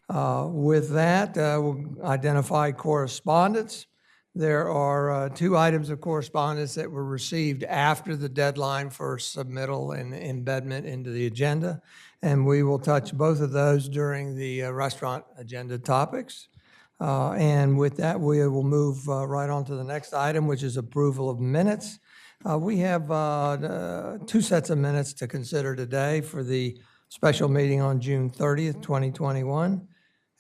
With that, we'll identify correspondence. There are 2 items of correspondence that were received after the deadline for submittal and embedment into the agenda, and we will touch both of those during the restaurant agenda topics. And with that, we will move right on to the next item, which is approval of minutes. We have 2 sets of minutes to consider today for the special meeting on June 30th, 2021,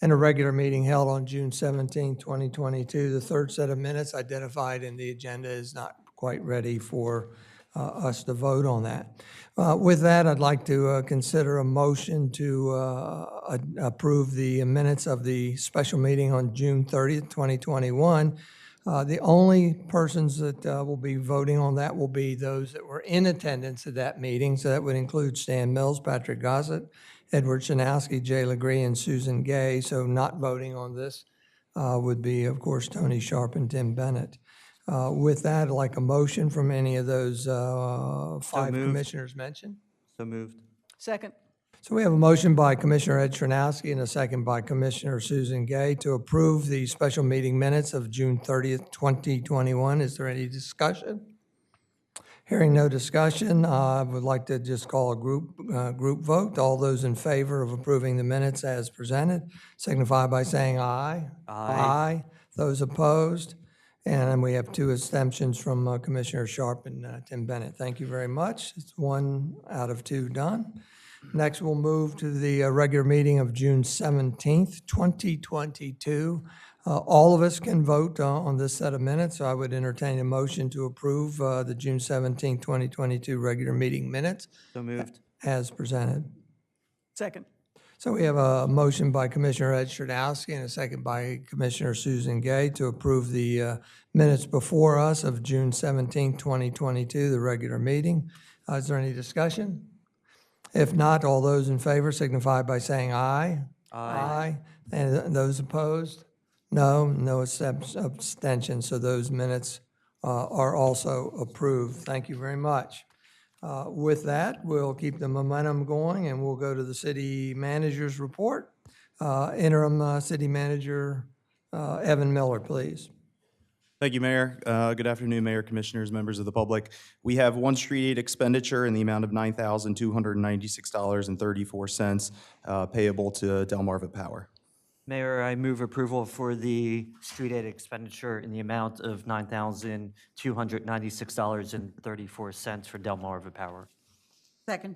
and a regular meeting held on June 17th, 2022. The third set of minutes identified in the agenda is not quite ready for us to vote on that. With that, I'd like to consider a motion to approve the minutes of the special meeting on June 30th, 2021. The only persons that will be voting on that will be those that were in attendance at that meeting. So that would include Stan Mills, Patrick Gossett, Edward Chanowski, Jay Legree, and Susan Gay. So not voting on this would be, of course, Tony Sharp and Tim Bennett. With that, I'd like a motion from any of those 5 commissioners mentioned. So moved. Second. So we have a motion by Commissioner Ed Chernowski and a second by Commissioner Susan Gay to approve the special meeting minutes of June 30th, 2021. Is there any discussion? Hearing no discussion, I would like to just call a group vote. All those in favor of approving the minutes as presented signify by saying aye. Aye. Those opposed? And then we have 2 abstentions from Commissioner Sharp and Tim Bennett. Thank you very much. It's 1 out of 2 done. Next, we'll move to the regular meeting of June 17th, 2022. All of us can vote on this set of minutes, so I would entertain a motion to approve the June 17th, 2022 regular meeting minutes So moved. as presented. Second. So we have a motion by Commissioner Ed Chernowski and a second by Commissioner Susan Gay to approve the minutes before us of June 17th, 2022, the regular meeting. Is there any discussion? If not, all those in favor signify by saying aye. Aye. And those opposed? No abstentions. So those minutes are also approved. Thank you very much. With that, we'll keep the momentum going and we'll go to the city manager's report. Interim City Manager Evan Miller, please. Thank you, Mayor. Good afternoon, Mayor, Commissioners, members of the public. We have one street aid expenditure in the amount of $9,296.34 payable to Delmarva Power. Mayor, I move approval for the street aid expenditure in the amount of $9,296.34 for Delmarva Power. Second.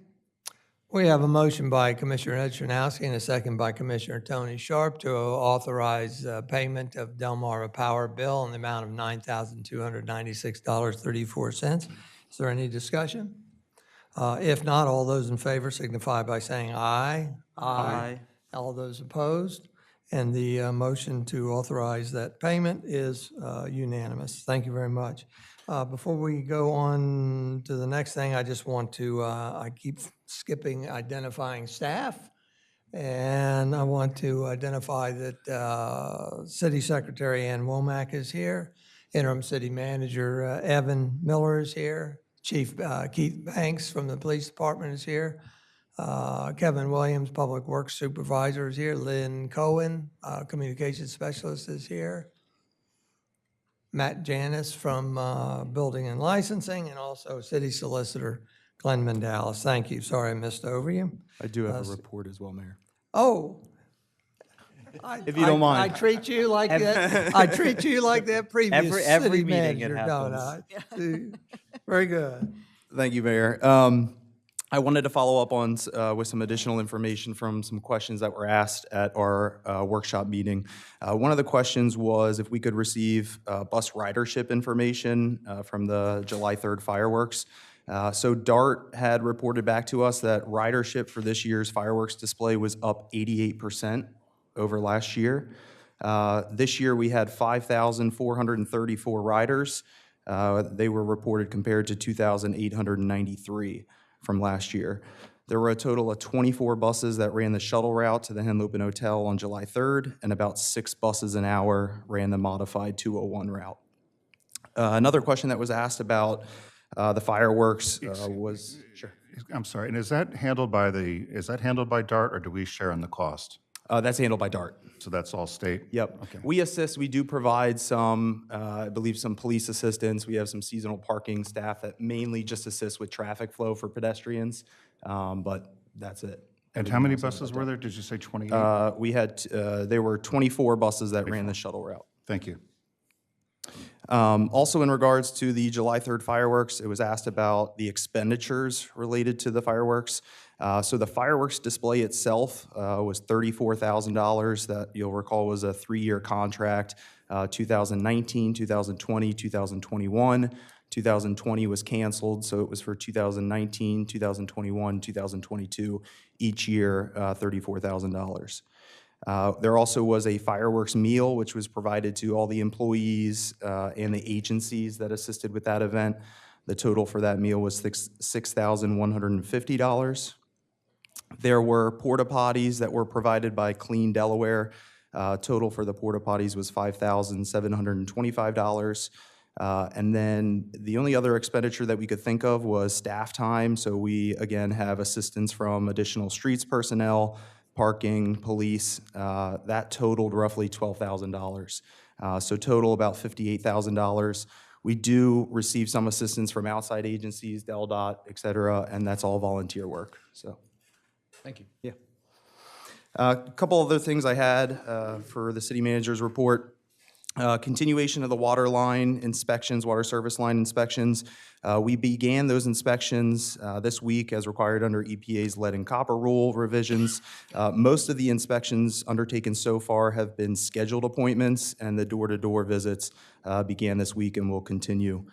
We have a motion by Commissioner Ed Chernowski and a second by Commissioner Tony Sharp to authorize payment of Delmarva Power bill in the amount of $9,296.34. Is there any discussion? If not, all those in favor signify by saying aye. Aye. All those opposed? And the motion to authorize that payment is unanimous. Thank you very much. Before we go on to the next thing, I just want to, I keep skipping identifying staff. And I want to identify that City Secretary Ann Womack is here. Interim City Manager Evan Miller is here. Chief Keith Banks from the Police Department is here. Kevin Williams, Public Works Supervisor, is here. Lynn Cohen, Communications Specialist, is here. Matt Janis from Building and Licensing, and also City Solicitor Glenn Mendalis. Thank you. Sorry I missed over you. I do have a report as well, Mayor. Oh. If you don't mind. I treat you like that. I treat you like that previous Every city meeting it manager. happens. Very good. Thank you, Mayor. I wanted to follow up on with some additional information from some questions that were asked at our workshop meeting. One of the questions was if we could receive bus ridership information from the July 3rd fireworks. So DART had reported back to us that ridership for this year's fireworks display was up 88% over last year. This year we had 5,434 riders. They were reported compared to 2,893 from last year. There were a total of 24 buses that ran the shuttle route to the Henlopen Hotel on July 3rd, and about 6 buses an hour ran the modified 201 route. Another question that was asked about the fireworks was, sure. I'm sorry, and is that handled by DART, or do we share in the cost? That's handled by DART. So that's all state? Yep. Okay. We assist, we do provide some, I believe some police assistance. We have some seasonal parking staff that mainly just assist with traffic flow for pedestrians, but that's it. And how many buses were there? Did you say 28? We had, there were 24 buses that ran the shuttle route. Thank you. Also in regards to the July 3rd fireworks, it was asked about the expenditures related to the fireworks. So the fireworks display itself was $34,000. That you'll recall was a 3-year contract, 2019, 2020, 2021. 2020 was canceled, so it was for 2019, 2021, 2022, each year $34,000. There also was a fireworks meal, which was provided to all the employees and the agencies that assisted with that event. The total for that meal was $6,150. There were porta potties that were provided by Clean Delaware. Total for the porta potties was $5,725. And then the only other expenditure that we could think of was staff time. So we, again, have assistance from additional streets personnel, parking, police. That totaled roughly $12,000. So total about $58,000. We do receive some assistance from outside agencies, DelDOT, et cetera, and that's all volunteer work, so. Thank you. Yeah. A couple other things I had for the city manager's report. Continuation of the water line inspections, water service line inspections. We began those inspections this week as required under EPA's lead and copper rule revisions. Most of the inspections undertaken so far have been scheduled appointments, and the door-to-door visits began this week and will continue.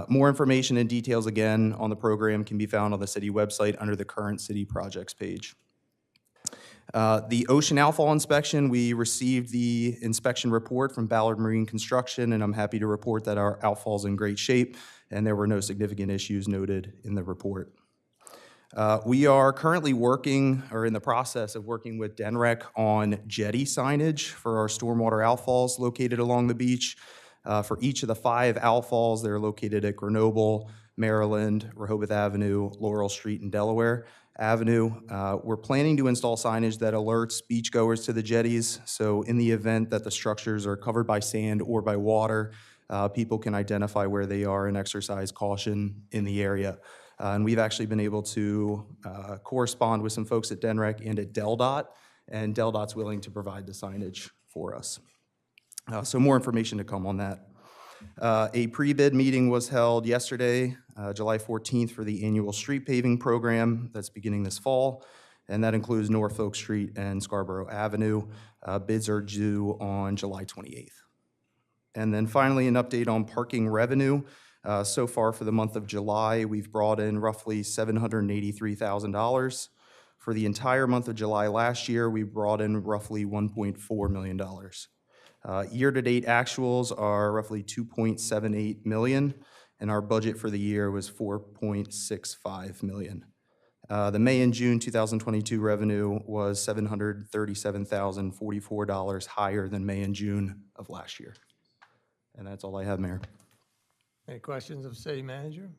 More information and details, again, on the program can be found on the city website under the current city projects page. The ocean outfall inspection, we received the inspection report from Ballard Marine Construction, and I'm happy to report that our outfall's in great shape, and there were no significant issues noted in the report. We are currently working, or in the process of working with DENREC on jetty signage for our stormwater outfalls located along the beach. For each of the 5 outfalls, they're located at Grenoble, Maryland, Rehoboth Avenue, Laurel Street, and Delaware Avenue. We're planning to install signage that alerts beachgoers to the jetties, so in the event that the structures are covered by sand or by water, people can identify where they are and exercise caution in the area. And we've actually been able to correspond with some folks at DENREC and at DelDOT, and DelDOT's willing to provide the signage for us. So more information to come on that. A pre-bid meeting was held yesterday, July 14th, for the annual street paving program that's beginning this fall, and that includes Norfolk Street and Scarborough Avenue. Bids are due on July 28th. And then finally, an update on parking revenue. So far for the month of July, we've brought in roughly $783,000. For the entire month of July last year, we brought in roughly $1.4 million. Year-to-date actuals are roughly $2.78 million, and our budget for the year was $4.65 million. The May and June 2022 revenue was $737,044 higher than May and June of last year. And that's all I have, Mayor. Any questions of city manager?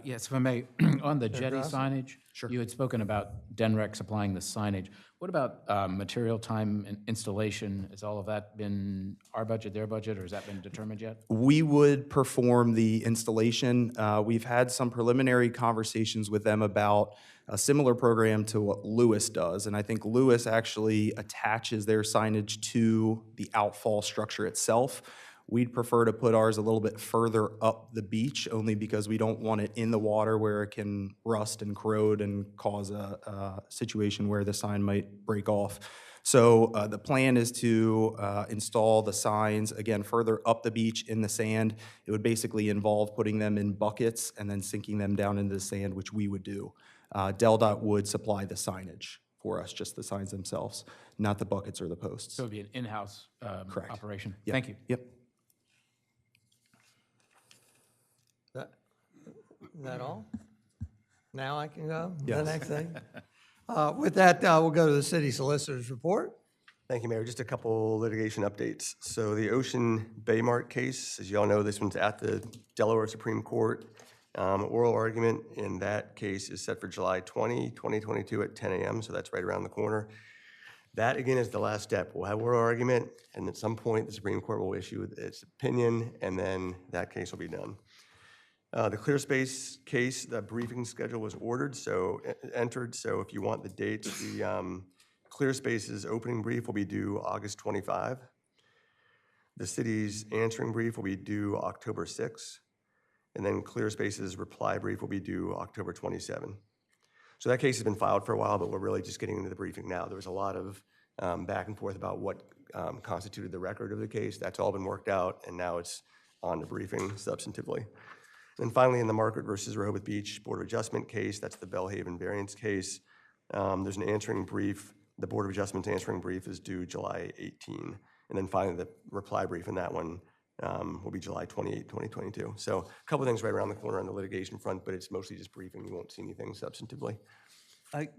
Yes, if I may, on the jetty Grassi? signage, you had spoken about DENREC supplying the signage. What about material time and installation? Has all of that been our budget, their budget, or has that been determined yet? We would perform the installation. We've had some preliminary conversations with them about a similar program to what Lewis does, and I think Lewis actually attaches their signage to the outfall structure itself. We'd prefer to put ours a little bit further up the beach, only because we don't want it in the water where it can rust and corrode and cause a situation where the sign might break off. So the plan is to install the signs, again, further up the beach in the sand. It would basically involve putting them in buckets and then sinking them down into the sand, which we would do. DelDOT would supply the signage for us, just the signs themselves, not the buckets or the posts. So it would be an in-house Correct. operation? Yep. Thank you. Yep. Is that all? Now I can go? The Yes. next thing? With that, we'll go to the city solicitor's report. Thank you, Mayor. Just a couple litigation updates. So the Ocean Baymart case, as you all know, this one's at the Delaware Supreme Court. Oral argument in that case is set for July 20, 2022 at 10 a.m., so that's right around the corner. That, again, is the last step. We'll have oral argument, and at some point, the Supreme Court will issue its opinion, and then that case will be done. The clear space case, the briefing schedule was entered, so if you want the dates, the clear space's opening brief will be due August 25. The city's answering brief will be due October 6, and then clear space's reply brief will be due October 27. So that case has been filed for a while, but we're really just getting into the briefing now. There was a lot of back and forth about what constituted the record of the case. That's all been worked out, and now it's on to briefing substantively. And finally, in the Margaret versus Rehoboth Beach Board of Adjustment case, that's the Bellhaven variance case, there's an answering brief. The Board of Adjustment's answering brief is due July 18. And then finally, the reply brief in that one will be July 28, 2022. So a couple of things right around the corner on the litigation front, but it's mostly just briefing. You won't see anything substantively.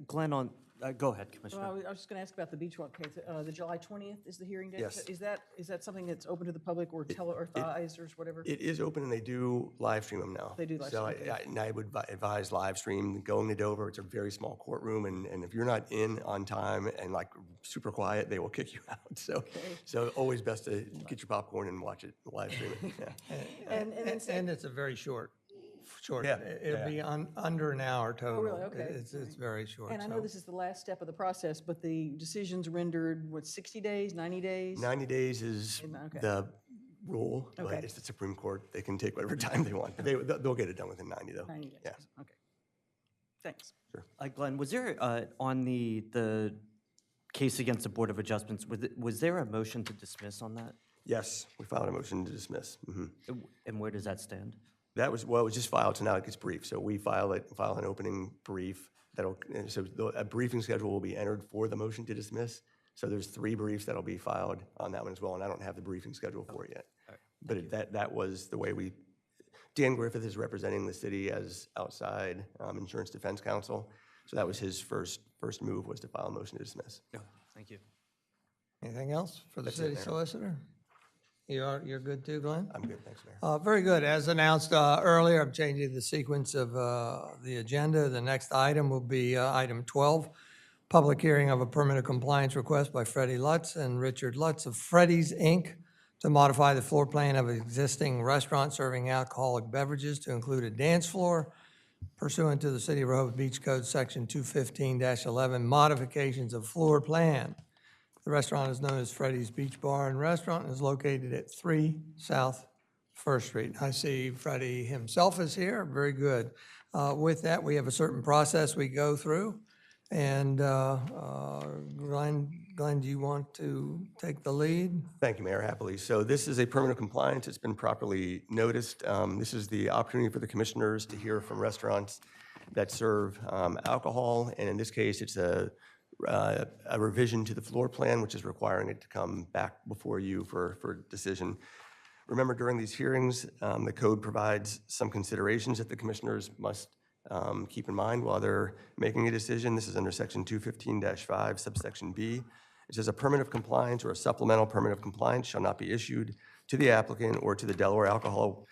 Glenn, go ahead, Commissioner. Well, I was just going to ask about the Beachwalk case. The July 20th is the hearing date? Yes. Is that something that's open to the public or televised or whatever? It is open, and they do live stream them now. They do live So stream, and I would advise live stream, going to Dover. It's a very small courtroom, and if you're not in on time and like super quiet, they will kick you out. So always best to get your popcorn and watch it, live stream it. Yeah. And it's a very short. Yeah, It'll be under an hour total. really? Okay. It's very short. And I know so. this is the last step of the process, but the decision's rendered, 60 days, 90 days? 90 days is Okay. the rule, but Okay. it's the Supreme Court. They can take whatever time they want. They'll get it done within 90, though. 90 days, Yeah. okay. Thanks. Glenn, was there, on the case against the Board of Adjustments, was there a motion to dismiss on that? Yes, we filed a motion to dismiss. And where does that stand? That was, well, it was just filed, so now it gets briefed. So we file an opening brief a briefing schedule will be entered for the motion to dismiss. So there's 3 briefs that'll be filed on that one as well, and I don't have the briefing schedule for it yet. But that was the way Dan Griffith is representing the city as outside insurance defense counsel. So that was his first move, was to file a motion to dismiss. Thank you. Anything else for the That's it, city Mayor. solicitor? You're good too, Glenn? I'm good, thanks, Mayor. Very good. As announced earlier, I'm changing the sequence of the agenda. The next item will be item 12, public hearing of a permit of compliance request by Freddie Lutz and Richard Lutz of Freddy's, Inc. to modify the floor plan of an existing restaurant serving alcoholic beverages to include a dance floor pursuant to the City of Rehoboth Beach Code Section 215-11, modifications of floor plan. The restaurant is known as Freddy's Beach Bar and Restaurant and is located at 3 South First Street. I see Freddie himself is here. Very good. With that, we have a certain process we go through. And Glenn, do you want to take the lead? Thank you, Mayor, happily. So this is a permit of compliance. It's been properly noticed. This is the opportunity for the commissioners to hear from restaurants that serve alcohol. And in this case, it's a revision to the floor plan, which is requiring it to come back before you for decision. Remember, during these hearings, the code provides some considerations that the commissioners must keep in mind while they're making a decision. This is under section 215-5, subsection B. It says a permit of compliance or a supplemental permit of compliance shall not be issued to the applicant or to the Delaware Alcoholic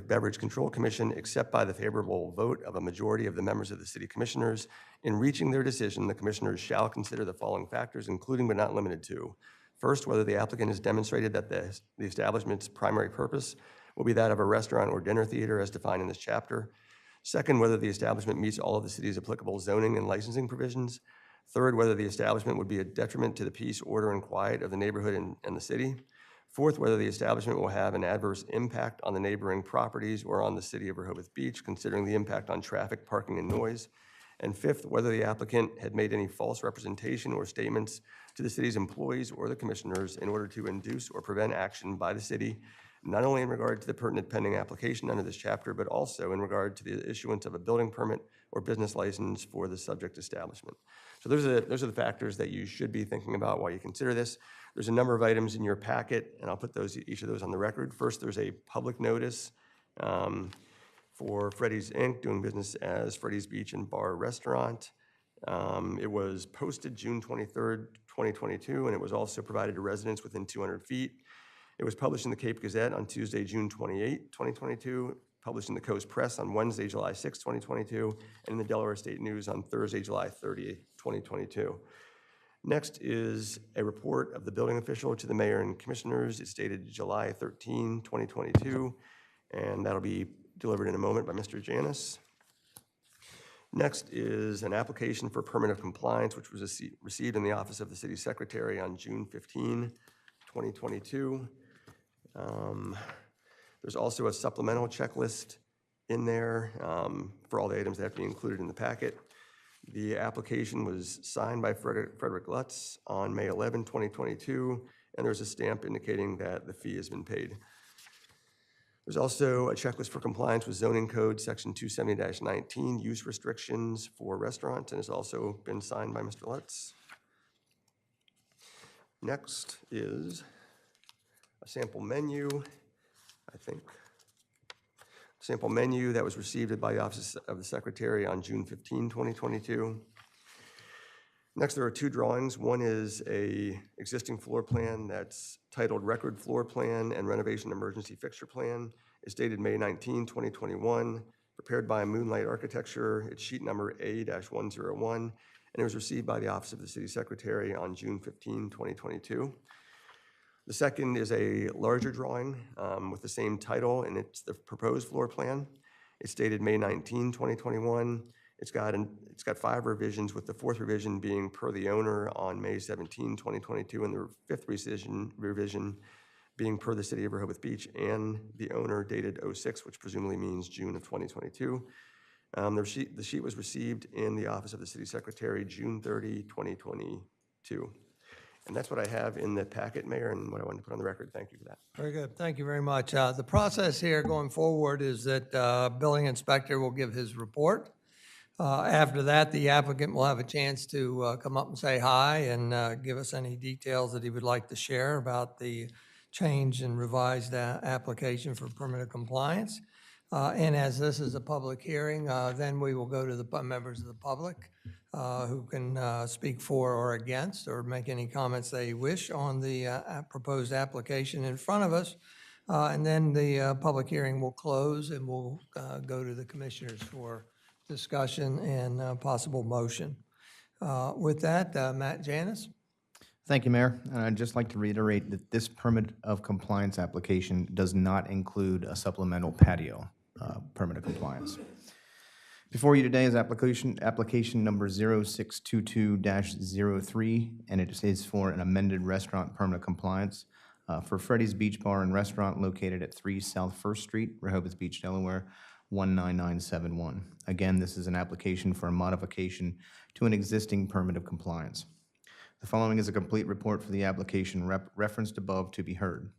Beverage Control Commission except by the favorable vote of a majority of the members of the city commissioners. In reaching their decision, the commissioners shall consider the following factors, including but not limited to: first, whether the applicant has demonstrated that the establishment's primary purpose will be that of a restaurant or dinner theater as defined in this chapter. Second, whether the establishment meets all of the city's applicable zoning and licensing provisions. Third, whether the establishment would be a detriment to the peace, order, and quiet of the neighborhood and the city. Fourth, whether the establishment will have an adverse impact on the neighboring properties or on the city of Rehoboth Beach, considering the impact on traffic, parking, and noise. And fifth, whether the applicant had made any false representation or statements to the city's employees or the commissioners in order to induce or prevent action by the city, not only in regard to the pertinent pending application under this chapter, but also in regard to the issuance of a building permit or business license for the subject establishment. So those are the factors that you should be thinking about while you consider this. There's a number of items in your packet, and I'll put each of those on the record. First, there's a public notice for Freddy's, Inc., doing business as Freddy's Beach and Bar Restaurant. It was posted June 23rd, 2022, and it was also provided to residents within 200 feet. It was published in the Cape Gazette on Tuesday, June 28, 2022, published in the Coast Press on Wednesday, July 6, 2022, and in the Delaware State News on Thursday, July 30, 2022. Next is a report of the building official to the mayor and commissioners. It's dated July 13, 2022, and that'll be delivered in a moment by Mr. Janis. Next is an application for permit of compliance, which was received in the office of the city secretary on June 15, 2022. There's also a supplemental checklist in there for all the items that have to be included in the packet. The application was signed by Frederick Lutz on May 11, 2022, and there's a stamp indicating that the fee has been paid. There's also a checklist for compliance with zoning code section 270-19, use restrictions for restaurants, and has also been signed by Mr. Lutz. Next is a sample menu, I think. Sample menu that was received by the Office of the Secretary on June 15, 2022. Next, there are two drawings. One is a existing floor plan that's titled Record Floor Plan and Renovation Emergency Fixture Plan. It's dated May 19, 2021, prepared by Moonlight Architecture. It's sheet number A-101, and it was received by the Office of the City Secretary on June 15, 2022. The second is a larger drawing with the same title, and it's the proposed floor plan. It's dated May 19, 2021. It's got 5 revisions, with the 4th revision being per the owner on May 17, 2022, and the 5th revision being per the City of Rehoboth Beach and the owner dated 06, which presumably means June of 2022. The sheet was received in the Office of the City Secretary June 30, 2022. And that's what I have in the packet, Mayor, and what I wanted to put on the record. Thank you for that. Very good. Thank you very much. The process here going forward is that building inspector will give his report. After that, the applicant will have a chance to come up and say hi and give us any details that he would like to share about the change and revised application for permanent compliance. And as this is a public hearing, then we will go to the members of the public who can speak for or against or make any comments they wish on the proposed application in front of us. And then the public hearing will close and we'll go to the commissioners for discussion and possible motion. With that, Matt Janis. Thank you, Mayor. I'd just like to reiterate that this permit of compliance application does not include a supplemental patio permit of compliance. Before you today is application number 0622-03, and it is for an amended restaurant permit of compliance for Freddy's Beach Bar and Restaurant located at 3 South First Street, Rehoboth Beach, Delaware, 19971. Again, this is an application for a modification to an existing permit of compliance. The following is a complete report for the application referenced above to be heard.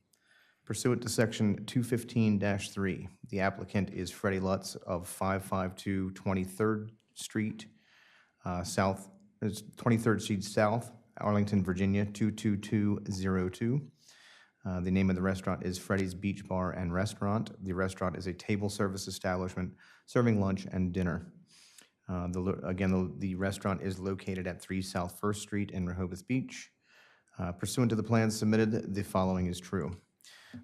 Pursuant to section 215-3, the applicant is Freddie Lutz of 552 23rd Street South, 23rd Street South, Arlington, Virginia, 22202. The name of the restaurant is Freddy's Beach Bar and Restaurant. The restaurant is a table service establishment serving lunch and dinner. The restaurant is located at 3 South First Street in Rehoboth Beach. Pursuant to the plans submitted, the following is true.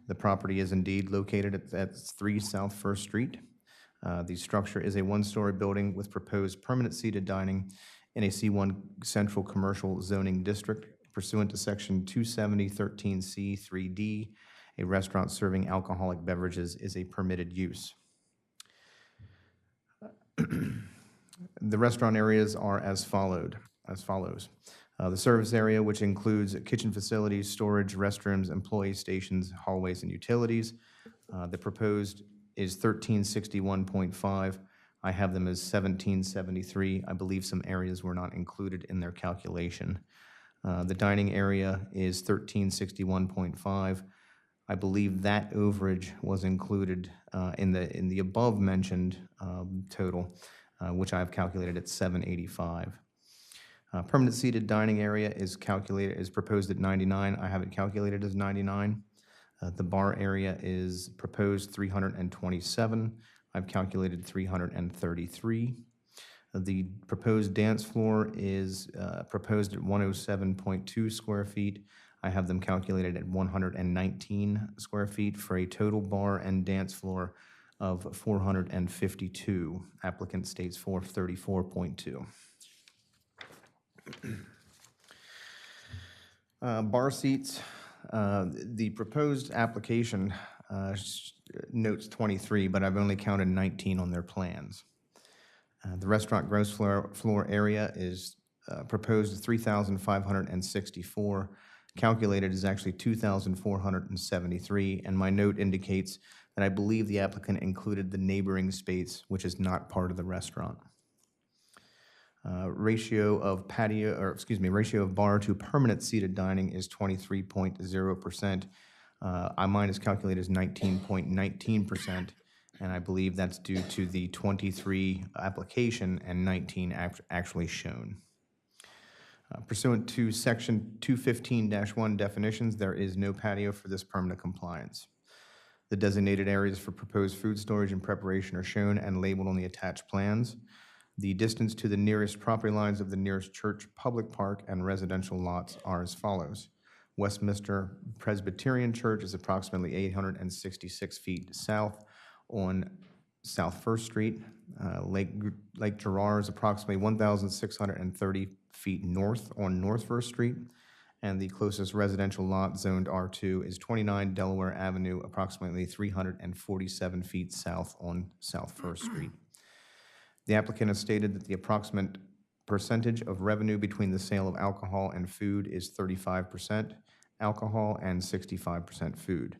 The property is indeed located at 3 South First Street. The structure is a 1-story building with proposed permanent seated dining in a C1 Central Commercial Zoning District. Pursuant to section 270-13C3D, a restaurant serving alcoholic beverages is a permitted use. The restaurant areas are as follows. The service area, which includes kitchen facilities, storage, restrooms, employee stations, hallways, and utilities. The proposed is 1361.5. I have them as 1773. I believe some areas were not included in their calculation. The dining area is 1361.5. I believe that overage was included in the above mentioned total, which I've calculated at 785. Permanent seated dining area is proposed at 99. I have it calculated as 99. The bar area is proposed 327. I've calculated 333. The proposed dance floor is proposed at 107.2 square feet. I have them calculated at 119 square feet for a total bar and dance floor of 452. Applicant states 434.2. Bar seats, the proposed application notes 23, but I've only counted 19 on their plans. The restaurant gross floor area is proposed 3,564. Calculated is actually 2,473, and my note indicates that I believe the applicant included the neighboring space, which is not part of the restaurant. Ratio of bar to permanent seated dining is 23.0%. Mine is calculated as 19.19%, and I believe that's due to the 23 application and 19 actually shown. Pursuant to Section 215-1 definitions, there is no patio for this permanent compliance. The designated areas for proposed food storage and preparation are shown and labeled on the attached plans. The distance to the nearest property lines of the nearest church, public park, and residential lots are as follows. Westminster Presbyterian Church is approximately 866 feet south on South First Street. Lake Gerard is approximately 1,630 feet north on North First Street. And the closest residential lot zoned R2 is 29 Delaware Avenue, approximately 347 feet south on South First Street. The applicant has stated that the approximate percentage of revenue between the sale of alcohol and food is 35% alcohol and 65% food.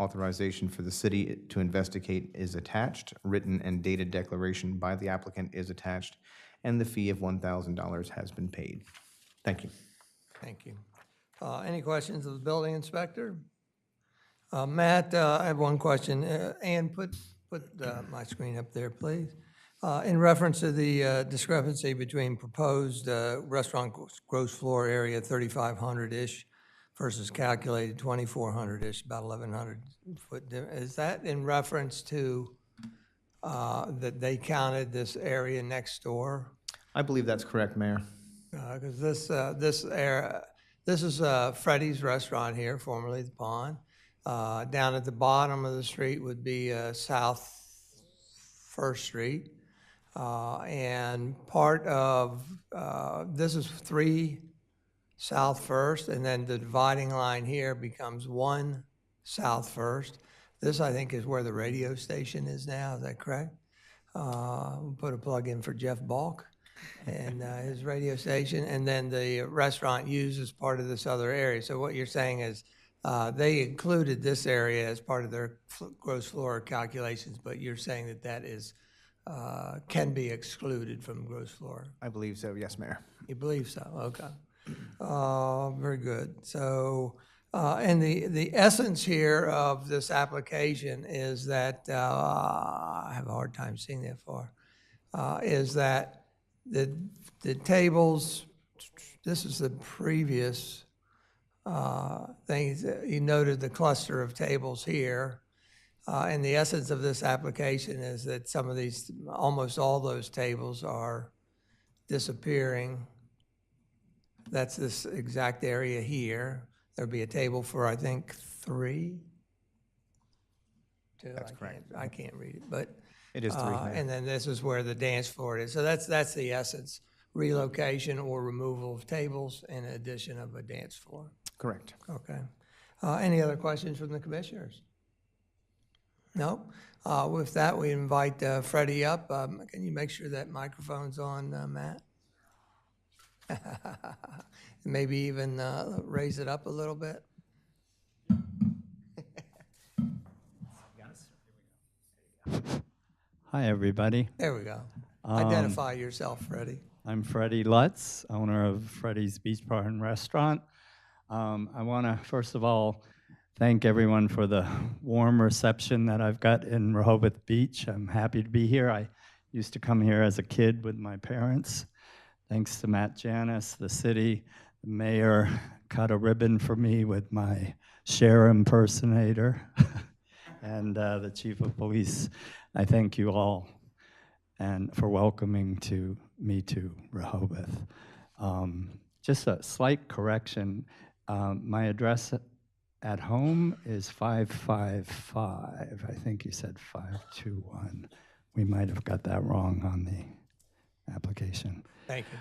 Authorization for the city to investigate is attached. Written and dated declaration by the applicant is attached, and the fee of $1,000 has been paid. Thank you. Thank you. Any questions of the building inspector? Matt, I have one question. Ann, put my screen up there, please. In reference to the discrepancy between proposed restaurant gross floor area 3,500-ish versus calculated 2,400-ish, about 1,100 foot, is that in reference to that they counted this area next door? I believe that's correct, Mayor. Because this area, this is Freddy's Restaurant here, formerly the Pond. Down at the bottom of the street would be South First Street. And part of, this is 3 South First, and then the dividing line here becomes 1 South First. This, I think, is where the radio station is now, is that correct? We'll put a plug in for Jeff Balk and his radio station, and then the restaurant uses part of this other area. So what you're saying is they included this area as part of their gross floor calculations, but you're saying that that is can be excluded from gross floor. I believe so, yes, Mayor. You believe so? Okay. Very good. So, and the essence here of this application is that I have a hard time seeing that far. Is that the tables? This is the previous things. You noted the cluster of tables here. And the essence of this application is that some of these, almost all those tables are disappearing. That's this exact area here. There'll be a table for, I think, 3. 2. That's correct. I can't read it, but. It is 3, Mayor. And then this is where the dance floor is. So that's the essence, relocation or removal of tables in addition of a dance floor. Correct. Okay. Any other questions from the commissioners? No? With that, we invite Freddie up. Can you make sure that microphone's on, Matt? Maybe even raise it up a little bit. Hi, everybody. There we go. Identify yourself, Freddie. I'm Freddie Lutz, owner of Freddie's Beach Bar and Restaurant. I want to, first of all, thank everyone for the warm reception that I've got in Rehoboth Beach. I'm happy to be here. I used to come here as a kid with my parents. Thanks to Matt Janis, the city, the mayor cut a ribbon for me with my Cher impersonator, and the chief of police. I thank you all and for welcoming me to Rehoboth. Just a slight correction. My address at home is 555. I think you said 521. We might have got that wrong on the application. Thank you.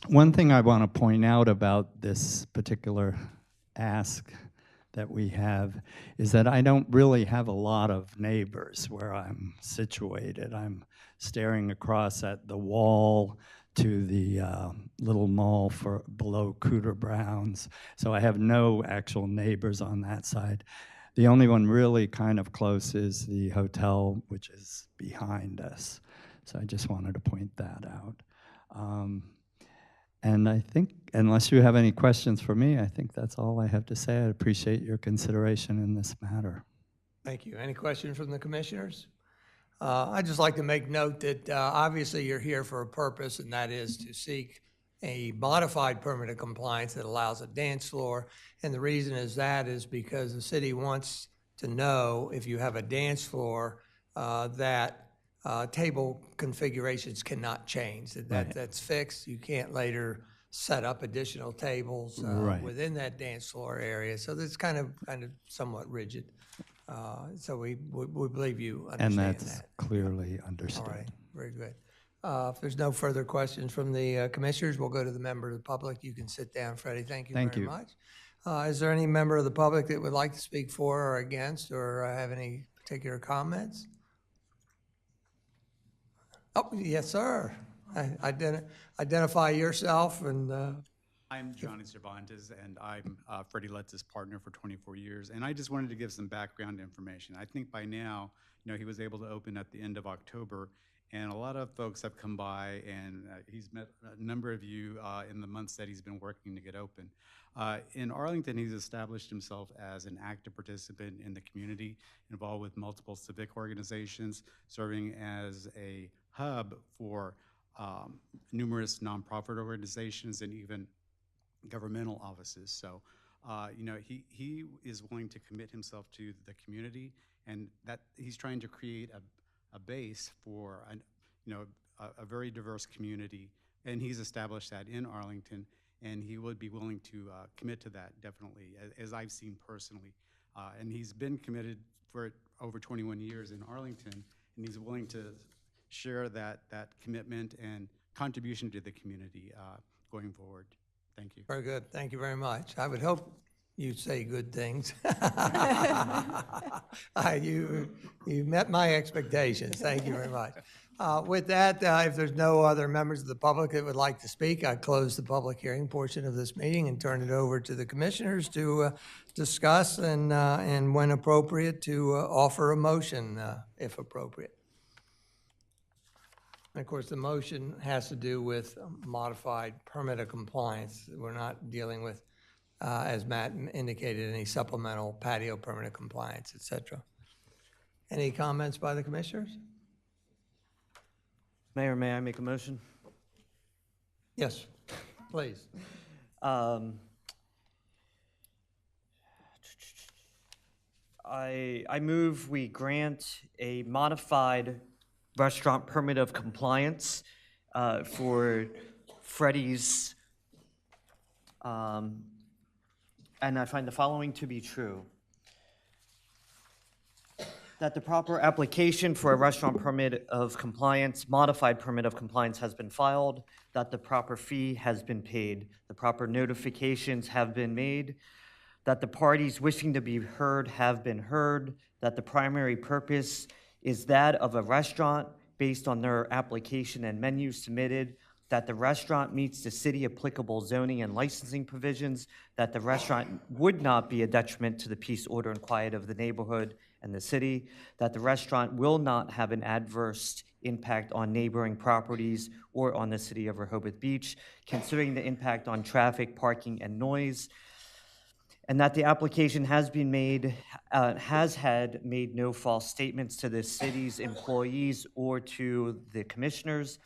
One thing I want to point out about this particular ask that we have is that I don't really have a lot of neighbors where I'm situated. I'm staring across at the wall to the little mall for below Cooter Brown's. So I have no actual neighbors on that side. The only one really kind of close is the hotel, which is behind us. So I just wanted to point that out. And I think, unless you have any questions for me, I think that's all I have to say. I appreciate your consideration in this matter. Thank you. Any questions from the commissioners? I'd just like to make note that obviously you're here for a purpose, and that is to seek a modified permit of compliance that allows a dance floor. And the reason is because the city wants to know if you have a dance floor that table configurations cannot change. That's fixed. You can't later set up additional tables Right. within that dance floor area. So that's kind of somewhat rigid. So we believe you And understand that's that. clearly All understood. right, very good. If there's no further questions from the commissioners, we'll go to the member of the public. You can sit down, Freddie. Thank you Thank very you. much. Is there any member of the public that would like to speak for or against, or have any particular comments? Oh, yes, sir. Identify yourself and, I'm Johnny Cervantes, and I'm Freddie Letz's partner for 24 years. And I just wanted to give some background information. I think by now, he was able to open at the end of October, and a lot of folks have come by, and he's met a number of you in the months that he's been working to get open. In Arlington, he's established himself as an active participant in the community, involved with multiple civic organizations, serving as a hub for numerous nonprofit organizations and even governmental offices. So, he is willing to commit himself to the community, and that he's trying to create a base for a very diverse community, and he's established that in Arlington, and he would be willing to commit to that, definitely, as I've seen personally. And he's been committed for over 21 years in Arlington, and he's willing to share that commitment and contribution to the community going forward. Thank you. very good. Thank you very much. I would hope you'd say good things. You met my expectations. Thank you very much. With that, if there's no other members of the public that would like to speak, I close the public hearing portion of this meeting and turn it over to the commissioners to discuss and when appropriate, to offer a motion, if appropriate. And of course, the motion has to do with modified permit of compliance. We're not dealing with, as Matt indicated, any supplemental patio permit of compliance, et cetera. Any comments by the commissioners? Mayor, may I make a motion? Yes, please. I move we grant a modified restaurant permit of compliance for Freddy's, and I find the following to be true. That the proper application for a restaurant permit of compliance, modified permit of compliance, has been filed, that the proper fee has been paid, the proper notifications have been made, that the parties wishing to be heard have been heard, that the primary purpose is that of a restaurant based on their application and menu submitted, that the restaurant meets the city applicable zoning and licensing provisions, that the restaurant would not be a detriment to the peace, order, and quiet of the neighborhood and the city, that the restaurant will not have an adverse impact on neighboring properties or on the city of Rehoboth Beach, considering the impact on traffic, parking, and noise, and that the application has made no false statements to the city's employees or to the commissioners.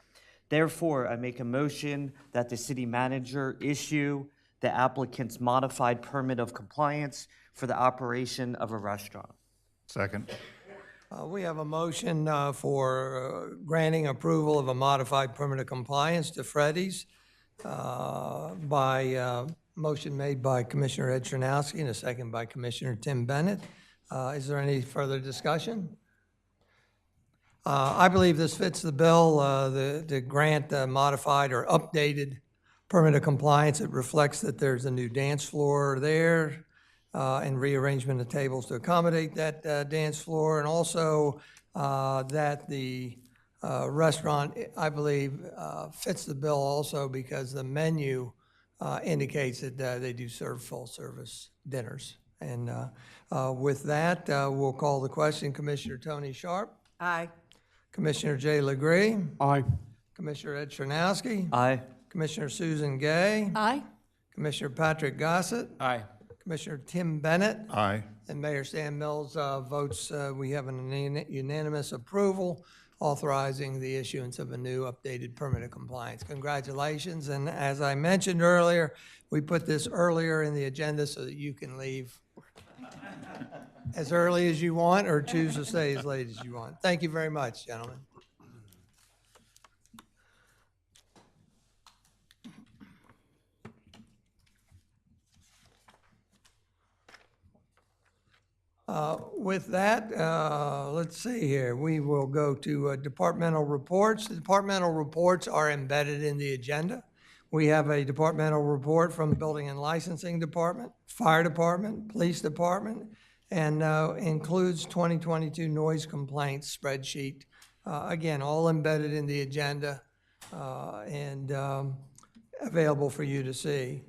Therefore, I make a motion that the city manager issue the applicant's modified permit of compliance for the operation of a restaurant. Second. We have a motion for granting approval of a modified permit of compliance to Freddy's by motion made by Commissioner Ed Chernowski and a second by Commissioner Tim Bennett. Is there any further discussion? I believe this fits the bill, the grant modified or updated permit of compliance. It reflects that there's a new dance floor there and rearrangement of tables to accommodate that dance floor, and also that the restaurant, I believe, fits the bill also because the menu indicates that they do serve full-service dinners. And with that, we'll call the question. Commissioner Tony Sharp, Aye. Commissioner Jay Legree, Aye. Commissioner Ed Chernowski, Aye. Commissioner Susan Gay, Aye. Commissioner Patrick Gossett, Aye. Commissioner Tim Bennett, Aye. and Mayor Stan Mills votes, we have an unanimous approval authorizing the issuance of a new updated permit of compliance. Congratulations, and as I mentioned earlier, we put this earlier in the agenda so that you can leave as early as you want or choose to stay as late as you want. Thank you very much, gentlemen. With that, let's see here. We will go to departmental reports. The departmental reports are embedded in the agenda. We have a departmental report from the Building and Licensing Department, Fire Department, Police Department, and includes 2022 noise complaints spreadsheet. Again, all embedded in the agenda and available for you to see.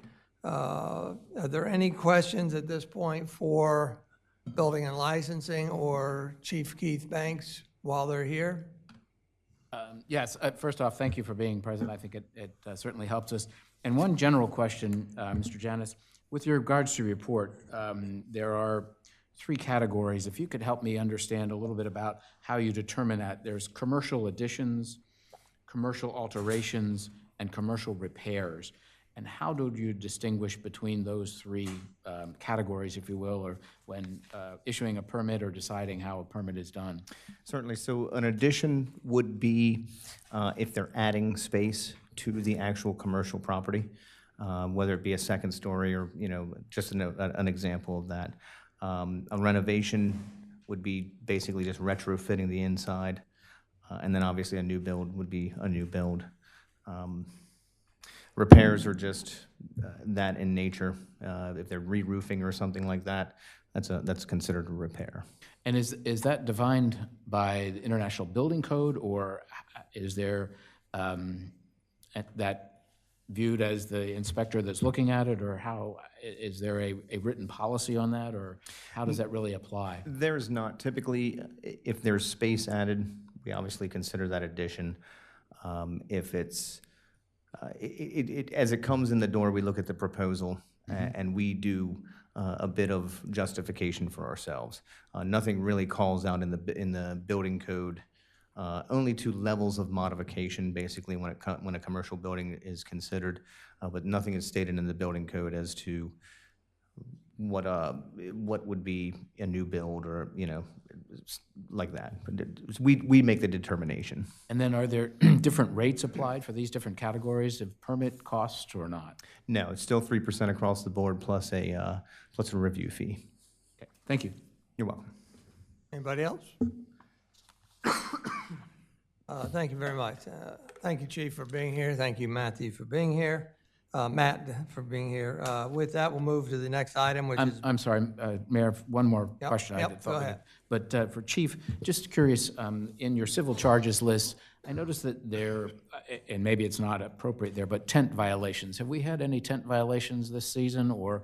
Are there any questions at this point for Building and Licensing or Chief Keith Banks while they're here? Yes, first off, thank you for being present. I think it certainly helps us. And one general question, Mr. Janis, with regards to your report, there are 3 categories. If you could help me understand a little bit about how you determine that. There's commercial additions, commercial alterations, and commercial repairs. And how do you distinguish between those 3 categories, if you will, or when issuing a permit or deciding how a permit is done? Certainly. So an addition would be if they're adding space to the actual commercial property, whether it be a second story or, just an example of that. A renovation would be basically just retrofitting the inside. And then obviously a new build would be a new build. Repairs are just that in nature. If they're re-roofing or something like that, that's considered a repair. And is that defined by the International Building Code, or is there that viewed as the inspector that's looking at it, or how, is there a written policy on that, or how does that really apply? There's not. Typically, if there's space added, we obviously consider that addition. If it's as it comes in the door, we look at the proposal and we do a bit of justification for ourselves. Nothing really calls out in the building code, only 2 levels of modification, basically, when a commercial building is considered, but nothing is stated in the building code as to what would be a new build or, like that. We make the determination. And then are there different rates applied for these different categories of permit costs or not? No, it's still 3% across the board plus a review fee. Okay, thank you. You're welcome. Anybody else? Thank you very much. Thank you, Chief, for being here. Thank you, Matthew, for being here. Matt, for being here. With that, we'll move to the next item, which is... I'm sorry, Mayor, one more question. Yep, go ahead. But for Chief, just curious, in your civil charges list, I noticed that there, and maybe it's not appropriate there, but tent violations. Have we had any tent violations this season, or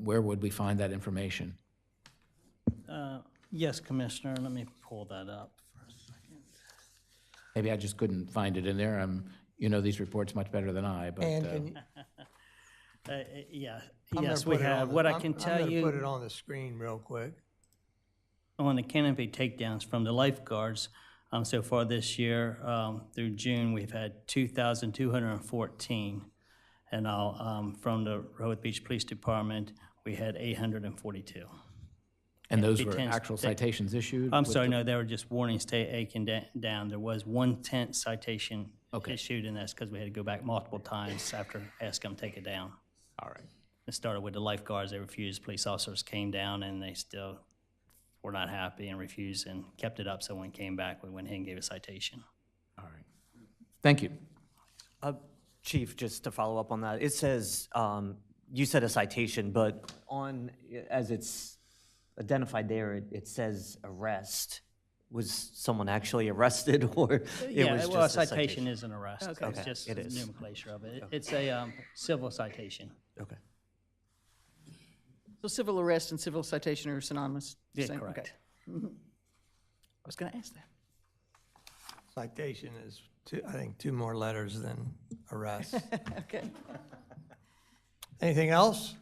where would we find that information? Yes, Commissioner, let me pull that up for a second. Maybe I just couldn't find it in there. You know these reports much better than I, but... And can you, Yeah, I'm yes, gonna we put it on have. the- What I I'm- can I'm tell gonna you. put it on the screen real quick. On the canopy takedowns from the lifeguards, so far this year, through June, we've had 2,214. And from the Rehoboth Beach Police Department, we had 842. And those It were tends- actual citations issued? I'm with sorry, the- no, they were just warnings taken down. There was 1 tent citation issued, and that's because we had to go back multiple times after asking them to take it down. All right. It started with the lifeguards. They refused. Police officers came down, and they still were not happy and refused and kept it up. So when we came back, we went ahead and gave a citation. All right. Thank you. Chief, just to follow up on that, it says, you said a citation, but as it's identified there, it says arrest. Was someone actually arrested, or it Yeah, was well, a just a citation is an arrest. Okay. It's Okay, just it the is. nomenclature of it. It's a civil citation. Okay. So civil arrest and civil citation are synonymous? Yeah, Same? correct. Okay. I was going to ask that. Citation is I think, two more letters than arrest. Okay. Anything else?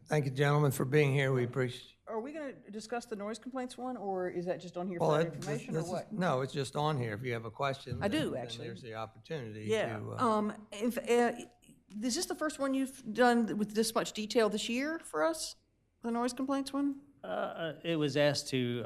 Thank you, gentlemen, for being here. We appreciate. Are we going to discuss the noise complaints one, or is that just on here Well, for that it- information, or this is- what? No, it's just on here. If you have a question. I do, then actually. There's the opportunity Yeah. to. Is this the first one you've done with this much detail this year for us? The noise complaints one? It was asked to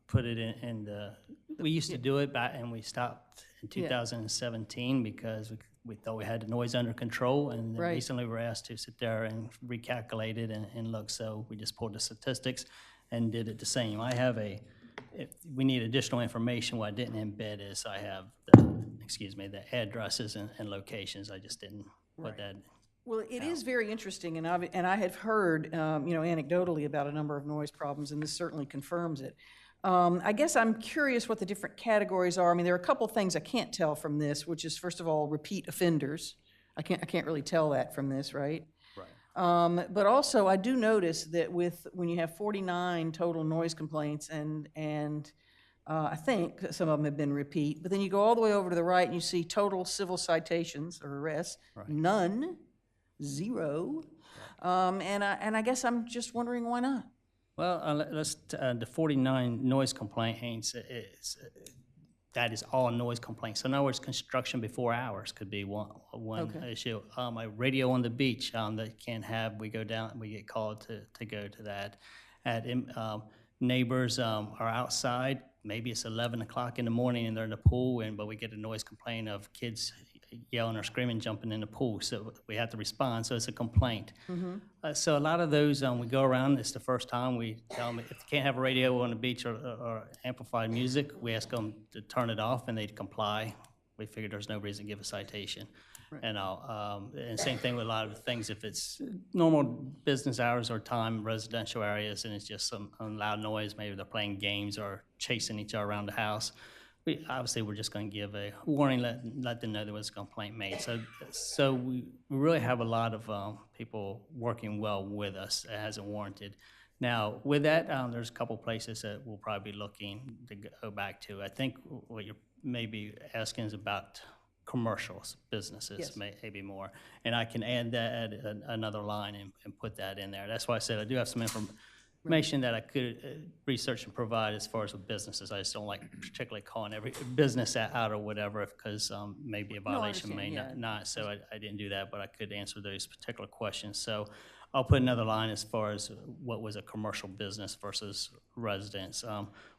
put it in the, we used to do it back, and we stopped in Yeah. 2017 because we thought we had the noise under control, and then Right. recently we were asked to sit there and recalculate it and look, so we just pulled the statistics and did it the same. I have if we need additional information, what I didn't embed is I have, the addresses and locations. I just didn't put that. Well, it is very interesting, and I have heard, anecdotally about a number of noise problems, and this certainly confirms it. I guess I'm curious what the different categories are. I mean, there are a couple things I can't tell from this, which is, first of all, repeat offenders. I can't really tell that from this, right? Right. But also, I do notice that when you have 49 total noise complaints, and I think some of them have been repeat, but then you go all the way over to the right and you see total civil citations or arrests, none, 0. And I guess I'm just wondering why not? Well, the 49 noise complaints, that is all noise complaints. So in other words, construction before hours could be one Okay. issue. A radio on the beach that can't have, we get called to go to that. Neighbors are outside, maybe it's 11 o'clock in the morning and they're in the pool, but we get a noise complaint of kids yelling or screaming, jumping in the pool, so we have to respond, so it's a complaint. So a lot of those, we go around, it's the first time, we tell them if they can't have a radio on the beach or amplified music, we ask them to turn it off, and they comply. We figure there's no reason to give a citation. And same thing with a lot of things, if it's normal business hours or time, residential areas, and it's just some loud noise, maybe they're playing games or chasing each other around the house, we're just going to give a warning, let them know there was a complaint made. So we really have a lot of people working well with us as warranted. Now, with that, there's a couple places that we'll probably be looking to go back to. I think what you're maybe asking is about commercials, businesses, Yes. maybe more. And I can add another line and put that in there. That's why I said I do have some information that I could research and provide as far as with businesses. I just don't like particularly calling every business out or whatever, because maybe a violation may understand, not. So I didn't do that, but I could answer those particular questions. So I'll put another line as far as what was a commercial business versus residence.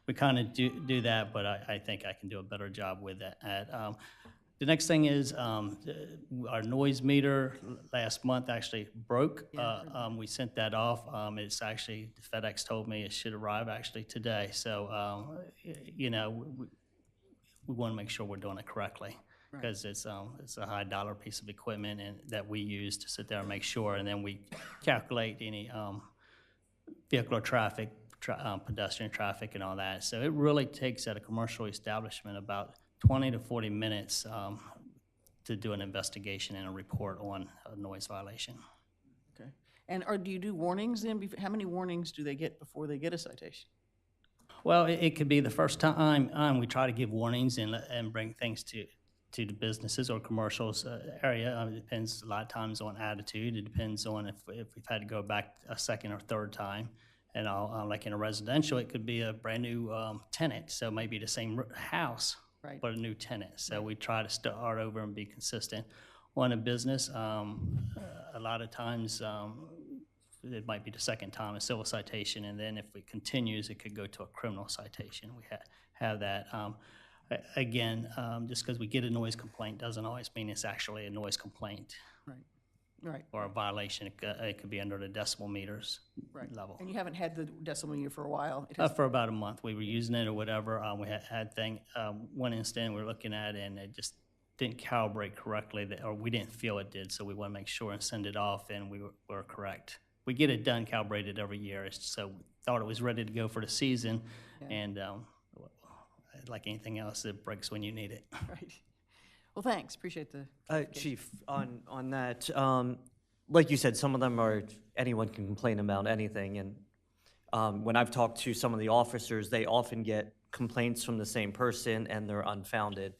We kind of do that, but I think I can do a better job with that. The next thing is our noise meter last month actually broke. We sent that off. It's actually, FedEx told me it should arrive actually today. So, we want to make sure we're doing it correctly, because it's a high dollar piece of equipment and that we use to sit there and make sure, and then we calculate any vehicular traffic, pedestrian traffic and all that. So it really takes at a commercial establishment about 20 to 40 minutes to do an investigation and a report on a noise violation. Okay. And do you do warnings then? How many warnings do they get before they get a citation? Well, it could be the first time we try to give warnings and bring things to the businesses or commercials area. It depends a lot of times on attitude. It depends on if we've had to go back a second or third time. And like in a residential, it could be a brand new tenant, so maybe the same house, Right. but a new tenant. So we try to start over and be consistent. On a business, a lot of times it might be the second time a civil citation, and then if it continues, it could go to a criminal citation. We have that. Again, just because we get a noise complaint doesn't always mean it's actually a noise complaint. Right. Or a violation. It could be under the decimal meters level. And you haven't had the decimal meter for a while? It has- For about a month, we were using it or whatever. We had one incident we were looking at, and it just didn't calibrate correctly, or we didn't feel it did, so we want to make sure and send it off, and we were correct. We get it done, calibrated every year, so we thought it was ready to go for the season, and like anything else, it breaks when you need it. Right. Well, thanks, appreciate the clarification. Chief, on that, like you said, some of them are, anyone can complain about anything, and when I've talked to some of the officers, they often get complaints from the same person and they're unfounded.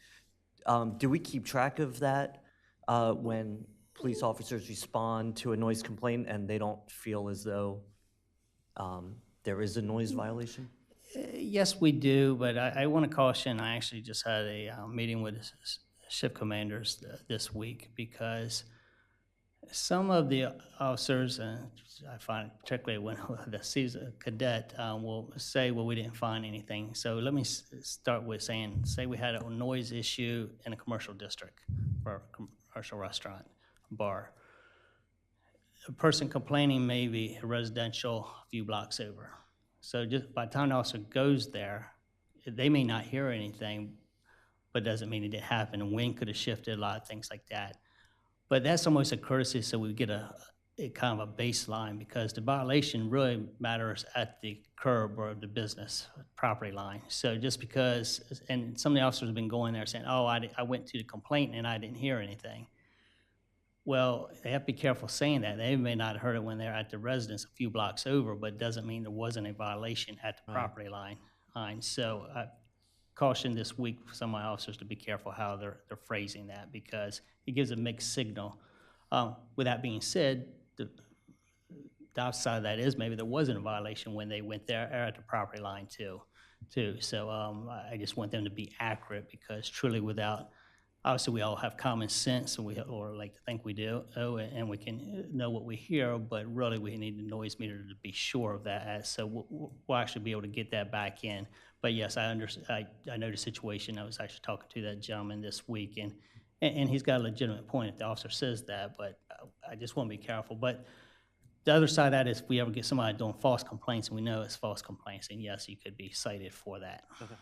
Do we keep track of that when police officers respond to a noise complaint and they don't feel as though there is a noise violation? Yes, we do, but I want to caution, I actually just had a meeting with shift commanders this week, because some of the officers, I find particularly when the season cadet will say, well, we didn't find anything. So let me start with saying, say we had a noise issue in a commercial district for a commercial restaurant, bar. A person complaining may be a residential a few blocks over. So just by the time the officer goes there, they may not hear anything, but doesn't mean it didn't happen. And wind could have shifted, a lot of things like that. But that's almost a courtesy, so we get a kind of a baseline, because the violation really matters at the curb or the business property line. So just because, and some of the officers have been going there saying, oh, I went to the complaint and I didn't hear anything. Well, they have to be careful saying that. They may not have heard it when they're at the residence a few blocks over, but it doesn't mean there wasn't a violation at the property line. So I caution this week for some of my officers to be careful how they're phrasing that, because it gives a mixed signal. With that being said, the downside of that is maybe there wasn't a violation when they went there, or at the property line too. So I just want them to be accurate, because truly without, obviously we all have common sense, and or like to think we do, and we can know what we hear, but really we need the noise meter to be sure of that. So we'll actually be able to get that back in. But yes, I know the situation. I was actually talking to that gentleman this week, and he's got a legitimate point if the officer says that, but I just want to be careful. But the other side of that is, if we ever get somebody doing false complaints, and we know it's false complaints, and yes, you could be cited for that. Okay.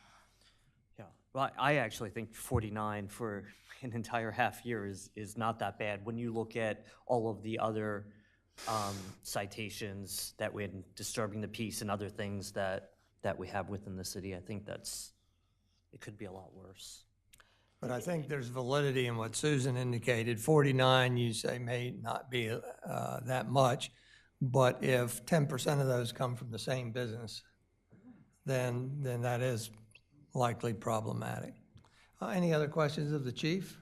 Yeah, well, I actually think 49 for an entire half year is not that bad. When you look at all of the other citations that we had, disturbing the peace and other things that we have within the city, I think it could be a lot worse. But I think there's validity in what Susan indicated. 49, you say, may not be that much, but if 10% of those come from the same business, then that is likely problematic. Any other questions of the chief?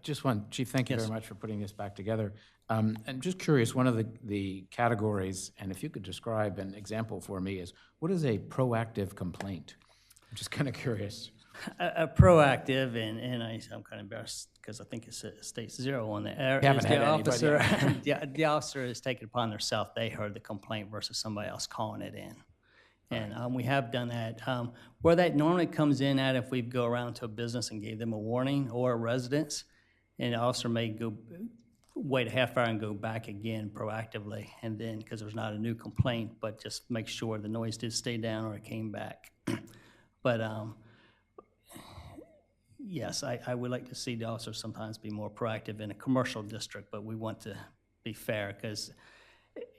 Just one, Chief, thank you very much for putting this back together. I'm just curious, one of the categories, and if you could describe an example for me, is what is a proactive complaint? I'm just kind of curious. A proactive, and I'm kind of embarrassed because I think it states 0 on there. You haven't had officer, the officer is taking it upon themselves. They heard the complaint versus somebody else calling it in. And we have done that. Where that normally comes in at, if we go around to a business and gave them a warning, or a residence, and the officer may wait a half hour and go back again proactively, and then, because there's not a new complaint, but just make sure the noise did stay down or it came back. But yes, I would like to see the officers sometimes be more proactive in a commercial district, but we want to be fair, because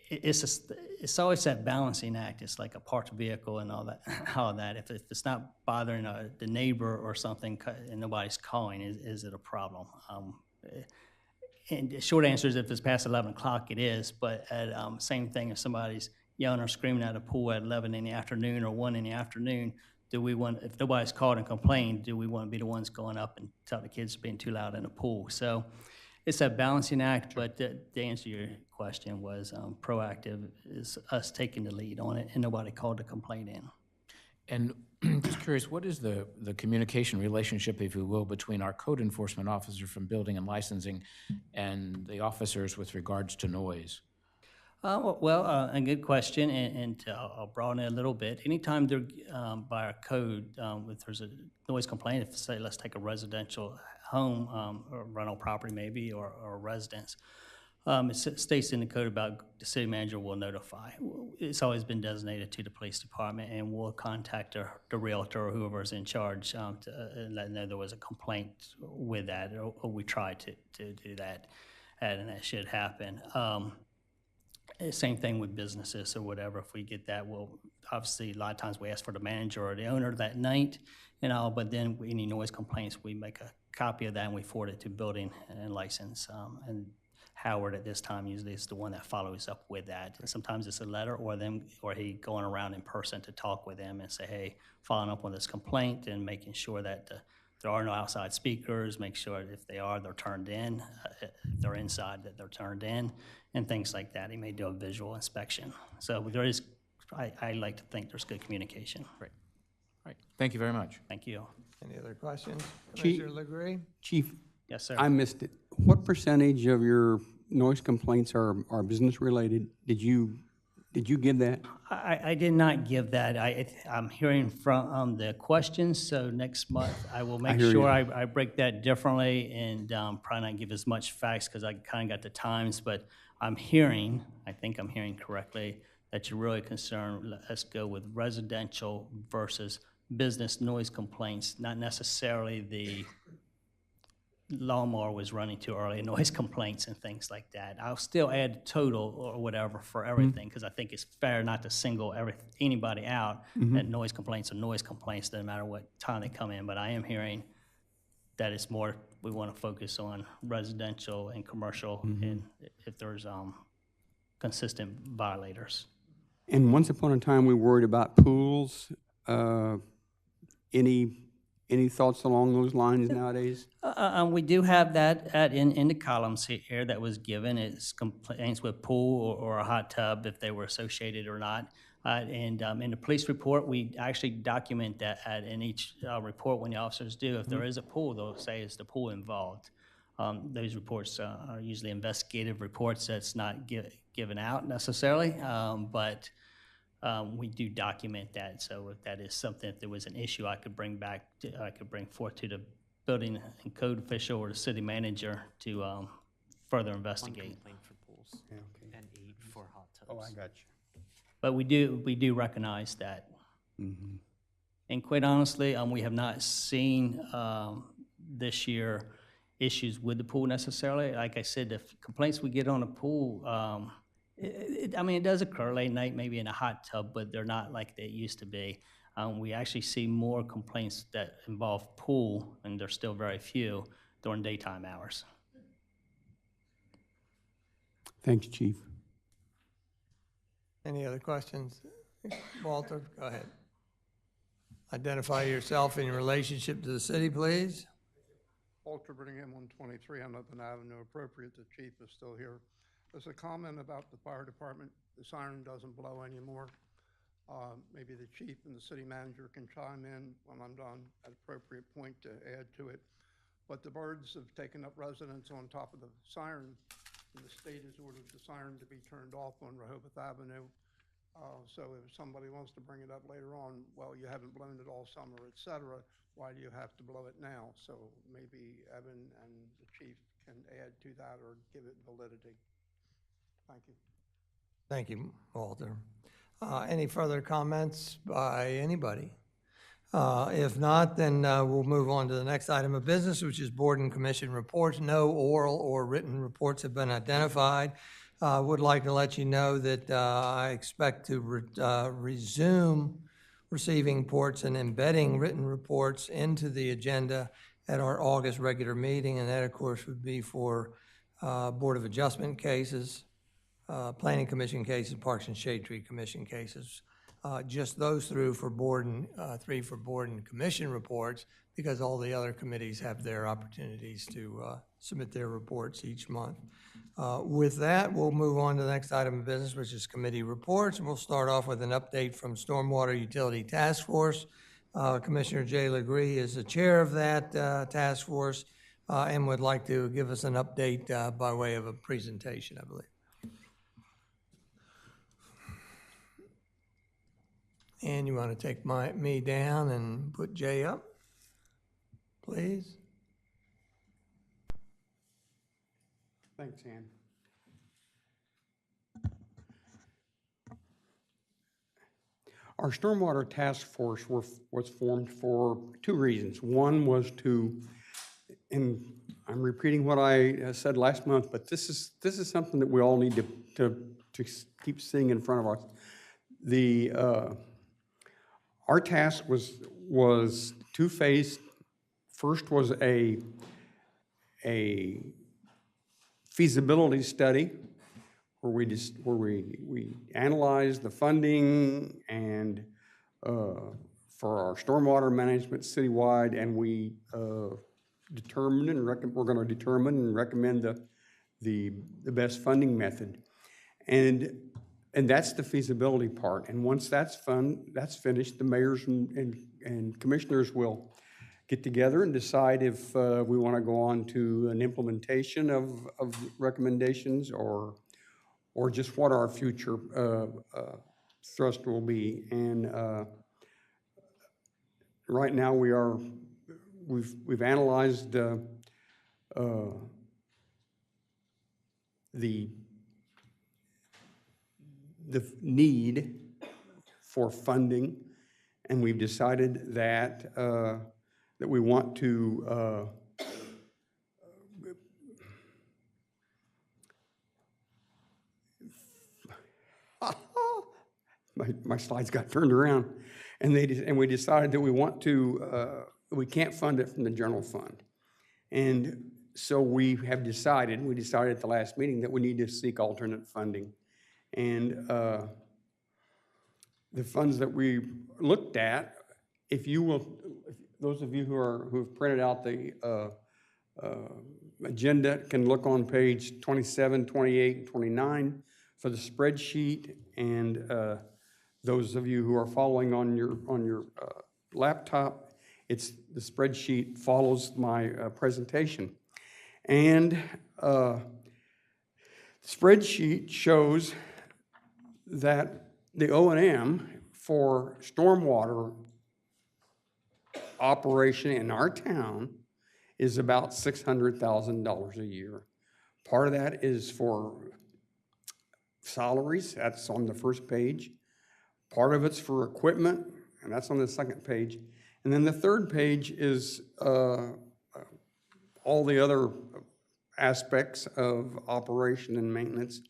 it's always that balancing act. It's like a parked vehicle and all that. If it's not bothering the neighbor or something and nobody's calling, is it a problem? And the short answer is, if it's past 11 o'clock, it is. But same thing, if somebody's yelling or screaming at a pool at 11 in the afternoon or 1 in the afternoon, if nobody's called and complained, do we want to be the ones going up and tell the kids being too loud in the pool? So it's a balancing act, but to answer your question was, proactive is us taking the lead on it, and nobody called a complaint in. And just curious, what is the communication relationship, if you will, between our code enforcement officer from building and licensing and the officers with regards to noise? A good question, and I'll broaden it a little bit. Anytime they're by our code, if there's a noise complaint, if, say, let's take a residential home, or rental property maybe, or a residence, It states in the code about the city manager will notify. It's always been designated to the police department, and we'll contact the realtor or whoever is in charge to let them know there was a complaint with that, or we tried to do that, and that should happen. Same thing with businesses or whatever. If we get that, we'll obviously a lot of times we ask for the manager or the owner that night, but then any noise complaints, we make a copy of that and we forward it to building and license. And Howard at this time usually is the one that follows up with that. And sometimes it's a letter or he going around in person to talk with them and say, hey, following up on this complaint and making sure that there are no outside speakers, make sure if they are, they're turned in. If they're inside, that they're turned in, and things like that. He may do a visual inspection. So there is, I like to think there's good communication. Great. All right, thank you very much. Thank you. Any other questions? Chief- Commissioner Legree? Chief, Yes, sir. I missed it. What percentage of your noise complaints are business-related? Did you give that? I did not give that. I'm hearing from the questions, so next month I will make hear sure you. I break that differently and probably not give as much facts because I kind of got the times, but I think I'm hearing correctly, that you're really concerned, let's go with residential versus business noise complaints, not necessarily the lawnmower was running too early, noise complaints and things like that. I'll still add total or whatever for everything because I think it's fair not to single anybody out. That noise complaints are noise complaints, doesn't matter what time they come in. But I am hearing that it's more, we want to focus on residential and commercial and if there's consistent violators. And once upon a time, we worried about pools. Any thoughts along those lines nowadays? We do have that in the columns here that was given. It's complaints with pool or a hot tub if they were associated or not. And in the police report, we actually document that in each report when the officers do. If there is a pool, they'll say is the pool involved. Those reports are usually investigative reports that's not given out necessarily, but we do document that. So if that is something, if there was an issue, I could bring forth to the building and code official or the city manager to further investigate. Complaint for pools and 8 for hot tubs. Oh, I got you. But we do recognize that. And quite honestly, we have not seen this year issues with the pool necessarily. Like I said, the complaints we get on the pool, it does occur late night, maybe in a hot tub, but they're not like they used to be. We actually see more complaints that involve pool, and there's still very few, during daytime hours. Thank you, Chief. Any other questions? Walter, go ahead. Identify yourself in relationship to the city, please. Walter Brittingham, 123 Henlopen Avenue. Appropriate, the chief is still here. There's a comment about the fire department. The siren doesn't blow anymore. Maybe the chief and the city manager can chime in when I'm done at appropriate point to add to it. But the birds have taken up residence on top of the siren, and the state has ordered the siren to be turned off on Rehoboth Avenue. So if somebody wants to bring it up later on, well, you haven't blown it all summer, et cetera, why do you have to blow it now? So maybe Evan and the chief can add to that or give it validity. Thank you. Thank you, Walter. Any further comments by anybody? If not, then we'll move on to the next item of business, which is board and commission reports. No oral or written reports have been identified. Would like to let you know that I expect to resume receiving reports and embedding written reports into the agenda at our August regular meeting, and that, of course, would be for Board of Adjustment cases, Planning Commission cases, Parks and Shade Tree Commission cases. Just those three for board and commission reports, because all the other committees have their opportunities to submit their reports each month. With that, we'll move on to the next item of business, which is committee reports. And we'll start off with an update from Stormwater Utility Task Force. Commissioner Jay Legree is the chair of that task force and would like to give us an update by way of a presentation, I believe. And you want to take me down and put Jay up, please? Thanks, Ann. Our stormwater task force was formed for two reasons. One was to, and I'm repeating what I said last month, but this is something that we all need to keep seeing in front of us. Our task was two-phased. First was a feasibility study where we analyzed the funding and for our stormwater management citywide, and we determined and we're going to determine and recommend the best funding method, and that's the feasibility part. And once that's finished, the mayors and commissioners will get together and decide if we want to go on to an implementation of recommendations or just what our future thrust will be. And right now we've analyzed the need for funding, and we've decided that that we want to my slides got turned around, and we decided that we want to we can't fund it from the general fund, and so we decided at the last meeting that we need to seek alternate funding, and the funds that we looked at, if those of you who've printed out the agenda can look on page 27, 28, and 29 for the spreadsheet, and those of you who are following on your laptop, the spreadsheet follows my presentation, and the spreadsheet shows that the O&M for stormwater operation in our town is about $600,000 a year. Part of that is for salaries, that's on the first page. Part of it's for equipment, and that's on the second page. And then the third page is all the other aspects of operation and maintenance.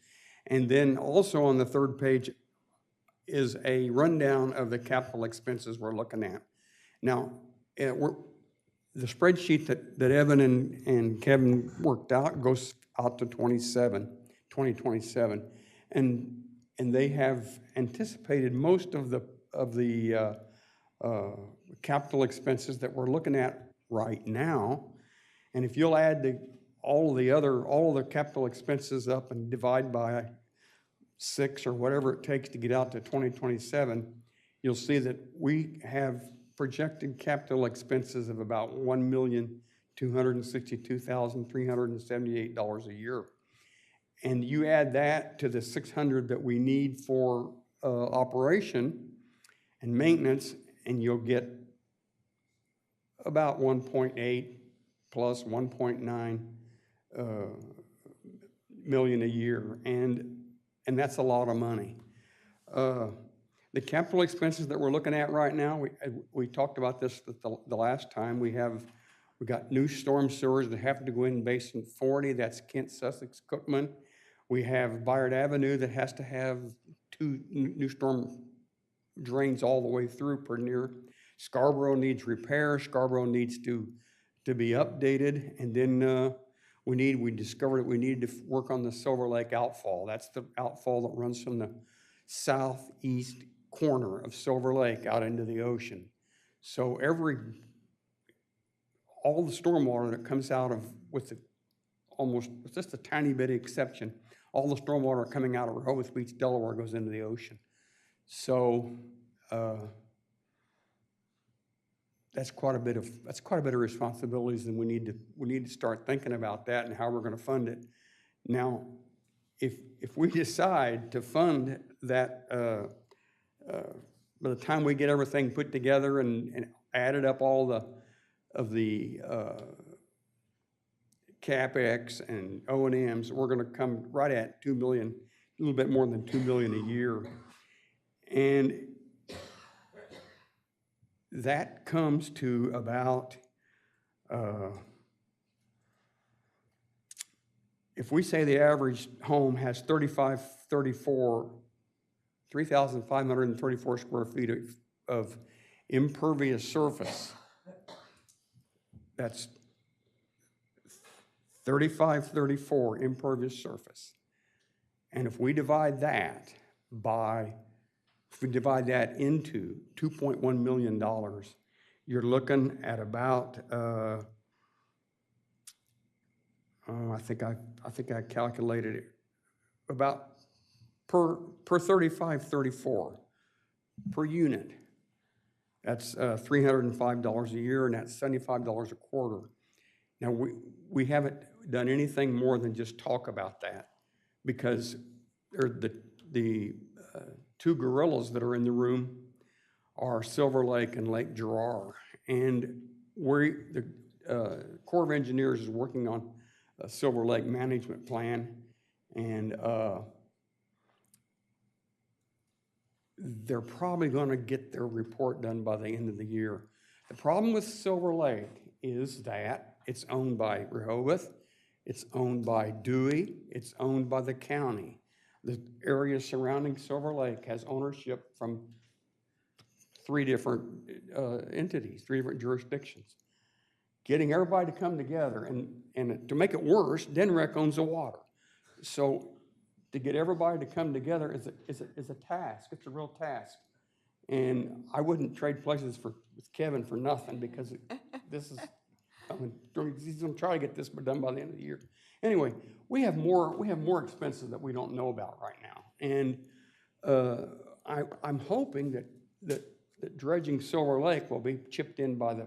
And then also on the third page is a rundown of the capital expenses we're looking at. Now, the spreadsheet that Evan and Kevin worked out goes out to 2027, and they have anticipated most of the capital expenses that we're looking at right now. And if you'll add all the capital expenses up and divide by 6 or whatever it takes to get out to 2027, you'll see that we have projected capital expenses of about $1,262,378 a year. And you add that to the $600 that we need for operation and maintenance, and you'll get about 1.8 plus 1.9 million a year, and that's a lot of money. The capital expenses that we're looking at right now, we talked about this the last time. We got new storm sewers that have to go in Basin 40. That's Kent, Sussex, Cookman. We have Byard Avenue that has to have 2 new storm drains all the way through per near. Scarborough needs repair. Scarborough needs to be updated, and then we discovered that we needed to work on the Silver Lake outfall. That's the outfall that runs from the southeast corner of Silver Lake out into the ocean. So all the stormwater that comes out of, with just a tiny bit of exception, all the stormwater coming out of Rehoboth Beach, Delaware, goes into the ocean. So that's quite a bit of responsibilities, and we need to start thinking about that and how we're going to fund it. Now, if we decide to fund that, by the time we get everything put together and added up all of the CapEx and O&Ms, we're going to come right at $2 million, a little bit more than $2 million a year. And that comes to about, if we say the average home has 3,534 square feet of impervious surface, that's 3,534 impervious surface. And if we divide that into $2.1 million, you're looking at about, I think I calculated it, about per 3534 per unit. That's $305 a year, and that's $75 a quarter. Now, we haven't done anything more than just talk about that, because the two gorillas that are in the room are Silver Lake and Lake Gerard. And the Corps of Engineers is working on a Silver Lake management plan, and they're probably going to get their report done by the end of the year. The problem with Silver Lake is that it's owned by Rehoboth, it's owned by Dewey, it's owned by the county. The area surrounding Silver Lake has ownership from 3 different entities, 3 different jurisdictions. Getting everybody to come together, and to make it worse, DNREC owns the water. So to get everybody to come together is a task. It's a real task. And I wouldn't trade places with Kevin for nothing, because this is, he's going to try to get this done by the end of the year. Anyway, we have more expenses that we don't know about right now. And I'm hoping that dredging Silver Lake will be chipped in by the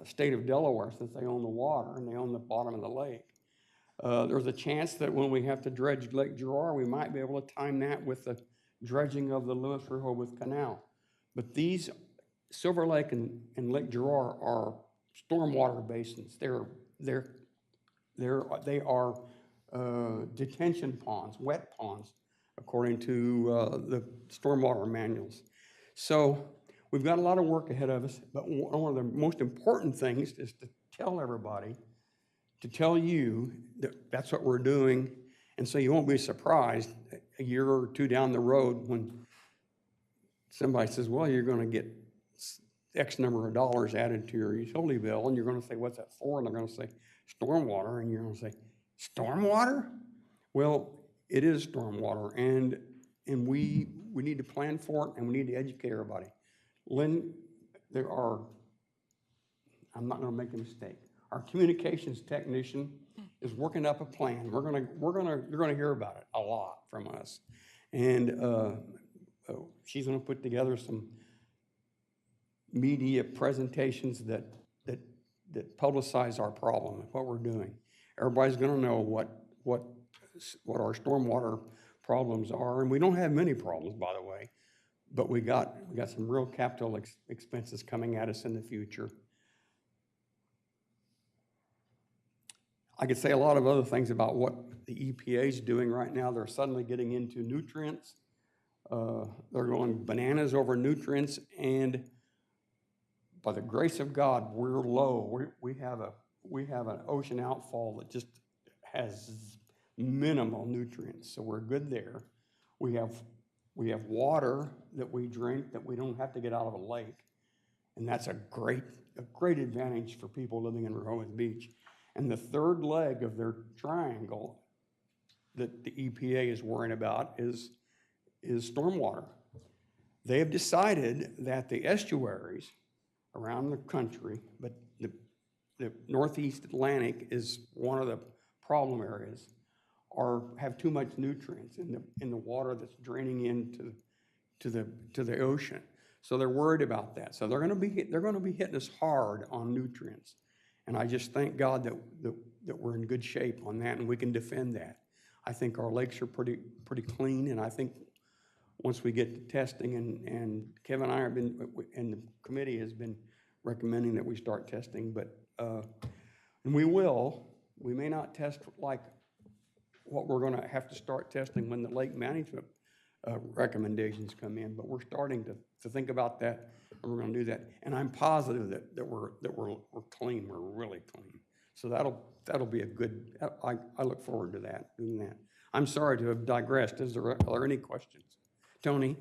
state of Delaware, since they own the water and they own the bottom of the lake. There's a chance that when we have to dredge Lake Gerard, we might be able to time that with the dredging of the Lewis-Rehoboth Canal. But these Silver Lake and Lake Gerard are stormwater basins. They are detention ponds, wet ponds, according to the stormwater manuals. So we've got a lot of work ahead of us, but one of the most important things is to tell everybody, to tell you that that's what we're doing, and so you won't be surprised a year or 2 down the road when somebody says, well, you're going to get X number of dollars added to your utility bill, and you're going to say, what's that for? And they're going to say, stormwater, and you're going to say, stormwater? Well, it is stormwater, and we need to plan for it, and we need to educate everybody. Lynn, I'm not going to make a mistake. Our communications technician is working up a plan. You're going to hear about it a lot from us, and she's going to put together some media presentations that publicize our problem, what we're doing. Everybody's going to know what our stormwater problems are, and we don't have many problems, by the way, but we got some real capital expenses coming at us in the future. I could say a lot of other things about what the EPA is doing right now. They're suddenly getting into nutrients. They're going bananas over nutrients, and by the grace of God, we're low. We have an ocean outfall that just has minimal nutrients, so we're good there. We have water that we drink that we don't have to get out of a lake, and that's a great advantage for people living in Rehoboth Beach. And the third leg of their triangle that the EPA is worrying about is stormwater. They have decided that the estuaries around the country, but the Northeast Atlantic is one of the problem areas, have too much nutrients in the water that's draining into the ocean. So they're worried about that. So they're going to be hitting us hard on nutrients. And I just thank God that we're in good shape on that and we can defend that. I think our lakes are pretty clean, and I think once we get to testing, and Kevin and I have been, and the committee has been recommending that we start testing, but and we will. We may not test like what we're going to have to start testing when the lake management recommendations come in, but we're starting to think about that, and we're gonna do that. And I'm positive that we're clean, we're really clean. So that'll be a good, I look forward to that, doing that. I'm sorry to have digressed. Are there any questions? Tony?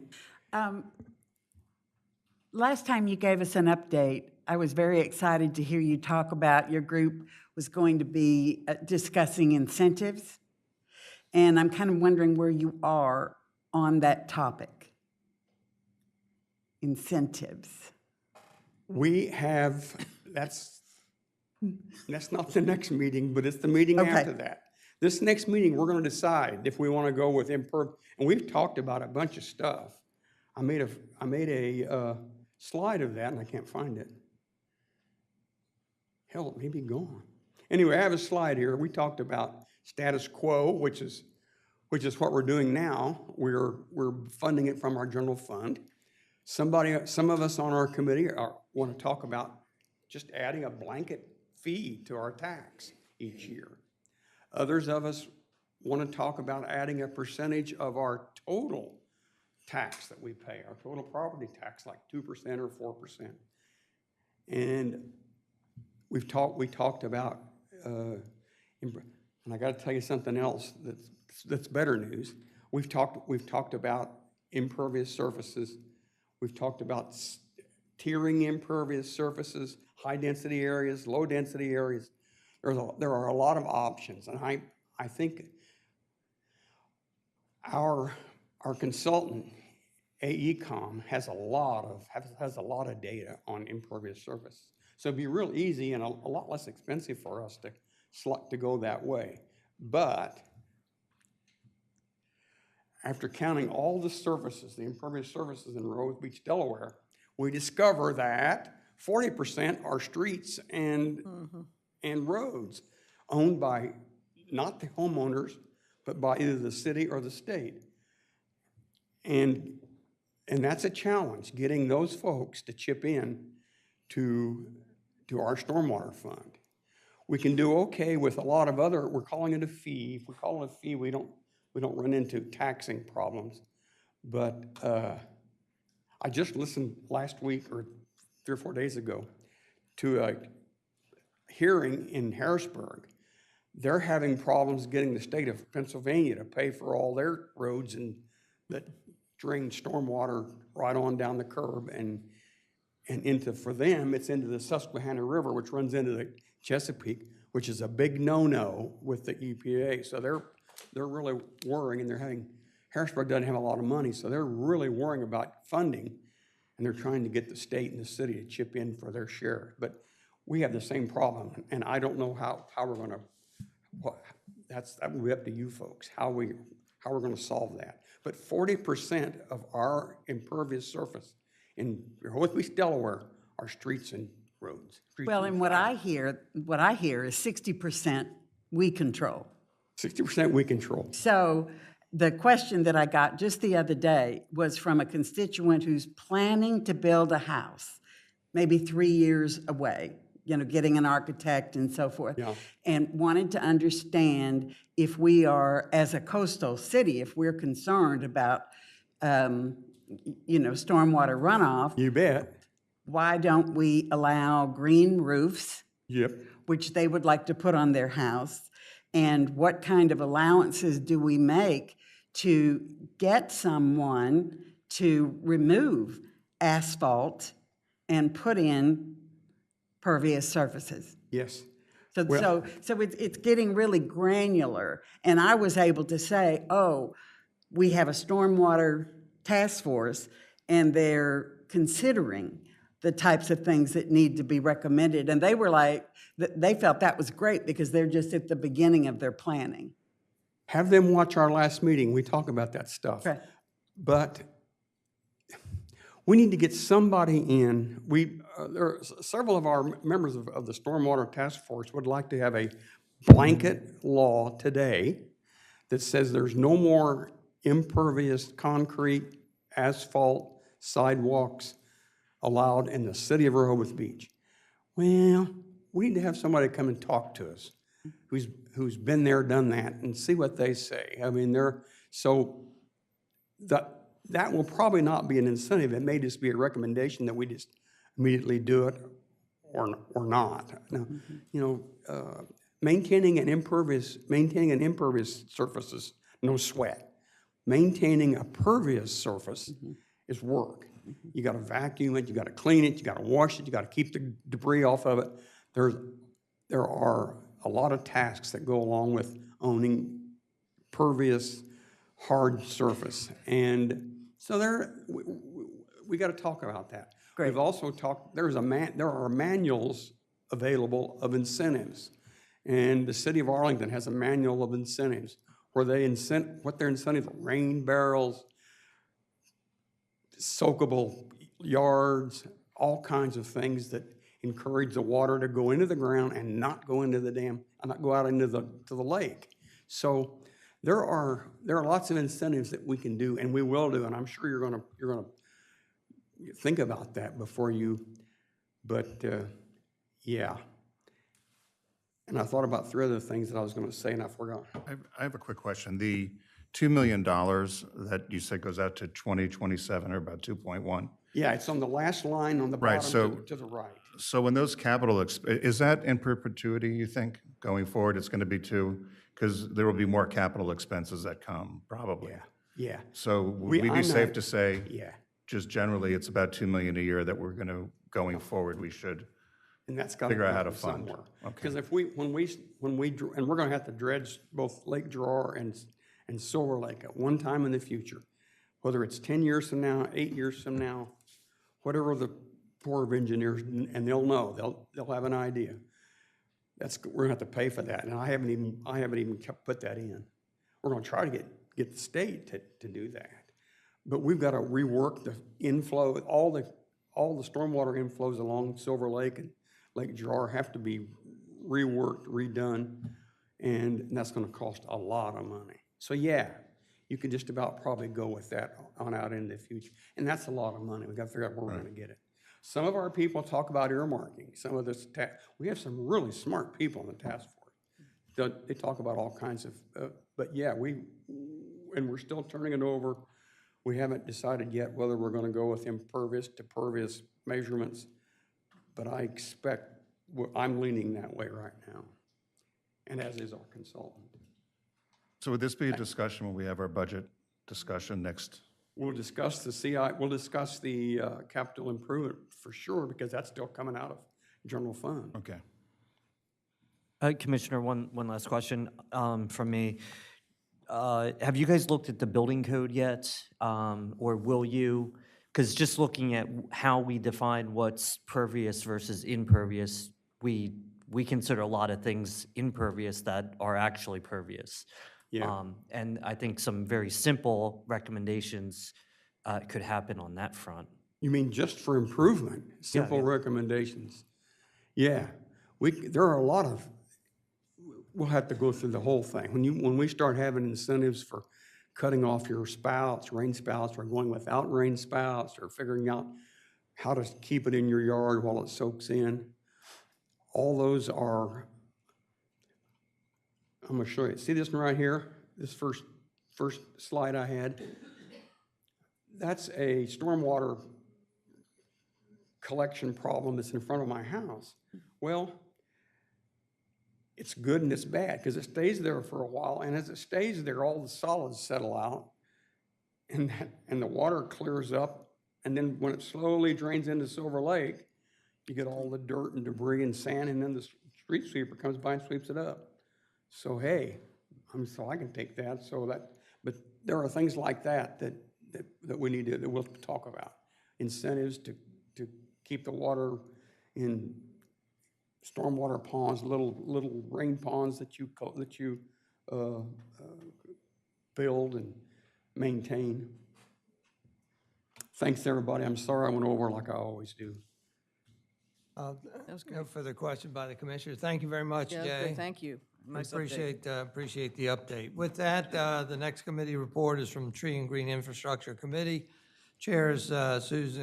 Last time you gave us an update, I was very excited to hear you talk about your group was going to be discussing incentives. And I'm kind of wondering where you are on that topic. Incentives. We have, that's not the next meeting, but it's the meeting Okay. after that. This next meeting, we're gonna decide if we wanna go with and we've talked about a bunch of stuff. I made a slide of that and I can't find it. Hell, it may be gone. Anyway, I have a slide here. We talked about status quo, which is what we're doing now. We're funding it from our general fund. Some of us on our committee want to talk about just adding a blanket fee to our tax each year. Others of us want to talk about adding a percentage of our total tax that we pay, our total property tax, like 2% or 4%. And we talked about, and I got to tell you something else that's better news. We've talked about impervious surfaces. We've talked about tiering impervious surfaces, high-density areas, low-density areas. There are a lot of options, and I think our consultant, AECOM, has a lot of data on impervious surface. So it'd be real easy and a lot less expensive for us to go that way. But after counting all the surfaces, the impervious surfaces in Rehoboth Beach, Delaware, we discover that 40% are streets and roads owned by not the homeowners, but by either the city or the state. And that's a challenge, getting those folks to chip in to our stormwater fund. We can do okay with a lot of other, we're calling it a fee. If we call it a fee, we don't run into taxing problems. But I just listened last week or 3 or 4 days ago to a hearing in Harrisburg. They're having problems getting the state of Pennsylvania to pay for all their roads and that drain stormwater right on down the curb and into, for them, it's into the Susquehanna River, which runs into the Chesapeake, which is a big no-no with the EPA. So they're really worrying, and Harrisburg doesn't have a lot of money, so they're really worrying about funding, and they're trying to get the state and the city to chip in for their share. But we have the same problem, and I don't know how we're gonna, that will be up to you folks, how we're gonna solve that. But 40% of our impervious surface in Rehoboth Beach, Delaware, are streets and roads. Well, and what I hear is 60% we control. 60% we control. So the question that I got just the other day was from a constituent who's planning to build a house, maybe 3 years away, getting an architect and so forth, and wanted to understand if we are, as a coastal city, if we're concerned about, stormwater runoff. You bet. Why don't we allow green roofs? Yep. Which they would like to put on their house? And what kind of allowances do we make to get someone to remove asphalt and put in pervious surfaces? Yes. So it's getting really granular. And I was able to say, oh, we have a stormwater task force, and they're considering the types of things that need to be recommended. And they were like, they felt that was great because they're just at the beginning of their planning. Have them watch our last meeting. We talk about that stuff. Okay. But we need to get somebody in. There are several of our members of the Stormwater Task Force would like to have a blanket law today that says there's no more impervious concrete, asphalt, sidewalks allowed in the city of Rehoboth Beach. Well, we need to have somebody come and talk to us who's been there, done that, and see what they say. I mean, that will probably not be an incentive. It may just be a recommendation that we just immediately do it or not. Now, you know, maintaining an impervious surface is no sweat. Maintaining a pervious surface is work. You got to vacuum it, you got to clean it, you got to wash it, you got to keep the debris off of it. There are a lot of tasks that go along with owning pervious, hard surface, and so we got to talk about that. Great. We've also talked. There are manuals available of incentives, and the city of Arlington has a manual of incentives where what their incentives are: rain barrels, soakable yards, all kinds of things that encourage the water to go into the ground and not go into the dam, and not go out into the lake. So there are lots of incentives that we can do, and we will do, and I'm sure you're gonna think about that before you. But yeah. And I thought about 3 other things that I was going to say, and I forgot. I have a quick question. The $2 million that you said goes out to 2027, or about 2.1. Yeah, it's on the last line on the Right, bottom to the right. So when those is that in perpetuity, you think, going forward? It's going to be because there will be more capital expenses that come, probably. Yeah. So would we be safe to say, Yeah. just generally, it's about $2 million a year that we're going to, going forward, we should And that's got to figure out how come to from fund? somewhere. Okay. Because when we, and we're going to have to dredge both Lake Drawer and Silver Lake at one time in the future, whether it's 10 years from now, 8 years from now, whatever the Corps of Engineers, and they'll know, they'll have an idea. We're going to have to pay for that, and I haven't even put that in. We're going to try to get the state to do that, but we've got to rework the inflow. All the stormwater inflows along Silver Lake and Lake Drawer have to be reworked, redone, and that's going to cost a lot of money. So yeah, you can just about probably go with that on out into the future, and that's a lot of money. We've got to figure out where we're going to get it. Some of our people talk about earmarking. Some of this, we have some really smart people in the task force. They talk about all kinds of, but yeah, we're still turning it over. We haven't decided yet whether we're going to go with impervious to pervious measurements, but I expect, I'm leaning that way right now, and as is our consultant. So would this be a discussion when we have our budget discussion next? We'll discuss we'll discuss the capital improvement for sure, because that's still coming out of general fund. Okay. Commissioner, one last question from me. Have you guys looked at the building code yet, or will you? Because just looking at how we define what's pervious versus impervious, we consider a lot of things impervious that are actually pervious. Yeah. And I think some very simple recommendations could happen on that front. You mean just for improvement, simple recommendations? Yeah, there are a lot of, we'll have to go through the whole thing. When we start having incentives for cutting off your spouts, rain spouts, or going without rain spouts, or figuring out how to keep it in your yard while it soaks in, all those are, I'm going to show you. See this one right here? This first slide I had? That's a stormwater collection problem that's in front of my house. Well, it's good and it's bad because it stays there for a while, and as it stays there, all the solids settle out, and the water clears up, and then when it slowly drains into Silver Lake, you get all the dirt and debris and sand, and then the street sweeper comes by and sweeps it up. So hey, so I can take that. But there are things like that we need that we'll talk about. Incentives to keep the water in stormwater ponds, little rain ponds that you build and maintain. Thanks, everybody. I'm sorry I went over like I always do. No further question by the commissioner. Thank you very much, Yeah, Jay. good, thank you. Nice update. Appreciate the update. With that, the next committee report is from Tree and Green Infrastructure Committee. Chair is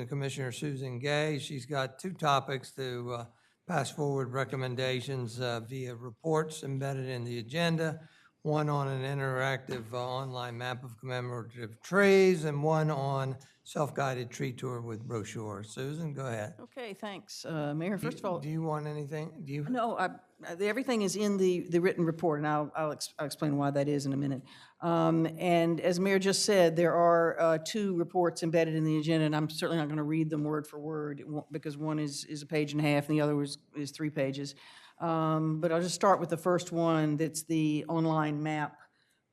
Commissioner Susan Gay. She's got 2 topics to pass forward recommendations via reports embedded in the agenda. one on an interactive online map of commemorative trees, and one on self-guided tree tour with brochure. Susan, go ahead. Okay, thanks, Mayor. First of all, Do you want anything? Do you? no, everything is in the written report, and I'll explain why that is in a minute. And as Mayor just said, there are 2 reports embedded in the agenda, and I'm certainly not going to read them word for word because one is a page and a half, and the other is 3 pages. But I'll just start with the first one. That's the online map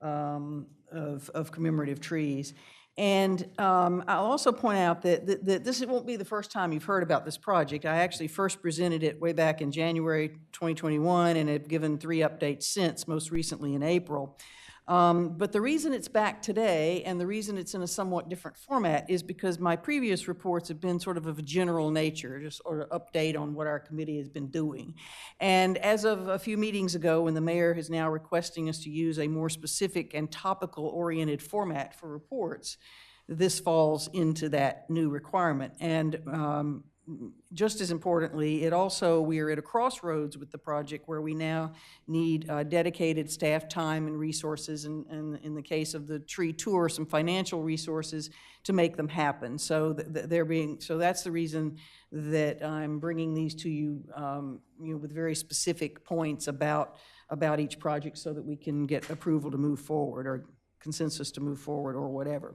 of commemorative trees. And I'll also point out that this won't be the first time you've heard about this project. I actually first presented it way back in January 2021 and have given 3 updates since, most recently in April. But the reason it's back today and the reason it's in a somewhat different format is because my previous reports have been sort of a general nature, just sort of update on what our committee has been doing. And as of a few meetings ago, when the mayor is now requesting us to use a more specific and topical-oriented format for reports, this falls into that new requirement. And just as importantly, we are at a crossroads with the project where we now need dedicated staff time and resources, and in the case of the tree tour, some financial resources to make them happen. So that's the reason that I'm bringing these to you, with very specific points about each project so that we can get approval to move forward or consensus to move forward or whatever.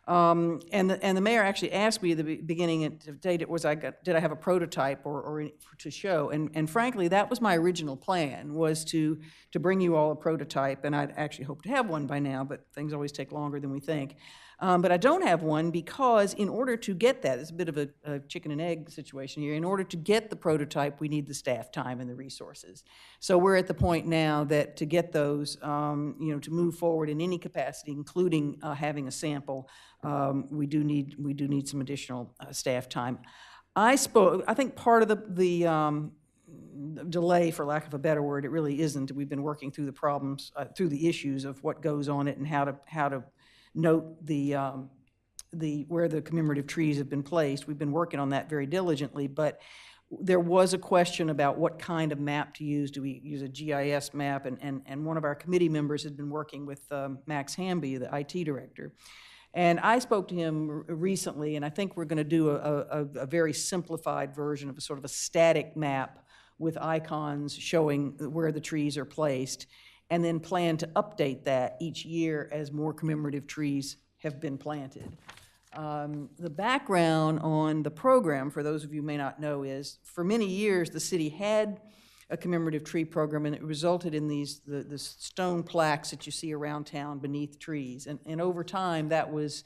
And the mayor actually asked me at the beginning of date, did I have a prototype or to show? And frankly, that was my original plan, was to bring you all a prototype, and I'd actually hoped to have one by now, but things always take longer than we think. But I don't have one because in order to get that, it's a bit of a chicken and egg situation here. In order to get the prototype, we need the staff time and the resources. So we're at the point now that to get those, to move forward in any capacity, including having a sample, we do need some additional staff time. I think part of the delay, for lack of a better word, it really isn't. We've been working through the problems, through the issues of what goes on it and how to note where the commemorative trees have been placed. We've been working on that very diligently, but there was a question about what kind of map to use. Do we use a GIS map? And one of our committee members had been working with Max Hamby, the IT director. And I spoke to him recently, and I think we're going to do a very simplified version of a sort of a static map with icons showing where the trees are placed, and then plan to update that each year as more commemorative trees have been planted. The background on the program, for those of you who may not know, is for many years the city had a commemorative tree program, and it resulted in the stone plaques that you see around town beneath trees. And over time that was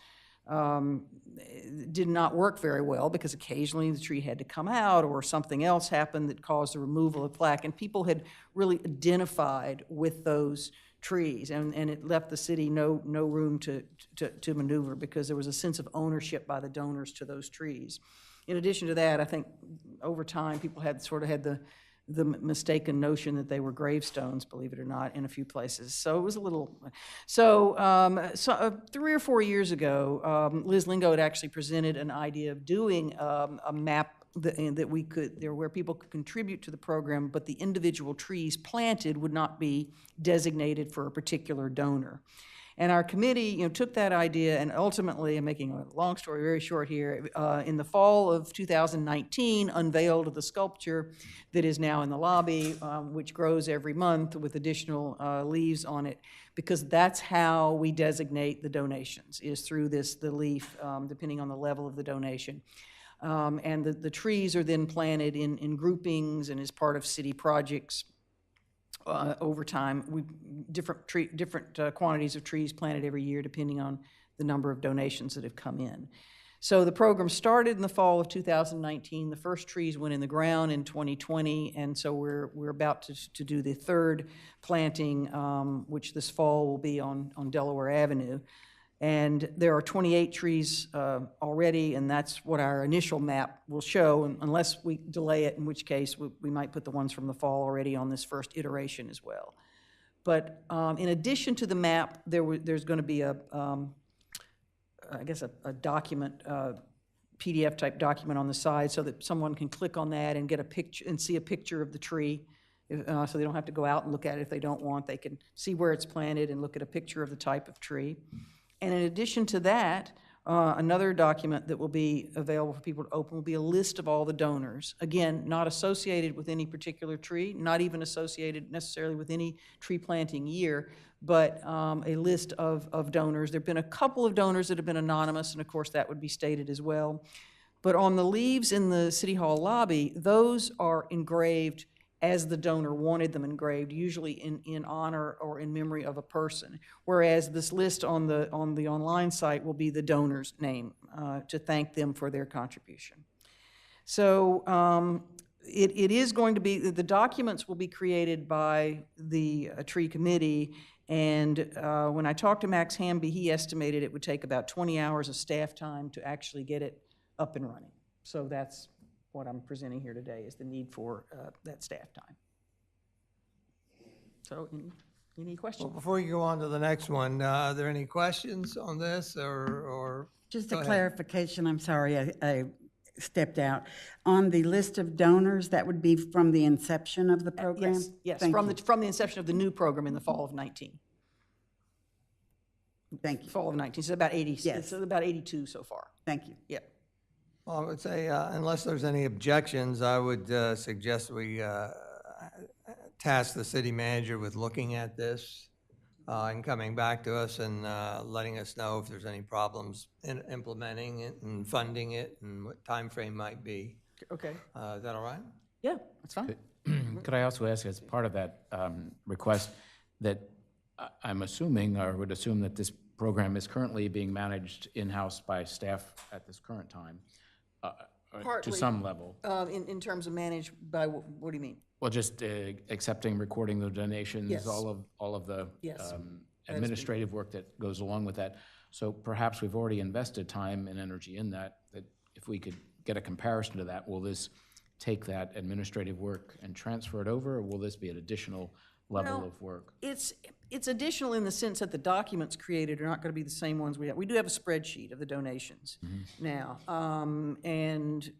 did not work very well because occasionally the tree had to come out or something else happened that caused the removal of plaque, and people had really identified with those trees, and it left the city no room to maneuver because there was a sense of ownership by the donors to those trees. In addition to that, I think over time people had the mistaken notion that they were gravestones, believe it or not, in a few places. So it was a little, 3 or 4 years ago, Liz Lingo had actually presented an idea of doing a map where people could contribute to the program, but the individual trees planted would not be designated for a particular donor. And our committee, took that idea and ultimately, I'm making a long story very short here, in the fall of 2019, unveiled the sculpture that is now in the lobby, which grows every month with additional leaves on it, because that's how we designate the donations, is through the leaf, depending on the level of the donation. And the trees are then planted in groupings and as part of city projects. Over time, different quantities of trees planted every year depending on the number of donations that have come in. So the program started in the fall of 2019. The first trees went in the ground in 2020, and so we're about to do the third planting, which this fall will be on Delaware Avenue. And there are 28 trees already, and that's what our initial map will show, unless we delay it, in which case we might put the ones from the fall already on this first iteration as well. But in addition to the map, there's going to be a document, PDF-type document on the side so that someone can click on that and get a picture and see a picture of the tree so they don't have to go out and look at it if they don't want. They can see where it's planted and look at a picture of the type of tree. And in addition to that, another document that will be available for people to open will be a list of all the donors. Again, not associated with any particular tree, not even associated necessarily with any tree planting year, but a list of donors. There have been a couple of donors that have been anonymous, and of course that would be stated as well. But on the leaves in the City Hall lobby, those are engraved as the donor wanted them engraved, usually in honor or in memory of a person. Whereas this list on the online site will be the donor's name to thank them for their contribution. So it is going to be, the documents will be created by the tree committee. And when I talked to Max Hamby, he estimated it would take about 20 hours of staff time to actually get it up and running. So that's what I'm presenting here today, is the need for that staff time. So any questions? Well, before you go on to the next one, are there any questions on this or? Just Go a ahead. clarification, I'm sorry, I stepped out. On the list of donors, that would be from the inception of the program? Yes, Thank from you. from the inception of the new program in the fall of 19. Thank you. Fall of 19, so about 80, Yes. it's about 82 so far. Thank you. Yep. Well, I would say, unless there's any objections, I would suggest we task the city manager with looking at this and coming back to us and letting us know if there's any problems in implementing it and funding it and what time frame might be. Okay. Is that all right? Yeah, that's fine. Could I also ask, as part of that request, that I'm assuming, or would assume that this program is currently being managed in-house by staff at this current time, to Partly. some level? In terms of managed by, what do you mean? Well, just accepting, recording the donations, Yes. all of the Yes. administrative work that goes along with that. So perhaps we've already invested time and energy in that, that if we could get a comparison to that, will this take that administrative work and transfer it over, or will this be an additional level Well, of work? It's additional in the sense that the documents created are not going to be the same ones we have. We do have a spreadsheet of the donations now, and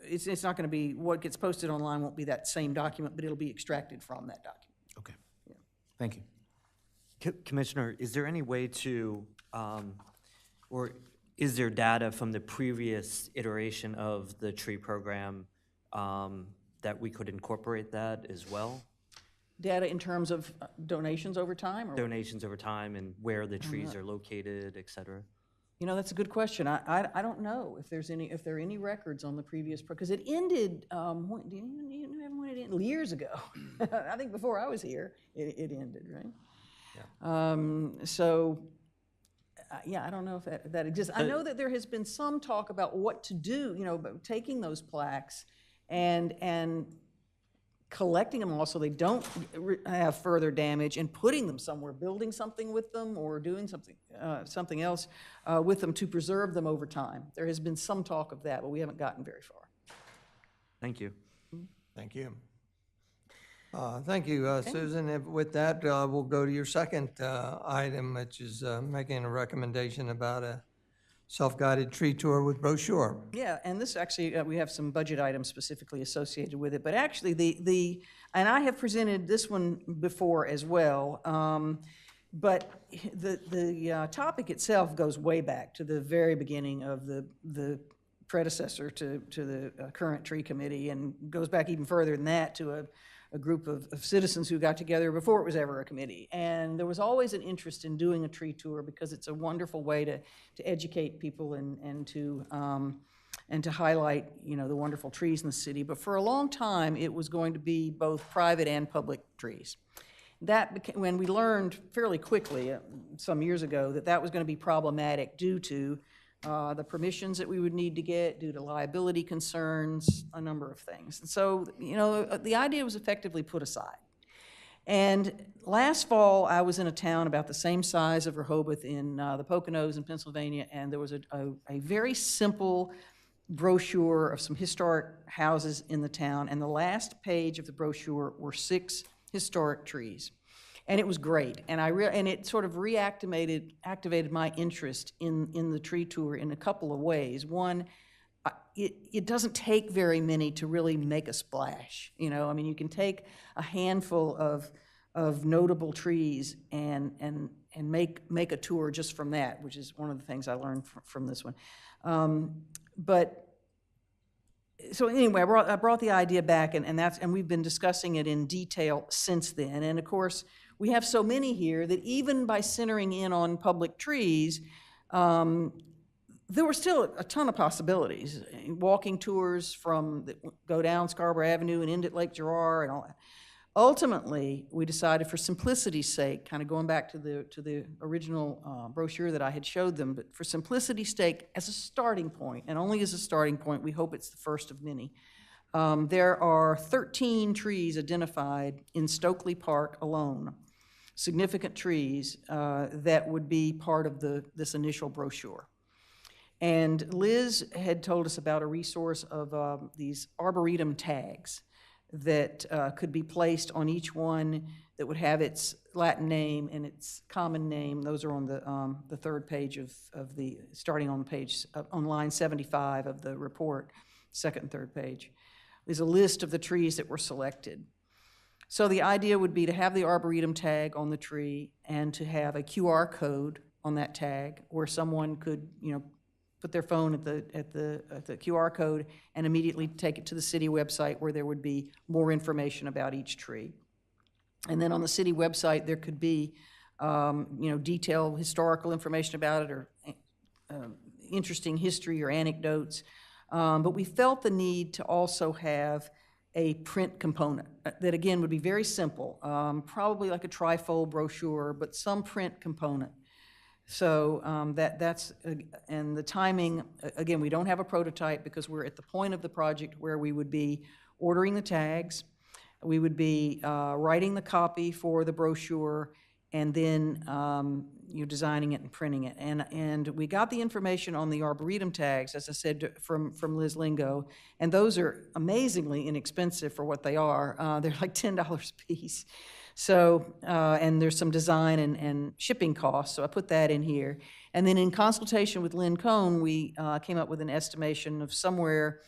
it's not going to be, what gets posted online won't be that same document, but it'll be extracted from that document. Okay. Thank you. Commissioner, is there any way to, or is there data from the previous iteration of the tree program that we could incorporate that as well? Data in terms of donations over time? Or? Donations over time and where the trees are located, et cetera? You know, that's a good question. I don't know if there are any records on the previous, because it ended, when, do you remember when it ended? Years ago. I think before I was here, it ended, right? Yeah. Yeah, I don't know if that exists. I know that there has been some talk about what to do, you know, about taking those plaques and collecting them all so they don't have further damage, and putting them somewhere, building something with them or doing something else with them to preserve them over time. There has been some talk of that, but we haven't gotten very far. Thank you. Thank you. Thank you, Susan. With that, we'll go to your second item, which is making a recommendation about a self-guided tree tour with brochure. Yeah, and this actually, we have some budget items specifically associated with it, but actually and I have presented this one before as well, but the topic itself goes way back to the very beginning of the predecessor to the current tree committee, and goes back even further than that to a group of citizens who got together before it was ever a committee. And there was always an interest in doing a tree tour because it's a wonderful way to educate people and to highlight, you know, the wonderful trees in the city. But for a long time, it was going to be both private and public trees. That became, when we learned fairly quickly some years ago that was going to be problematic due to the permissions that we would need to get, due to liability concerns, a number of things. And so, you know, the idea was effectively put aside. And last fall, I was in a town about the same size of Rehoboth in the Poconos in Pennsylvania, and there was a very simple brochure of some historic houses in the town, and the last page of the brochure were 6 historic trees. And it was great, and and it sort of activated my interest in the tree tour in a couple of ways. One, it doesn't take very many to really make a splash, you know? I mean, you can take a handful of notable trees and make a tour just from that, which is one of the things I learned from this one. So anyway, I brought the idea back, and we've been discussing it in detail since then. And of course, we have so many here that even by centering in on public trees, there were still a ton of possibilities. Walking tours that go down Scarborough Avenue and end at Lake Gerard and all that. Ultimately, we decided, for simplicity's sake, kind of going back to the original brochure that I had showed them, but for simplicity's sake, as a starting point, and only as a starting point, we hope it's the first of many. There are 13 trees identified in Stokely Park alone, significant trees that would be part of this initial brochure. And Liz had told us about a resource of these arboretum tags that could be placed on each one that would have its Latin name and its common name. Those are on the third page of the, starting on on line 75 of the report, second and third page. There's a list of the trees that were selected. So the idea would be to have the arboretum tag on the tree and to have a QR code on that tag where someone could, you know, put their phone at the QR code and immediately take it to the city website where there would be more information about each tree. And then on the city website, there could be, you know, detailed historical information about it or interesting history or anecdotes. But we felt the need to also have a print component that, again, would be very simple, probably like a trifold brochure, but some print component. So and the timing, again, we don't have a prototype because we're at the point of the project where we would be ordering the tags, we would be writing the copy for the brochure, and then you know, designing it and printing it. And we got the information on the arboretum tags, as I said, from Liz Lingo, and those are amazingly inexpensive for what they are. They're like $10 a piece. So, and there's some design and shipping costs, so I put that in here. And then in consultation with Lynn Cohn, we came up with an estimation of somewhere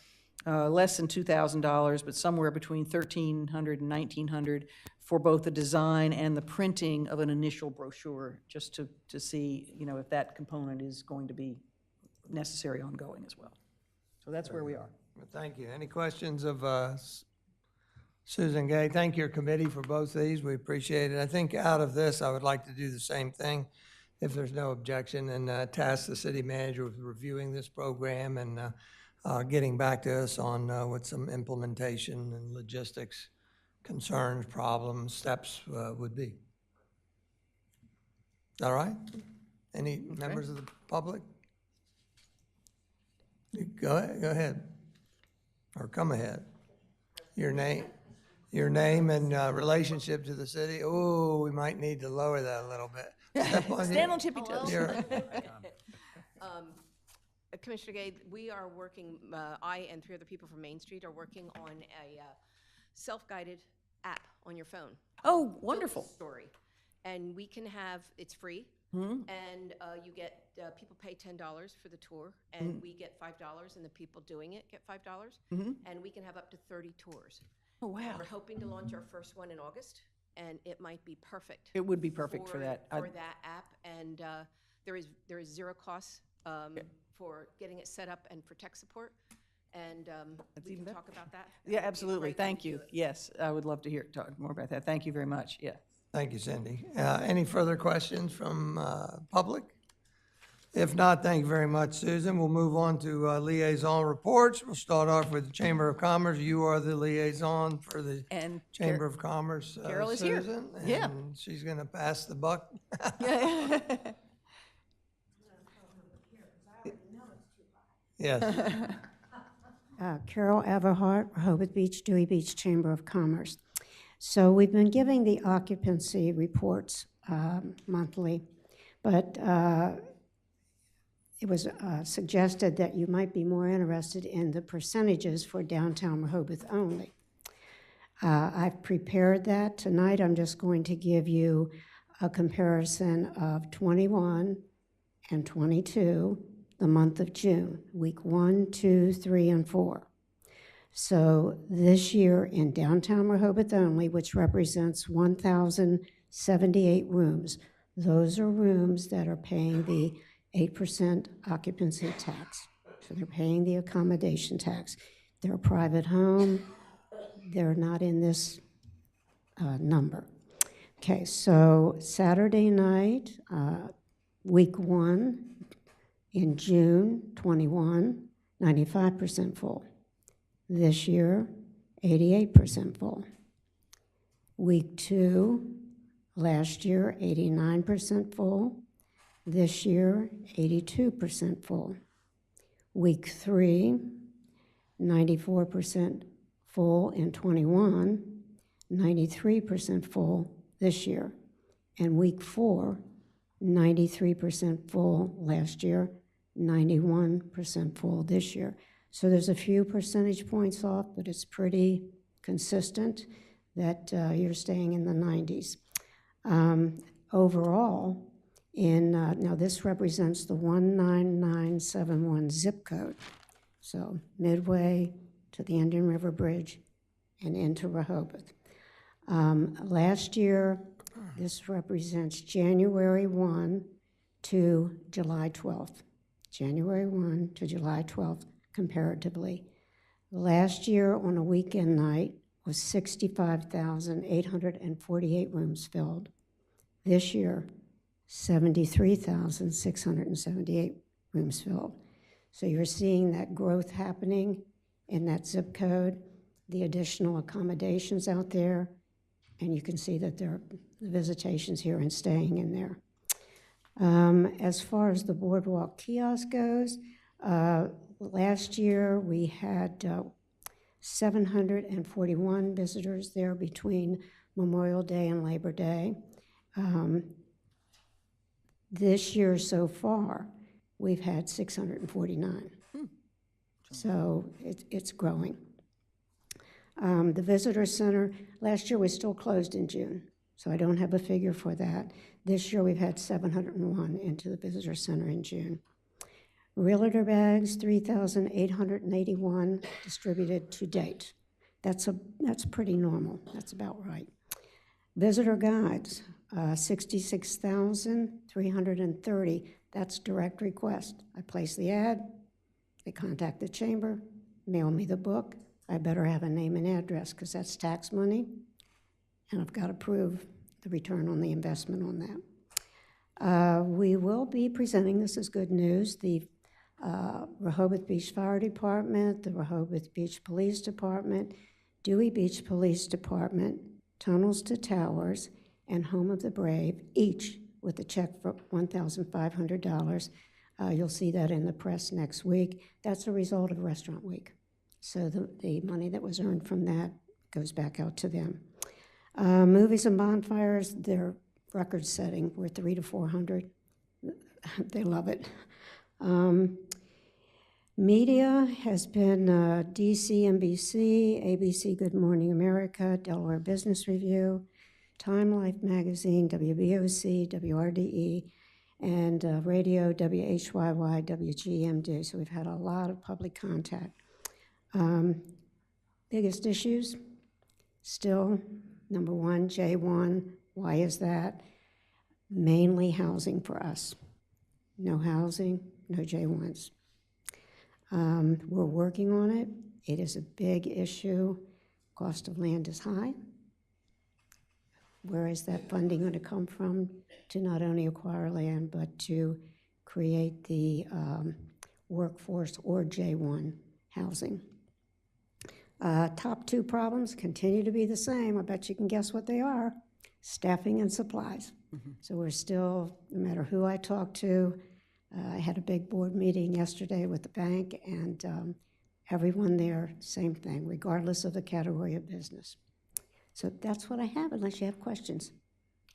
less than $2,000, but somewhere between $1,300 and $1,900 for both the design and the printing of an initial brochure, just to see, you know, if that component is going to be necessary ongoing as well. So that's where we are. Well, thank you. Any questions of Susan Gay? Thank your committee for both of these. We appreciate it. I think out of this, I would like to do the same thing, if there's no objection, and task the city manager with reviewing this program and getting back to us on what some implementation and logistics concerns, problems, steps would be. All right? Any members of the public? Go ahead. Or come ahead. Your name and relationship to the city. Oh, we might need to lower that a little bit. Stand on tippy toes. Commissioner Gay, we are working, I and 3 other people from Main Street are working on a self-guided app on your phone. Oh, wonderful. Story. And we can have, it's free, and you get, people pay $10 for the tour, and we get $5, and the people doing it get $5, and we can have up to 30 tours. Oh, wow. We're hoping to launch our first one in August, and it might be perfect. It would be perfect for that. For that app, and there is zero cost for getting it set up and for tech support, and we can talk about that. Yeah, absolutely. Thank you. Yes, I would love to talk more about that. Thank you very much. Yeah. Thank you, Cindy. Any further questions from public? If not, thank you very much, Susan. We'll move on to liaison reports. We'll start off with the Chamber of Commerce. You are the liaison for the Chamber of Commerce, Carol is Susan. Here. Yeah. And she's going to pass the buck. Yes. Carol Everhart, Rehoboth Beach, Dewey Beach Chamber of Commerce. So we've been giving the occupancy reports monthly, but it was suggested that you might be more interested in the percentages for downtown Rehoboth only. I've prepared that. Tonight I'm just going to give you a comparison of 21 and 22, the month of June, week 1, 2, 3, and 4. So this year in downtown Rehoboth only, which represents 1,078 rooms, those are rooms that are paying the 8% occupancy tax. So they're paying the accommodation tax. They're a private home. They're not in this number. Okay, so Saturday night, week 1 in June 21, 95% full. This year, 88% full. Week 2, last year, 89% full. This year, 82% full. Week 3, 94% full in 21, 93% full this year. And week 4, 93% full last year, 91% full this year. So there's a few percentage points off, but it's pretty consistent that you're staying in the 90s. Overall, now this represents the 19971 zip code. So Midway to the Indian River Bridge and into Rehoboth. Last year, this represents January 1 to July 12th. January 1 to July 12th, comparatively. Last year on a weekend night was 65,848 rooms filled. This year, 73,678 rooms filled. So you're seeing that growth happening in that zip code, the additional accommodations out there, and you can see that there are the visitations here and staying in there. As far as the boardwalk kiosk goes, last year we had 741 visitors there between Memorial Day and Labor Day. This year so far, we've had 649. So it's growing. The visitor center, last year was still closed in June, so I don't have a figure for that. This year we've had 701 into the visitor center in June. Realtor bags, 3,881 distributed to date. That's pretty normal. That's about right. Visitor guides, 66,330. That's direct request. I place the ad, they contact the chamber, mail me the book. I better have a name and address because that's tax money, and I've got to prove the return on the investment on that. We will be presenting, this is good news, the Rehoboth Beach Fire Department, the Rehoboth Beach Police Department, Dewey Beach Police Department, Tunnels to Towers, and Home of the Brave, each with a check for $1,500. You'll see that in the press next week. That's a result of Restaurant Week. So the money that was earned from that goes back out to them. Movies and bonfires, they're record-setting. We're 300 to 400. They love it. Media has been DC, NBC, ABC Good Morning America, Delaware Business Review, Time Life Magazine, WBOC, WRDE, and radio, WHYY, WGMD. So we've had a lot of public contact. Biggest issues, still, number one, J1. Why is that? Mainly housing for us. No housing, no J1s. We're working on it. It is a big issue. Cost of land is high. Where is that funding going to come from to not only acquire land, but to create the workforce or J1 housing? Top two problems continue to be the same. I bet you can guess what they are. Staffing and supplies. So we're still, no matter who I talk to, I had a big board meeting yesterday with the bank, and everyone there, same thing, regardless of the category of business. So that's what I have, unless you have questions.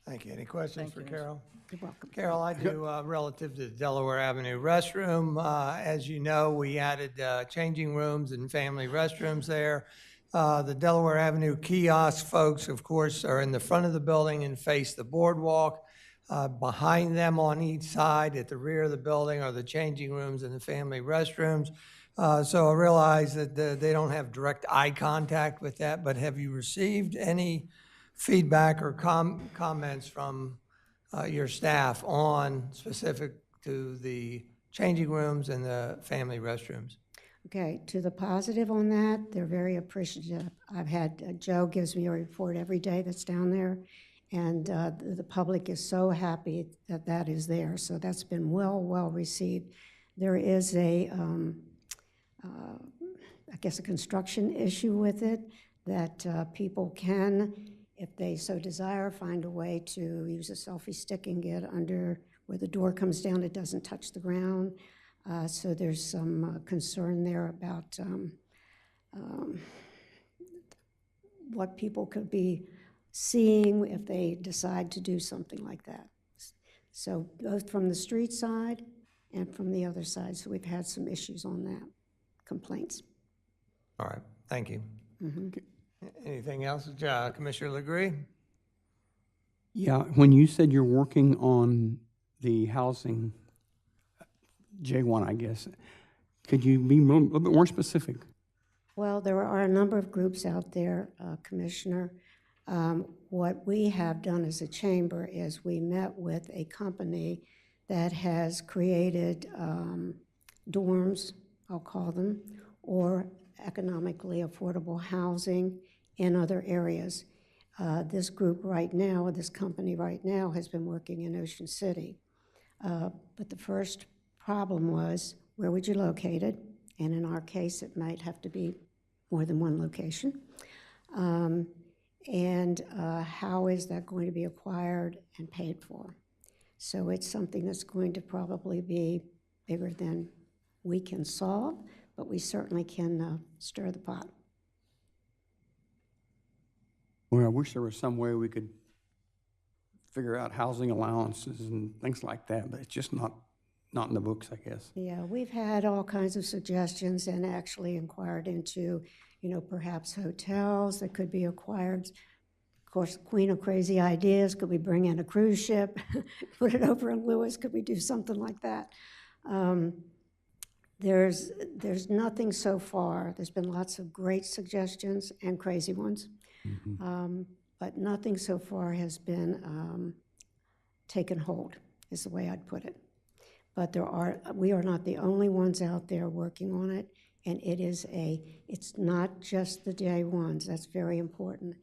Thank you. Any questions for Carol? You're welcome. Carol, I do, relative to the Delaware Avenue restroom, as you know, we added changing rooms and family restrooms there. The Delaware Avenue kiosk folks, of course, are in the front of the building and face the boardwalk. Behind them on each side, at the rear of the building, are the changing rooms and the family restrooms. So I realize that they don't have direct eye contact with that, but have you received any feedback or comments from your staff on specific to the changing rooms and the family restrooms? Okay, to the positive on that, they're very appreciative. I've had, Joe gives me a report every day that's down there, and the public is so happy that that is there. So that's been well received. There is a, I guess, a construction issue with it that people can, if they so desire, find a way to use a selfie stick and get under where the door comes down, it doesn't touch the ground. So there's some concern there about what people could be seeing if they decide to do something like that. So both from the street side and from the other side. So we've had some issues on that, complaints. All right, thank you. Mm-hmm. Anything else, Commissioner Legree? Yeah, when you said you're working on the housing, J1, I guess, could you be a little bit more specific? Well, there are a number of groups out there, Commissioner. What we have done as a chamber is we met with a company that has created dorms, I'll call them, or economically affordable housing in other areas. This group right now, this company right now, has been working in Ocean City. But the first problem was, where would you locate it? And in our case, it might have to be more than one location. And how is that going to be acquired and paid for? So it's something that's going to probably be bigger than we can solve, but we certainly can stir the pot. Well, I wish there was some way we could figure out housing allowances and things like that, but it's just not in the books, I guess. Yeah, we've had all kinds of suggestions and actually inquired into, perhaps hotels that could be acquired. Of course, queen of crazy ideas, could we bring in a cruise ship, put it over in Lewis? Could we do something like that? There's nothing so far. There's been lots of great suggestions and crazy ones, but nothing so far has been taken hold, is the way I'd put it. But we are not the only ones out there working on it, and it's not just the J1s, that's very important.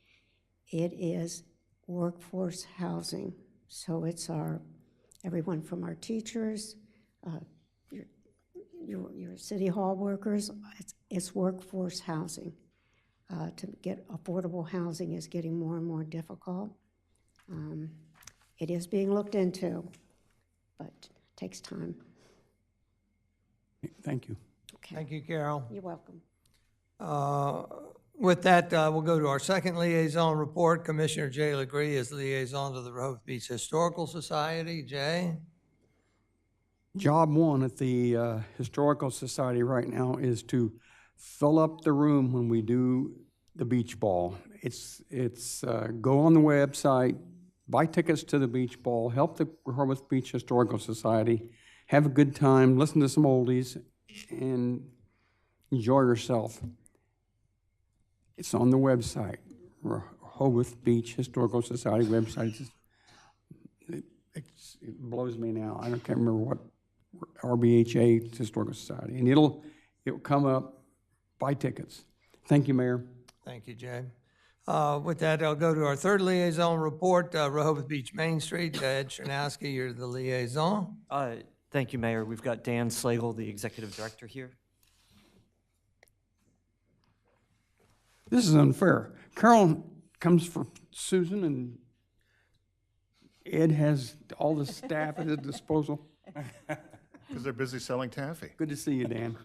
It is workforce housing. So it's everyone from our teachers, your city hall workers, it's workforce housing. To get affordable housing is getting more and more difficult. It is being looked into, but it takes time. Thank you. Okay. Thank you, Carol. You're welcome. With that, we'll go to our second liaison report. Commissioner Jay Legree is liaison to the Rehoboth Beach Historical Society. Jay? Job one at the Historical Society right now is to fill up the room when we do the beach ball. It's go on the website, buy tickets to the beach ball, help the Rehoboth Beach Historical Society, have a good time, listen to some oldies, and enjoy yourself. It's on the website, Rehoboth Beach Historical Society website. It blows me now. I can't remember what RBHA Historical Society, and it'll come up. Buy tickets. Thank you, Mayor. Thank you, Jay. With that, I'll go to our third liaison report, Rehoboth Beach Main Street. Ed Chernowski, you're the liaison. Thank you, Mayor. We've got Dan Slagle, the Executive Director, here. This is unfair. Carol comes for Susan, and Ed has all the staff at his disposal. Because they're busy selling taffy. Good to see you, Dan.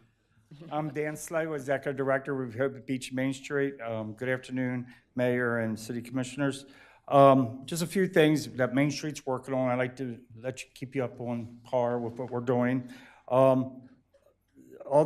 I'm Dan Slagle, Executive Director of Rehoboth Beach Main Street. Good afternoon, Mayor and City Commissioners. Just a few things that Main Street's working on. I'd like to keep you up on par with what we're doing. All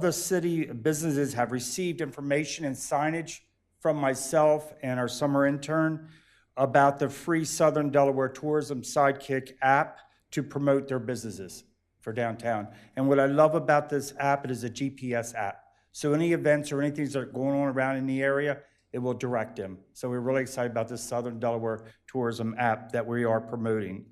the city businesses have received information and signage from myself and our summer intern. about the free Southern Delaware Tourism Sidekick app to promote their businesses for downtown. And what I love about this app, it is a GPS app. So any events or anything that are going on around in the area, it will direct them. So we're really excited about this Southern Delaware Tourism app that we are promoting.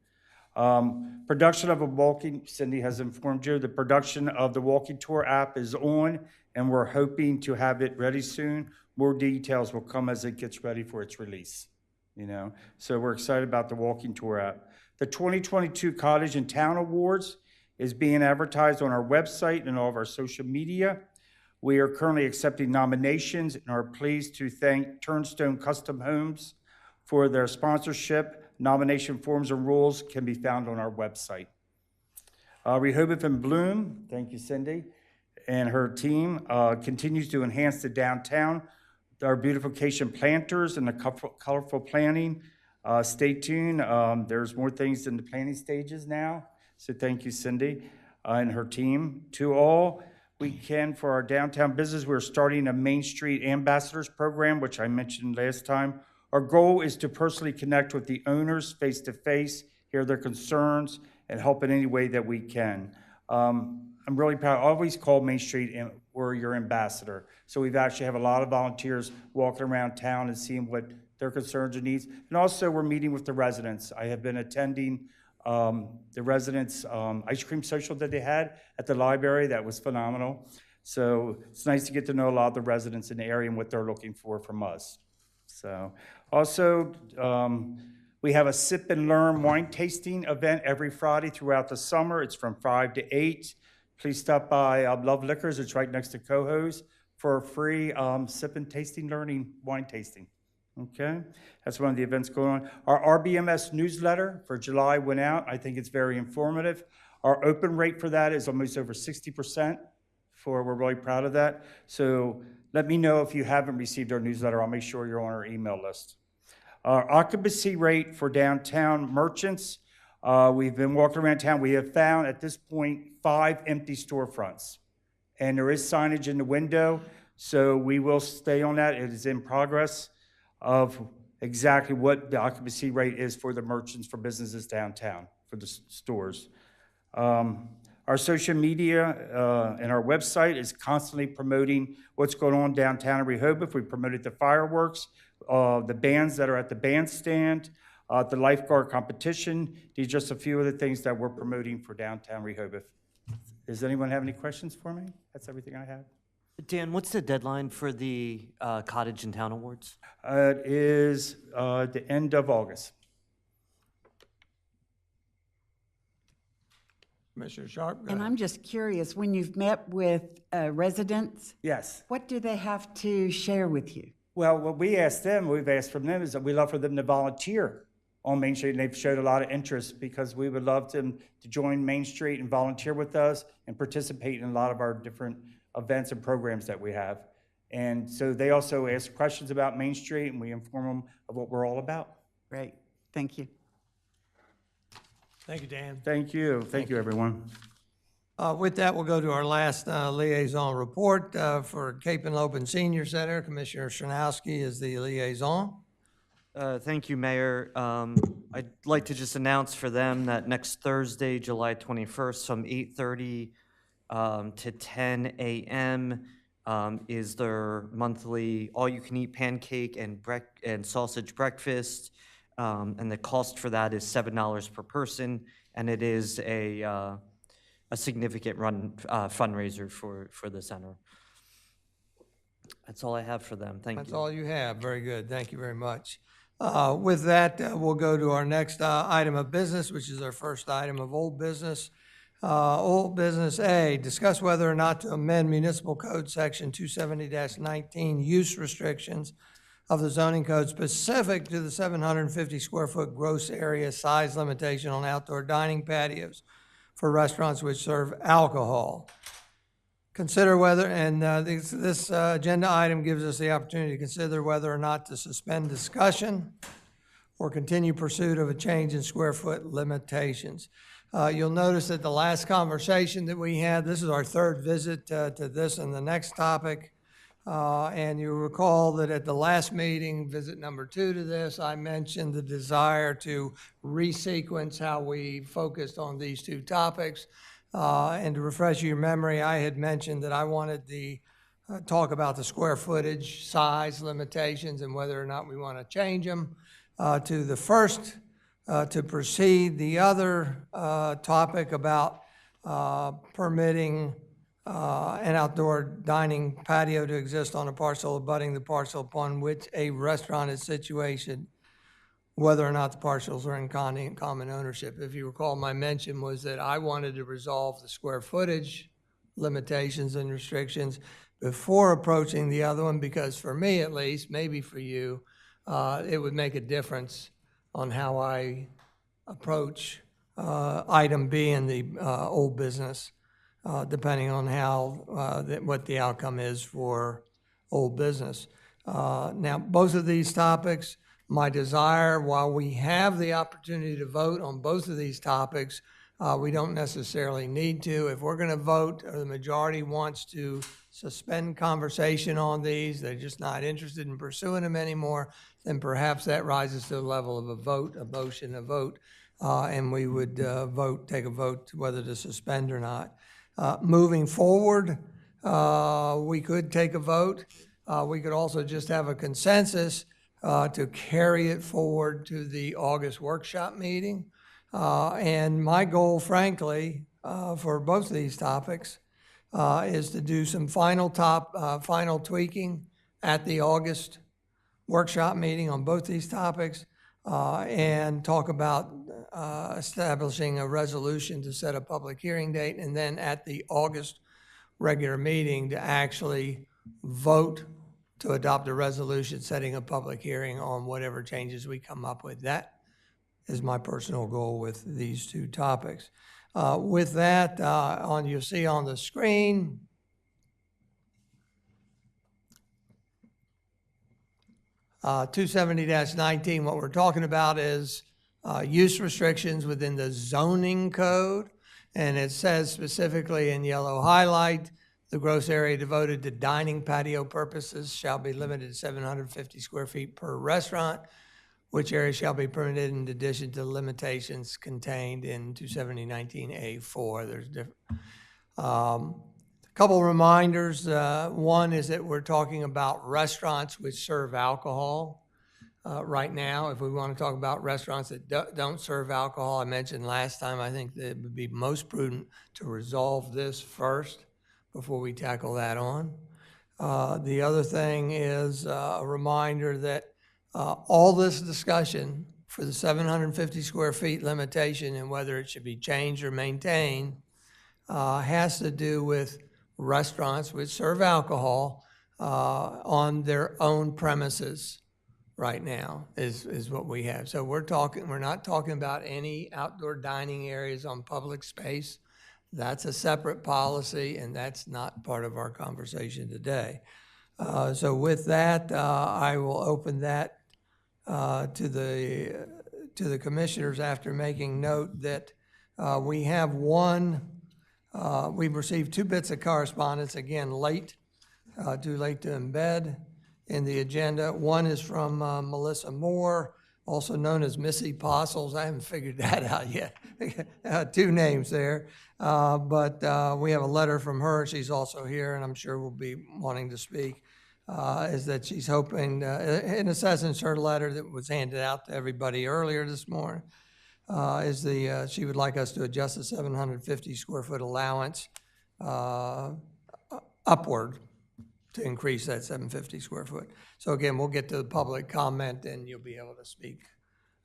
Production of a walking, Cindy has informed you, the production of the walking tour app is on, and we're hoping to have it ready soon. More details will come as it gets ready for its release, you know. So we're excited about the walking tour app. The 2022 Cottage and Town Awards is being advertised on our website and all of our social media. We are currently accepting nominations and are pleased to thank Turnstone Custom Homes for their sponsorship. Nomination forms and rules can be found on our website. Rehoboth and Bloom, thank you, Cindy, and her team continues to enhance the downtown. Our beautification planters and the colorful planning. Stay tuned. There's more things in the planning stages now. So thank you, Cindy, and her team. To all we can for our downtown business, we're starting a Main Street Ambassadors program, which I mentioned last time. Our goal is to personally connect with the owners face-to-face, hear their concerns, and help in any way that we can. I'm really proud. I always call Main Street we're your ambassador. So we've actually have a lot of volunteers walking around town and seeing what their concerns and needs. And also we're meeting with the residents. I have been attending the residents' ice cream social that they had at the library. That was phenomenal. So it's nice to get to know a lot of the residents in the area and what they're looking for from us. So also, we have a Sip and Learn wine tasting event every Friday throughout the summer. It's from 5 to 8. Please stop by Love Liquors. It's right next to Coho's for a free sip and tasting learning wine tasting. Okay, that's one of the events going on. Our RBMS newsletter for July went out. I think it's very informative. Our open rate for that is almost over 60%. We're really proud of that. So let me know if you haven't received our newsletter. I'll make sure you're on our email list. Our occupancy rate for downtown merchants, we've been walking around town. We have found at this point 5 empty storefronts. And there is signage in the window, so we will stay on that. It is in progress of exactly what the occupancy rate is for the merchants, for businesses downtown, for the stores. Our social media and our website is constantly promoting what's going on downtown in Rehoboth. We promoted the fireworks, the bands that are at the bandstand, the lifeguard competition. These are just a few of the things that we're promoting for downtown Rehoboth. Does anyone have any questions for me? That's everything I have. Dan, what's the deadline for the Cottage and Town Awards? It is the end of August. Commissioner Sharp? And I'm just curious, when you've met with residents, Yes. what do they have to share with you? Well, what we asked them, we've asked from them, is that we love for them to volunteer on Main Street, and they've showed a lot of interest because we would love them to join Main Street and volunteer with us and participate in a lot of our different events and programs that we have. And so they also ask questions about Main Street, and we inform them of what we're all about. Great, thank you. Thank you, Dan. Thank you. Thank you, everyone. With that, we'll go to our last liaison report for Cape Henlopen Senior Center. Commissioner Shanowski is the liaison. Thank you, Mayor. I'd like to just announce for them that next Thursday, July 21st, from 8:30 to 10 a.m. Is their monthly all-you-can-eat pancake and sausage breakfast. And the cost for that is $7 per person, and it is a significant fundraiser for the center. That's all I have for them. Thank you. That's all you have. Very good. Thank you very much. With that, we'll go to our next item of business, which is our first item of old business. Old business A, discuss whether or not to amend Municipal Code Section 270-19 use restrictions of the zoning code specific to the 750 square foot gross area size limitation on outdoor dining patios for restaurants which serve alcohol. Consider whether, and this agenda item gives us the opportunity to consider whether or not to suspend discussion or continue pursuit of a change in square foot limitations. You'll notice that the last conversation that we had, this is our third visit to this and the next topic. And you recall that at the last meeting, visit number 2 to this, I mentioned the desire to resequence how we focused on these 2 topics. And to refresh your memory, I had mentioned that I wanted the talk about the square footage, size limitations, and whether or not we want to change them to the first to proceed. The other topic about permitting an outdoor dining patio to exist on a parcel abutting the parcel upon which a restaurant is situated, whether or not the parcels are in common ownership. If you recall, my mention was that I wanted to resolve the square footage limitations and restrictions before approaching the other one, because for me at least, maybe for you, it would make a difference on how I approach item B in the old business, depending on how what the outcome is for old business. Now, both of these topics, my desire, while we have the opportunity to vote on both of these topics, we don't necessarily need to. If we're going to vote, or the majority wants to suspend conversation on these, they're just not interested in pursuing them anymore, then perhaps that rises to the level of a vote, a motion, a vote, and we would take a vote whether to suspend or not. Moving forward, we could take a vote. We could also just have a consensus to carry it forward to the August workshop meeting. And my goal, frankly, for both of these topics is to do some final tweaking at the August workshop meeting on both these topics and talk about establishing a resolution to set a public hearing date, and then at the August regular meeting to actually vote to adopt a resolution setting a public hearing on whatever changes we come up with. That is my personal goal with these 2 topics. With that, you'll see on the screen, (270-19), what we're talking about is use restrictions within the zoning code. And it says specifically in yellow highlight, the gross area devoted to dining patio purposes shall be limited to 750 square feet per restaurant, which area shall be permitted in addition to limitations contained in 270-19A4. There's different. A couple reminders. One is that we're talking about restaurants which serve alcohol. Right now, if we want to talk about restaurants that don't serve alcohol, I mentioned last time, I think that it would be most prudent to resolve this first before we tackle that on. The other thing is a reminder that all this discussion for the 750 square feet limitation and whether it should be changed or maintained has to do with restaurants which serve alcohol on their own premises right now is what we have. So we're not talking about any outdoor dining areas on public space. That's a separate policy, and that's not part of our conversation today. So with that, I will open that to the commissioners after making note that we have we've received 2 bits of correspondence, again, too late to embed in the agenda. One is from Melissa Moore, also known as Missy Postles. I haven't figured that out yet. 2 names there. But we have a letter from her. She's also here, and I'm sure will be wanting to speak. Is that she's hoping, in essence, her letter that was handed out to everybody earlier this morning, she would like us to adjust the 750 square foot allowance upward to increase that 750 square foot. So again, we'll get to the public comment and you'll be able to speak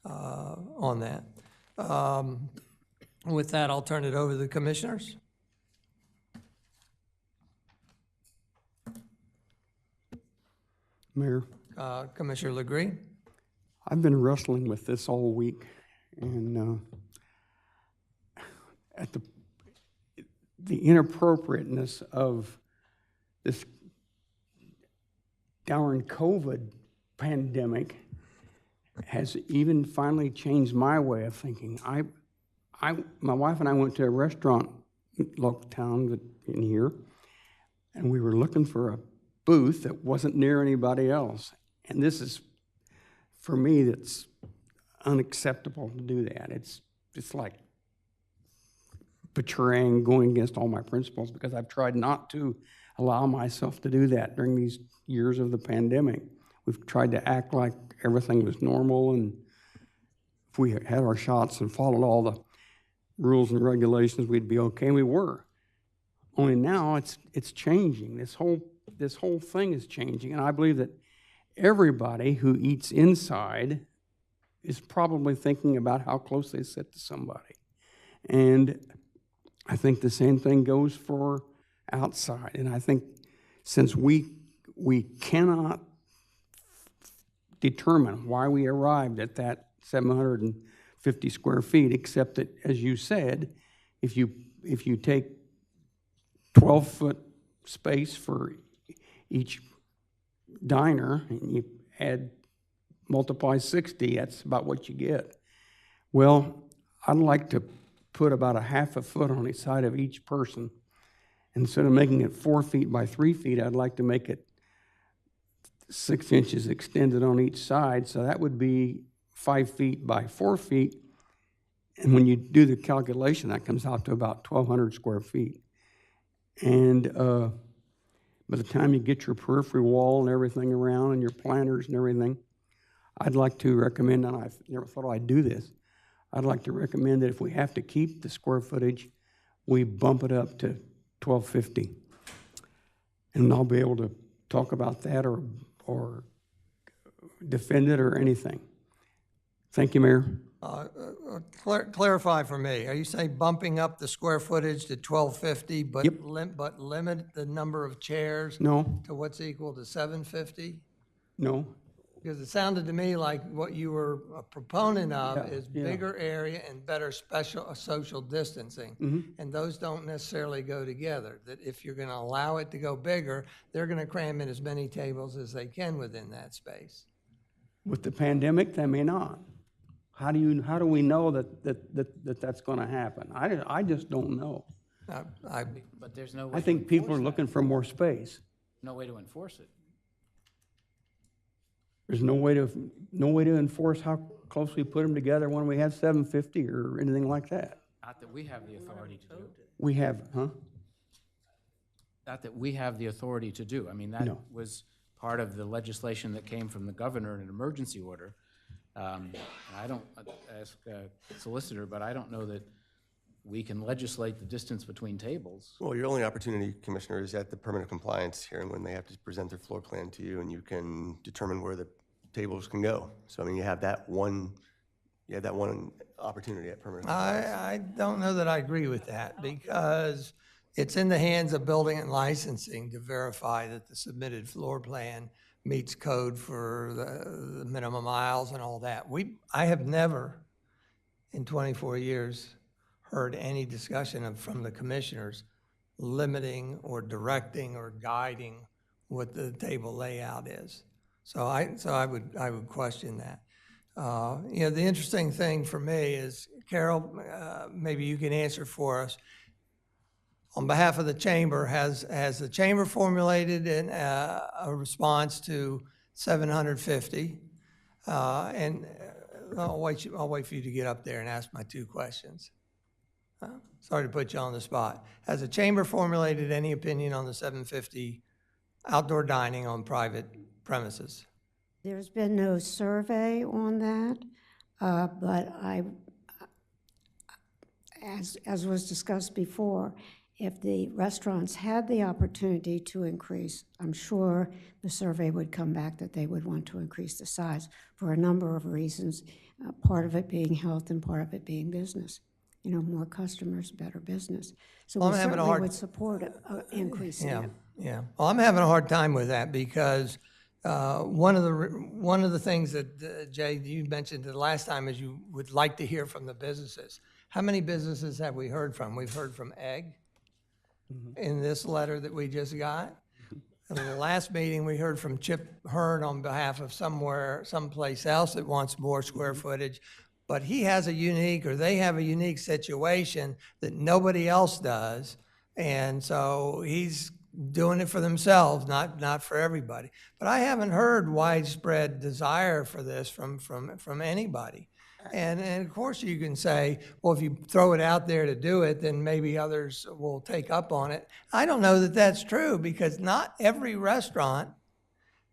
on that. With that, I'll turn it over to the commissioners. Mayor, Commissioner Legree. I've been wrestling with this all week, and at the inappropriateness of this darn COVID pandemic has even finally changed my way of thinking. My wife and I went to a restaurant, local town in here, and we were looking for a booth that wasn't near anybody else. And this is, for me, that's unacceptable to do that. It's like betraying, going against all my principles, because I've tried not to allow myself to do that during these years of the pandemic. We've tried to act like everything was normal, and if we had our shots and followed all the rules and regulations, we'd be okay, and we were. Only now it's changing. This whole thing is changing, and I believe that everybody who eats inside is probably thinking about how close they sit to somebody. And I think the same thing goes for outside. And I think since we cannot determine why we arrived at that 750 square feet, except that, as you said, if you take 12-foot space for each diner and you multiply 60, that's about what you get. Well, I'd like to put about a half a foot on each side of each person. Instead of making it 4 feet by 3 feet, I'd like to make it 6 inches extended on each side, so that would be 5 feet by 4 feet. And when you do the calculation, that comes out to about 1,200 square feet. And by the time you get your periphery wall and everything around and your planters and everything, I'd like to recommend, and I've never thought I'd do this, I'd like to recommend that if we have to keep the square footage, we bump it up to 1,250. And I'll be able to talk about that or defend it or anything. Thank you, Mayor. Clarify for me, are you saying bumping up the square footage to 1,250, but Yep. but limit the number of chairs No, to what's equal to 750? no. Because it sounded to me like what you were a proponent of Yeah, is yeah. bigger area and better social distancing. And those don't necessarily go together. That if you're going to allow it to go bigger, they're going to cram in as many tables as they can within that space. With the pandemic, they may not. How do we know that's going to happen? I just don't know. But there's no way I to think people are enforce looking that. for more space. No way to enforce it. There's no way to enforce how close we put them together when we have 750 or anything like that. Not that we have the authority to do. We have, huh? Not that we have the authority to do. I mean, that No. was part of the legislation that came from the governor in an emergency order. And I don't, ask Solicitor, but I don't know that we can legislate the distance between tables. Well, your only opportunity, Commissioner, is at the permanent compliance hearing when they have to present their floor plan to you and you can determine where the tables can go. So, I mean, you have that one opportunity at permanent compliance. I don't know that I agree with that because it's in the hands of building and licensing to verify that the submitted floor plan meets code for the minimum aisles and all that. I have never, in 24 years, heard any discussion from the commissioners limiting or directing or guiding what the table layout is. So I would question that. The interesting thing for me is, Carol, maybe you can answer for us. On behalf of the chamber, has the chamber formulated a response to 750? And I'll wait for you to get up there and ask my two questions. Sorry to put you on the spot. Has the chamber formulated any opinion on the 750 outdoor dining on private premises? There's been no survey on that, but as was discussed before, if the restaurants had the opportunity to increase, I'm sure the survey would come back that they would want to increase the size for a number of reasons, part of it being health and part of it being business. More customers, better business. So we certainly would support increasing it. Yeah. Well, I'm having a hard time with that because one of the things that, Jay, you mentioned the last time is you would like to hear from the businesses. How many businesses have we heard from? We've heard from Egg in this letter that we just got. In the last meeting, we heard from Chip Hearn on behalf of someplace else that wants more square footage. But they have a unique situation that nobody else does. And so he's doing it for themselves, not for everybody. But I haven't heard widespread desire for this from anybody. And of course you can say, well, if you throw it out there to do it, then maybe others will take up on it. I don't know that that's true, because not every restaurant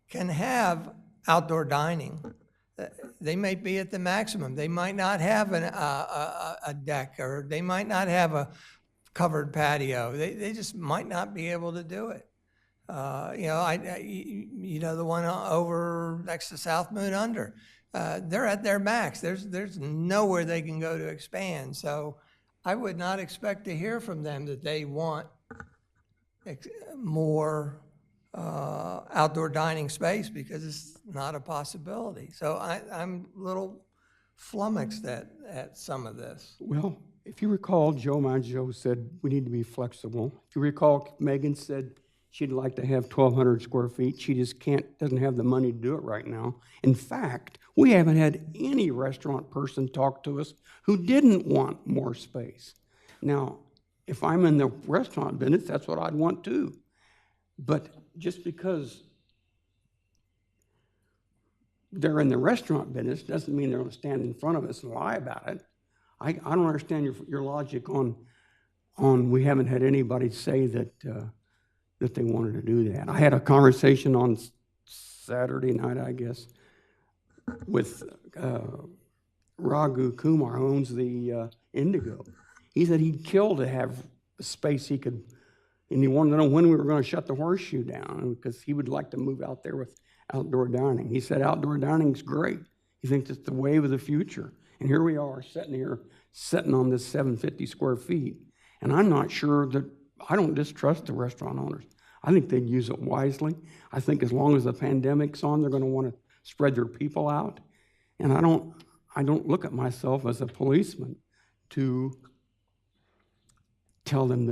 can have outdoor dining. They may be at the maximum. They might not have a deck, or they might not have a covered patio. They just might not be able to do it. You know, the one over next to South Moon Under, they're at their max. There's nowhere they can go to expand. So I would not expect to hear from them that they want more outdoor dining space, because it's not a possibility. So I'm a little flummoxed at some of this. Well, if you recall, Joe Manjo said we need to be flexible. If you recall, Megan said she'd like to have 1,200 square feet. She just doesn't have the money to do it right now. In fact, we haven't had any restaurant person talk to us who didn't want more space. Now, if I'm in the restaurant business, that's what I'd want too. But just because they're in the restaurant business doesn't mean they're going to stand in front of us and lie about it. I don't understand your logic on we haven't had anybody say that they wanted to do that. I had a conversation on Saturday night, I guess, with Raghu Kumar, who owns the Indigo. He said he'd kill to have a space he could, and he wanted to know when we were going to shut the Horseshoe down, because he would like to move out there with outdoor dining. He said outdoor dining is great. He thinks it's the wave of the future. And here we are sitting on this 750 square feet. And I'm not sure that, I don't distrust the restaurant owners. I think they'd use it wisely. I think as long as the pandemic's on, they're going to want to spread their people out. And I don't look at myself as a policeman to tell them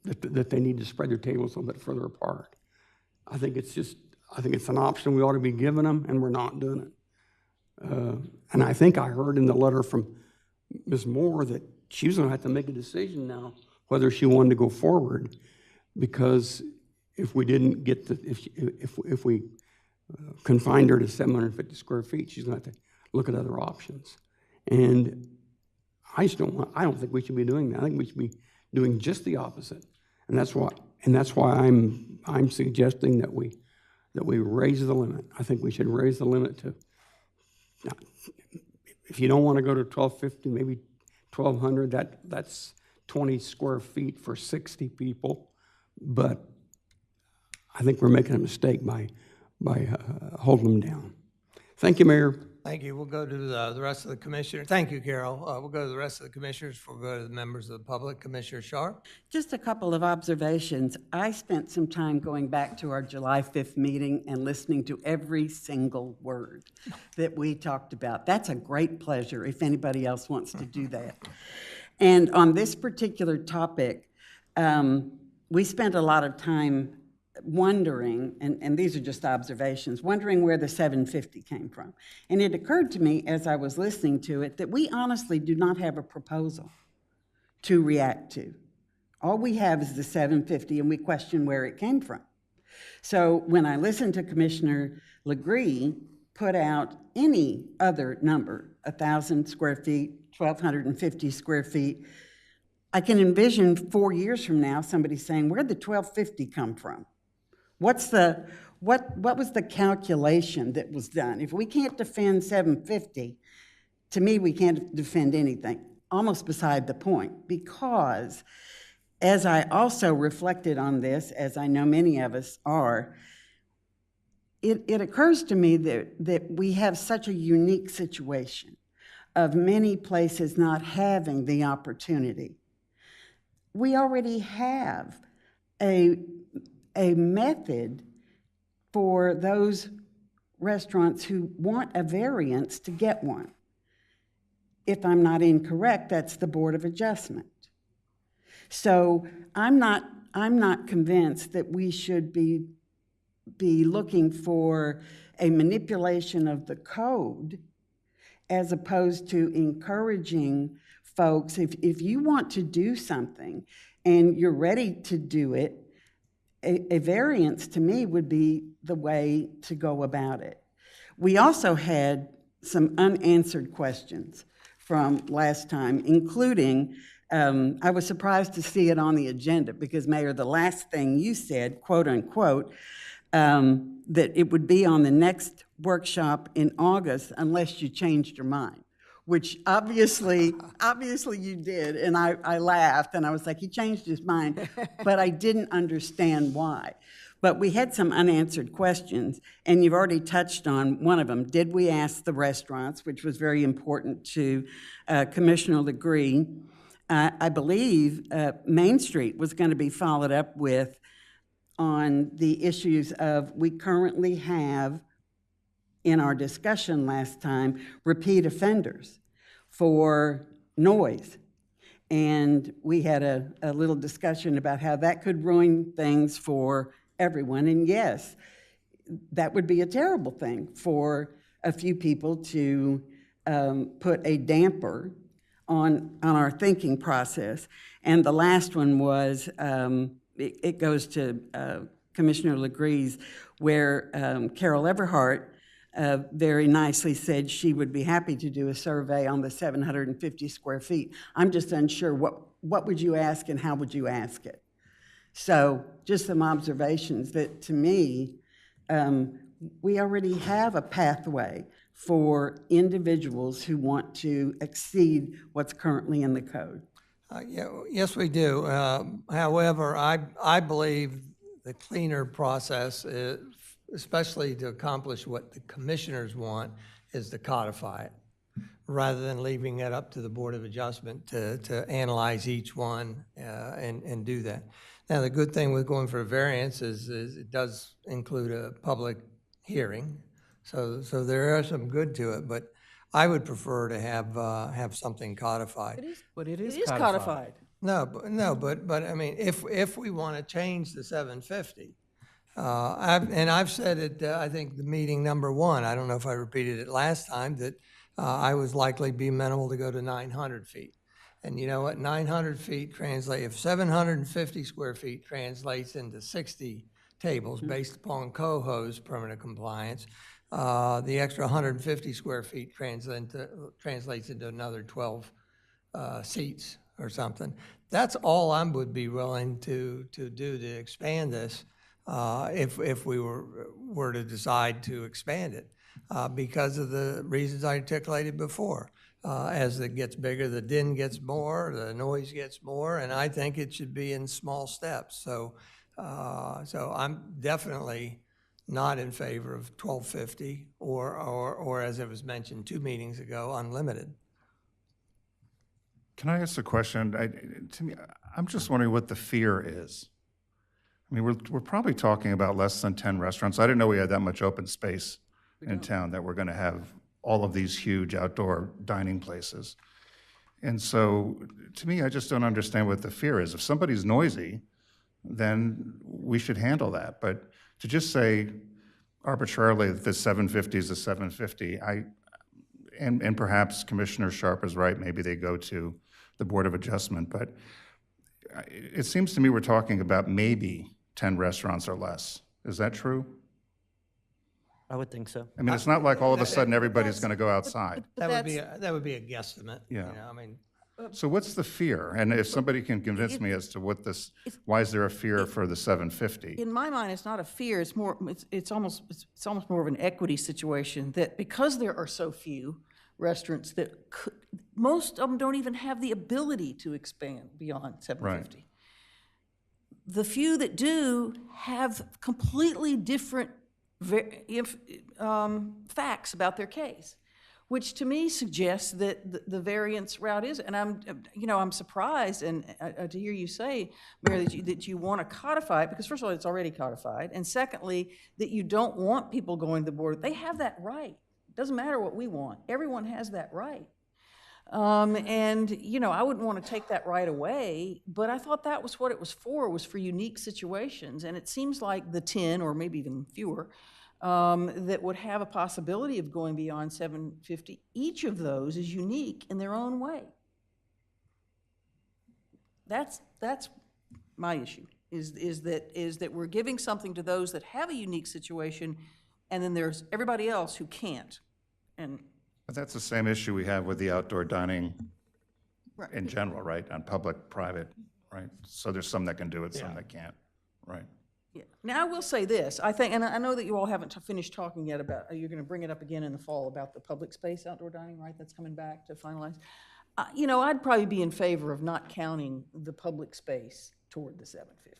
that they need to spread their tables a little bit further apart. I think it's an option we ought to be giving them, and we're not doing it. And I think I heard in the letter from Ms. Moore that she was going to have to make a decision now whether she wanted to go forward, because if we didn't get if we confined her to 750 square feet, she's going to have to look at other options. And I don't think we should be doing that. I think we should be doing just the opposite. And that's why I'm suggesting that we raise the limit. I think we should raise the limit to, if you don't want to go to 1,250, maybe 1,200. That's 20 square feet for 60 people. But I think we're making a mistake by holding them down. Thank you, Mayor. Thank you. We'll go to the rest of the commissioners. Thank you, Carol. We'll go to the rest of the commissioners. We'll go to the members of the public. Commissioner Sharp. Just a couple of observations. I spent some time going back to our July 5th meeting and listening to every single word that we talked about. That's a great pleasure if anybody else wants to do that. And on this particular topic, we spent a lot of time wondering, and these are just observations, wondering where the 750 came from. And it occurred to me as I was listening to it that we honestly do not have a proposal to react to. All we have is the 750, and we question where it came from. So when I listened to Commissioner Legree put out any other number, 1,000 square feet, 1,250 square feet, I can envision 4 years from now somebody saying, where'd the 1,250 come from? What was the calculation that was done? If we can't defend 750, to me, we can't defend anything, almost beside the point, because as I also reflected on this, as I know many of us are, it occurs to me that we have such a unique situation of many places not having the opportunity. We already have a method for those restaurants who want a variance to get one. If I'm not incorrect, that's the Board of Adjustment. So I'm not convinced that we should be looking for a manipulation of the code as opposed to encouraging folks, if you want to do something and you're ready to do it, a variance to me would be the way to go about it. We also had some unanswered questions from last time, including, I was surprised to see it on the agenda because, Mayor, the last thing you said, quote unquote, that it would be on the next workshop in August unless you changed your mind, which obviously you did. And I laughed and I was like, he changed his mind, but I didn't understand why. But we had some unanswered questions, and you've already touched on one of them. Did we ask the restaurants, which was very important to Commissioner Legree? I believe Main Street was going to be followed up with on the issues of, we currently have, in our discussion last time, repeat offenders for noise. And we had a little discussion about how that could ruin things for everyone. And yes, that would be a terrible thing for a few people to put a damper on our thinking process. And the last one was, it goes to Commissioner Legree's, where Carol Everhart very nicely said she would be happy to do a survey on the 750 square feet. I'm just unsure, what would you ask and how would you ask it? So just some observations that, to me, we already have a pathway for individuals who want to exceed what's currently in the code. Yes, we do. However, I believe the cleaner process, especially to accomplish what the commissioners want, is to codify it, rather than leaving it up to the Board of Adjustment to analyze each one and do that. Now, the good thing with going for a variance is it does include a public hearing, so there are some good to it, but I would prefer to have something codified. But it is codified. No, but I mean, if we want to change the 750, I've said it, I think the meeting number one, I don't know if I repeated it last time, that I was likely be amenable to go to 900 feet. And you know what, 900 feet translate, if 750 square feet translates into 60 tables based upon coho's permanent compliance, the extra 150 square feet translates into another 12 seats or something. That's all I would be willing to do to expand this if we were to decide to expand it because of the reasons I articulated before. As it gets bigger, the din gets more, the noise gets more, and I think it should be in small steps. So I'm definitely not in favor of 1250 or as it was mentioned 2 meetings ago, unlimited. Can I ask a question? To me, I'm just wondering what the fear is. I mean, we're probably talking about less than 10 restaurants. I didn't know we had that much open space in town, that we're going to have all of these huge outdoor dining places. And so, to me, I just don't understand what the fear is. If somebody's noisy, then we should handle that. But to just say arbitrarily that this 750 is a 750, and perhaps Commissioner Sharp is right, maybe they go to the Board of Adjustment, but it seems to me we're talking about maybe 10 restaurants or less. Is that true? I would think so. I mean, it's not like all of a sudden everybody's going to go outside. That would be a guesstimate. Yeah. You know, I mean, so what's the fear? And if somebody can convince me as to what this, why is there a fear for the 750? In my mind, it's not a fear. It's more. It's almost more of an equity situation, that because there are so few restaurants that most of them don't even have the ability to expand beyond 750. Right. The few that do have completely different facts about their case, which to me suggests that the variance route is, and I'm surprised and to hear you say, Mayor, that you want to codify it, because first of all, it's already codified, and secondly, that you don't want people going to the board. They have that right. It doesn't matter what we want. Everyone has that right. And I wouldn't want to take that right away, but I thought that was what it was for unique situations, and it seems like the 10 or maybe even fewer that would have a possibility of going beyond 750, each of those is unique in their own way. That's my issue. is that we're giving something to those that have a unique situation, and then there's everybody else who can't. And But that's the same issue we have with the outdoor dining Right. in general, right? On public, private, right? So there's some that can do it, some that can't, right? yeah. Now, I will say this, I think, and I know that you all haven't finished talking yet about, you're gonna bring it up again in the fall about the public space outdoor dining, right? That's coming back to finalize. You know, I'd probably be in favor of not counting the public space toward the 750.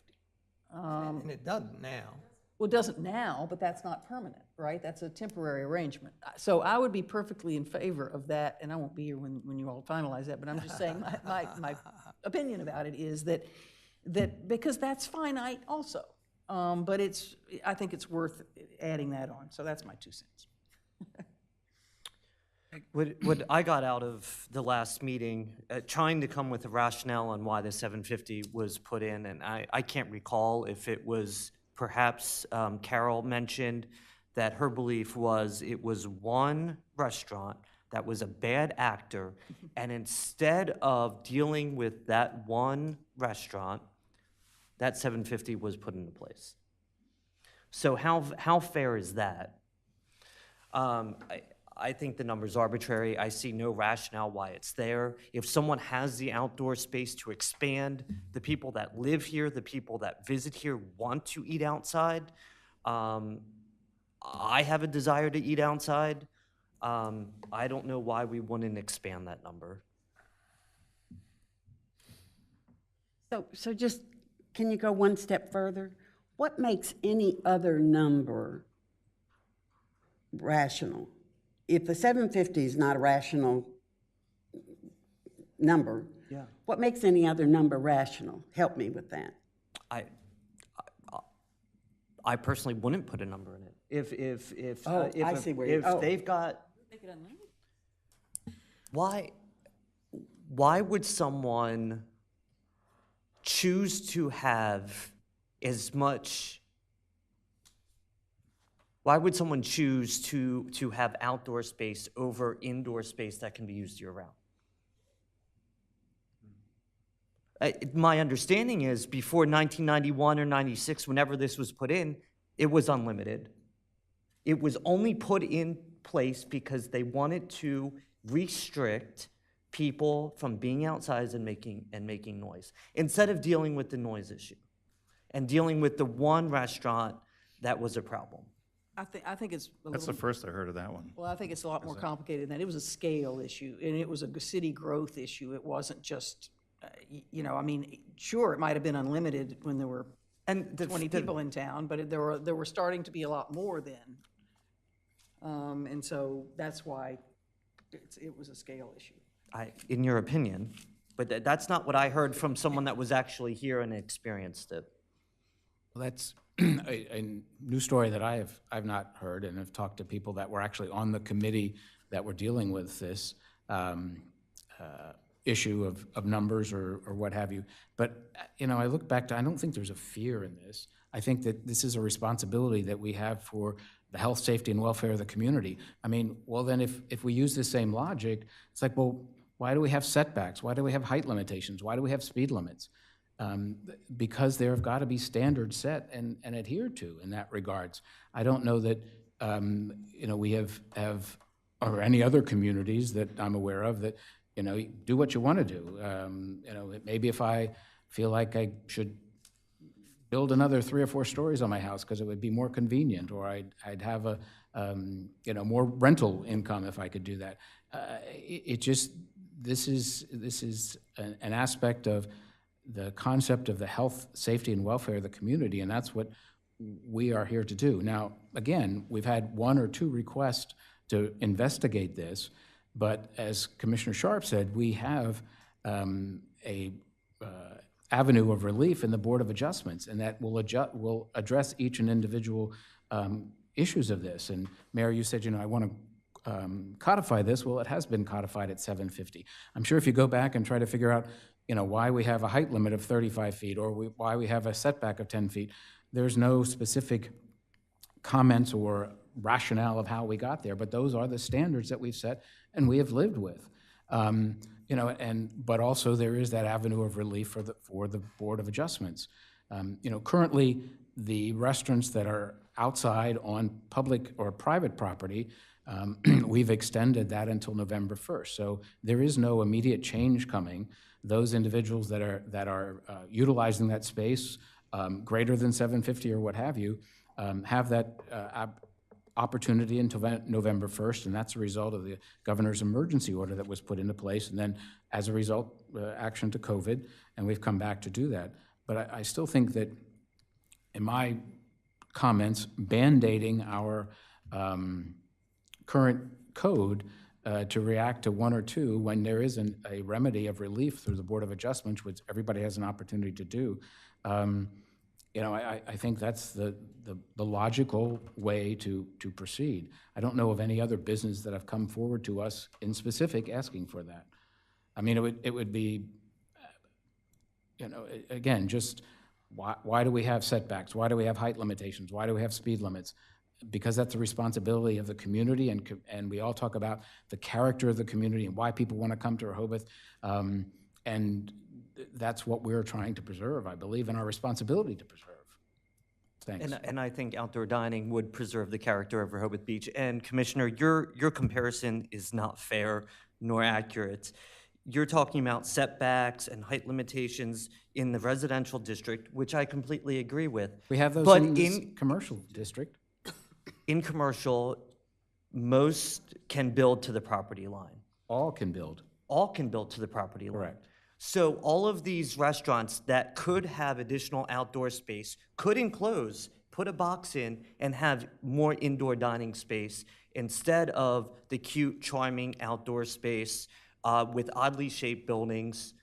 And it doesn't now. Well, it doesn't now, but that's not permanent, right? That's a temporary arrangement. So I would be perfectly in favor of that, and I won't be here when you all finalize that, but I'm just saying my opinion about it is that because that's finite also. But I think it's worth adding that on. So that's my 2 cents. What I got out of the last meeting, trying to come with a rationale on why the 750 was put in, and I can't recall if it was perhaps Carol mentioned that her belief was it was one restaurant that was a bad actor, and instead of dealing with that one restaurant, that 750 was put into place. So how fair is that? I think the number's arbitrary. I see no rationale why it's there. If someone has the outdoor space to expand, the people that live here, the people that visit here want to eat outside. I have a desire to eat outside. I don't know why we wouldn't expand that number. So just, can you go one step further? What makes any other number rational? If the 750 is not a rational number, Yeah. what makes any other number rational? Help me with that. I personally wouldn't put a number in it. If I see where you- they've got, Make it unlimited. why would someone choose to have as much? Why would someone choose to have outdoor space over indoor space that can be used year-round? My understanding is before 1991 or 96, whenever this was put in, it was unlimited. It was only put in place because they wanted to restrict people from being outside and making noise, instead of dealing with the noise issue and dealing with the one restaurant that was a problem. I think it's a That's little, the first I heard of that one. well, I think it's a lot more complicated than that. It was a scale issue, and it was a city growth issue. It wasn't just, you know, I mean, sure, it might have been unlimited when there were 20 people in town, but there were starting to be a lot more then. And so that's why it was a scale issue. In your opinion, but that's not what I heard from someone that was actually here and experienced it. Well, that's a new story that I've not heard, and have talked to people that were actually on the committee that were dealing with this issue of numbers or what have you. But, you know, I look back to, I don't think there's a fear in this. I think that this is a responsibility that we have for the health, safety, and welfare of the community. I mean, well, then if we use the same logic, it's like, well, why do we have setbacks? Why do we have height limitations? Why do we have speed limits? Because there have got to be standards set and adhered to in that regards. I don't know that, you know, we have, or any other communities that I'm aware of that, you know, do what you want to do. You know, maybe if I feel like I should build another 3 or 4 stories on my house because it would be more convenient, or I'd have a, you know, more rental income if I could do that. It just, this is an aspect of the concept of the health, safety, and welfare of the community, and that's what we are here to do. Now, again, we've had 1 or 2 requests to investigate this, but as Commissioner Sharp said, we have a avenue of relief in the Board of Adjustments, and that will address each and individual issues of this. And Mayor, you said, you know, I want to codify this. Well, it has been codified at 750. I'm sure if you go back and try to figure out, you know, why we have a height limit of 35 feet or why we have a setback of 10 feet, there's no specific comments or rationale of how we got there, but those are the standards that we've set and we have lived with. You know, but also there is that avenue of relief for the Board of Adjustments. Currently, the restaurants that are outside on public or private property, we've extended that until November 1st. So there is no immediate change coming. Those individuals that are utilizing that space greater than 750 or what have you, have that opportunity until November 1st, and that's a result of the governor's emergency order that was put into place, and then as a result, action to COVID, and we've come back to do that. But I still think that, in my comments, band-aiding our current code to react to one or two when there isn't a remedy of relief through the Board of Adjustments, which everybody has an opportunity to do, I think that's the logical way to proceed. I don't know of any other business that have come forward to us in specific asking for that. I mean, it would be, again, just why do we have setbacks? Why do we have height limitations? Why do we have speed limits? Because that's a responsibility of the community, and we all talk about the character of the community and why people want to come to Rehoboth, and that's what we're trying to preserve, I believe, and our responsibility to preserve. Thanks. And I think outdoor dining would preserve the character of Rehoboth Beach. And Commissioner, your comparison is not fair nor accurate. You're talking about setbacks and height limitations in the residential district, which I completely agree with. We have those but in this commercial district. In commercial, most can build to the property line. All can build. All can build to the property line. Correct. So all of these restaurants that could have additional outdoor space could enclose, put a box in, and have more indoor dining space instead of the cute, charming outdoor space with oddly shaped buildings.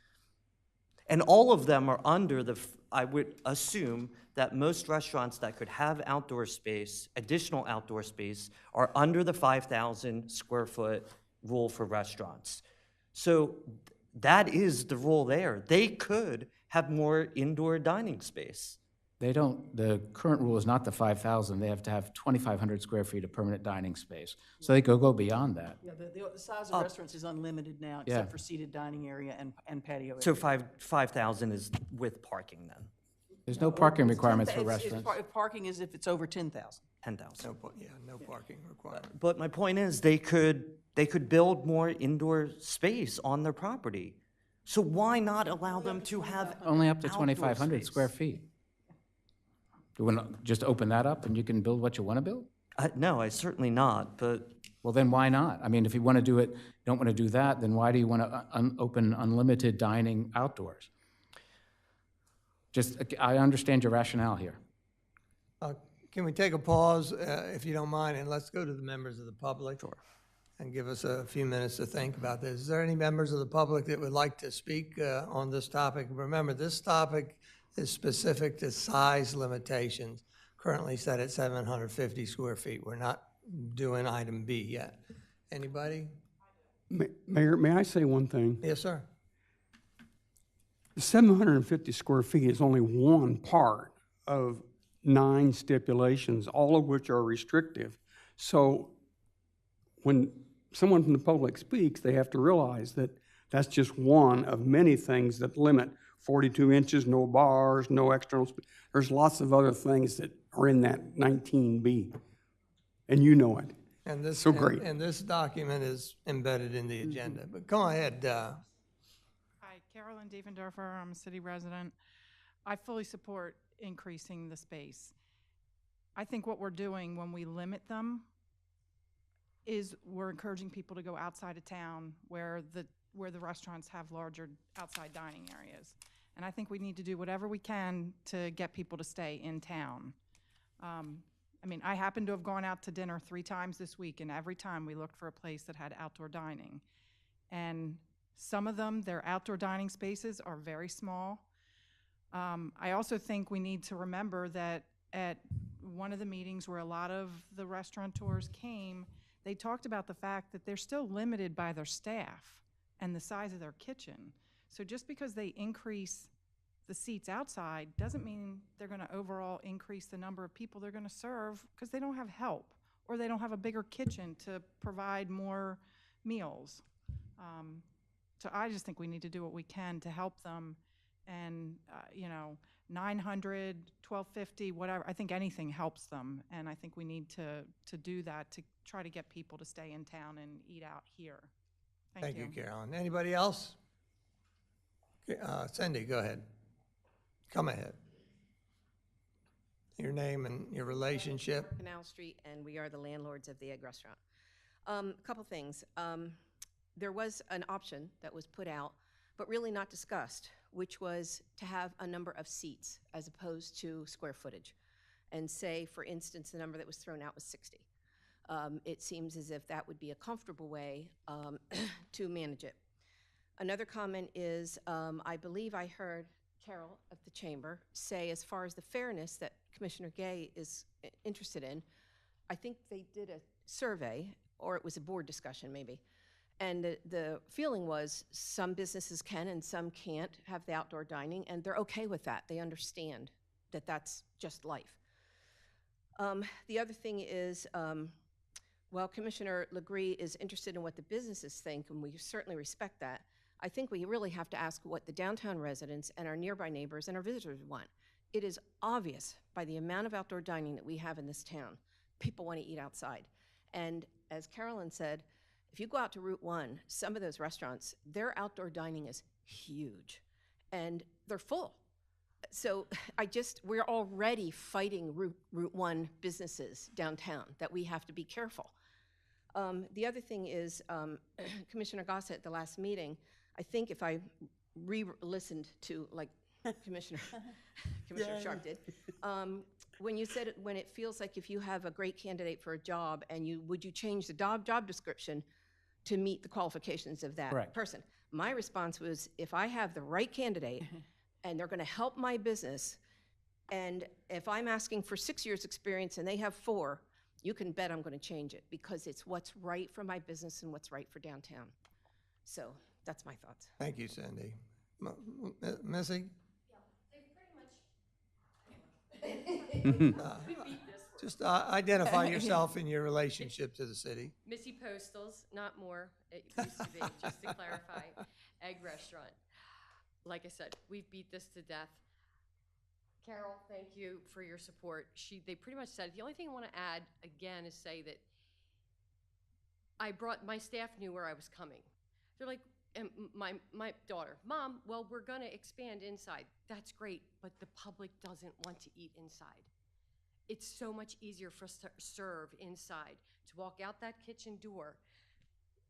And all of them are under I would assume that most restaurants that could have outdoor space, additional outdoor space, are under the 5,000 square foot rule for restaurants. So that is the rule there. They could have more indoor dining space. They don't, the current rule is not the 5,000. They have to have 2,500 square feet of permanent dining space. So they could go beyond that. Yeah, the size of restaurants is unlimited now, Yeah. except for seated dining area and patio area. So 5,000 is with parking then? There's no parking It's requirements 10,000 for it's restaurants. If parking is if it's over 10,000. 10,000. No parking requirement. But my point is, they could build more indoor space on their property. So why not allow them to have Only up to outdoor 2,500 space? square feet. Do you want to just open that up and you can build what you want to build? No, I certainly not, but. Well, then why not? I mean, if you want to do it, don't want to do that, then why do you want to open unlimited dining outdoors? Just, I understand your rationale here. Can we take a pause, if you don't mind, and let's go to the members of the public? Sure. And give us a few minutes to think about this. Is there any members of the public that would like to speak on this topic? Remember, this topic is specific to size limitations, currently set at 750 square feet. We're not doing item B yet. Anybody? Mayor, may I say one thing? Yes, sir. The 750 square feet is only one part of 9 stipulations, all of which are restrictive. So when someone from the public speaks, they have to realize that that's just one of many things that limit 42 inches, no bars, no external. There's lots of other things that are in that 19B, and you know it. And this, so great. And this document is embedded in the agenda. But go ahead. Hi, Carolyn Diefendorfer. I'm a city resident. I fully support increasing the space. I think what we're doing when we limit them is we're encouraging people to go outside of town where the restaurants have larger outside dining areas. And I think we need to do whatever we can to get people to stay in town. I mean, I happen to have gone out to dinner 3 times this week, and every time we looked for a place that had outdoor dining. And some of them, their outdoor dining spaces are very small. I also think we need to remember that at one of the meetings where a lot of the restaurateurs came, they talked about the fact that they're still limited by their staff and the size of their kitchen. So just because they increase the seats outside doesn't mean they're going to overall increase the number of people they're going to serve, because they don't have help or they don't have a bigger kitchen to provide more meals. So I just think we need to do what we can to help them and, 900, 1250, whatever. I think anything helps them, and I think we need to do that to try to get people to stay in town and eat out here. Thank you, Carolyn. Anybody else? Okay, Cindy, go ahead. Come ahead. Your name and your relationship. Canal Street, and we are the landlords of the Egg Restaurant. A couple things. There was an option that was put out, but really not discussed, which was to have a number of seats as opposed to square footage. And say, for instance, the number that was thrown out was 60. It seems as if that would be a comfortable way to manage it. Another comment is, I believe I heard Carol at the Chamber say, as far as the fairness that Commissioner Gay is interested in, I think they did a survey, or it was a board discussion maybe, and the feeling was some businesses can and some can't have the outdoor dining, and they're okay with that. They understand that that's just life. The other thing is, while Commissioner Legree is interested in what the businesses think, and we certainly respect that, I think we really have to ask what the downtown residents and our nearby neighbors and our visitors want. It is obvious by the amount of outdoor dining that we have in this town, people want to eat outside. And as Carolyn said, if you go out to Route 1, some of those restaurants, their outdoor dining is huge and they're full. So we're already fighting Route 1 businesses downtown that we have to be careful. The other thing is, Commissioner Gossett at the last meeting, I think if I re-listened to, like Commissioner Sharp did, when you said when it feels like if you have a great candidate for a job and would you change the job description to meet the qualifications of that person? My response was, if I have the right candidate and they're going to help my business, and if I'm asking for 6 years experience and they have 4, you can bet I'm going to change it because it's what's right for my business and what's right for downtown. So that's my thoughts. Thank you, Cindy. Missy? Just identify yourself and your relationship to the city. Missy Postals, not more. It used to be, just to clarify. Egg Restaurant. Like I said, we've beat this to death. Carol, thank you for your support. They pretty much said, the only thing I want to add again is say that my staff knew where I was coming. They're like, and my daughter, Mom, well, we're going to expand inside. That's great, but the public doesn't want to eat inside. It's so much easier for us to serve inside, to walk out that kitchen door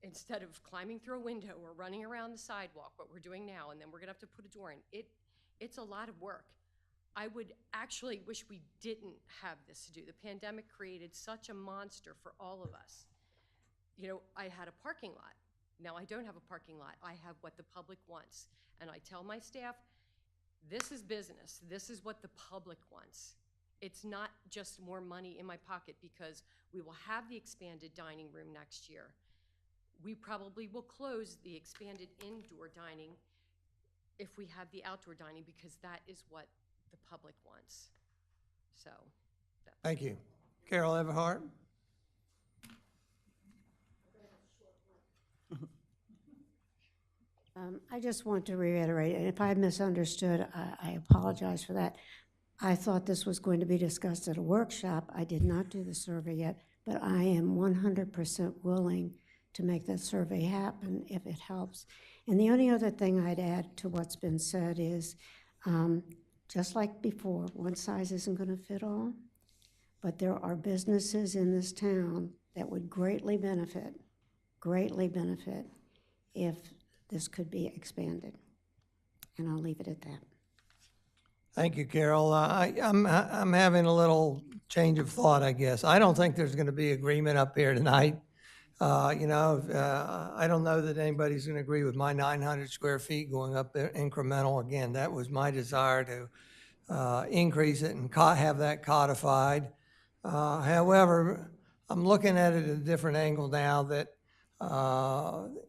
instead of climbing through a window or running around the sidewalk, what we're doing now, and then we're gonna have to put a door in. It's a lot of work. I would actually wish we didn't have this to do. The pandemic created such a monster for all of us. You know, I had a parking lot. Now I don't have a parking lot. I have what the public wants. And I tell my staff, this is business. This is what the public wants. It's not just more money in my pocket because we will have the expanded dining room next year. We probably will close the expanded indoor dining if we have the outdoor dining because that is what the public wants. So. Thank you. Carol Everhart? I just want to reiterate, and if I misunderstood, I apologize for that. I thought this was going to be discussed at a workshop. I did not do the survey yet, but I am 100% willing to make that survey happen if it helps. And the only other thing I'd add to what's been said is, just like before, one size isn't going to fit all, but there are businesses in this town that would greatly benefit if this could be expanded. And I'll leave it at that. Thank you, Carol. I'm having a little change of thought, I guess. I don't think there's going to be agreement up here tonight. I don't know that anybody's going to agree with my 900 square feet going up there incremental. Again, that was my desire to increase it and have that codified. However, I'm looking at it at a different angle now that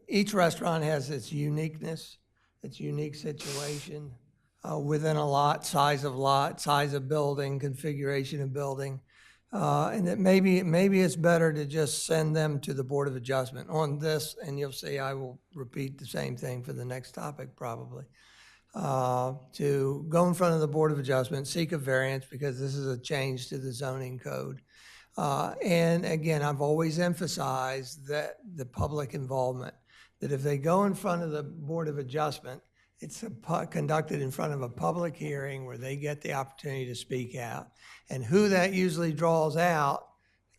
each restaurant has its uniqueness, its unique situation within a lot, size of building, configuration of building. And that maybe it's better to just send them to the Board of Adjustment on this, and you'll see I will repeat the same thing for the next topic probably. to go in front of the Board of Adjustment, seek a variance because this is a change to the zoning code. And again, I've always emphasized that the public involvement, that if they go in front of the Board of Adjustment, it's conducted in front of a public hearing where they get the opportunity to speak out. And who that usually draws out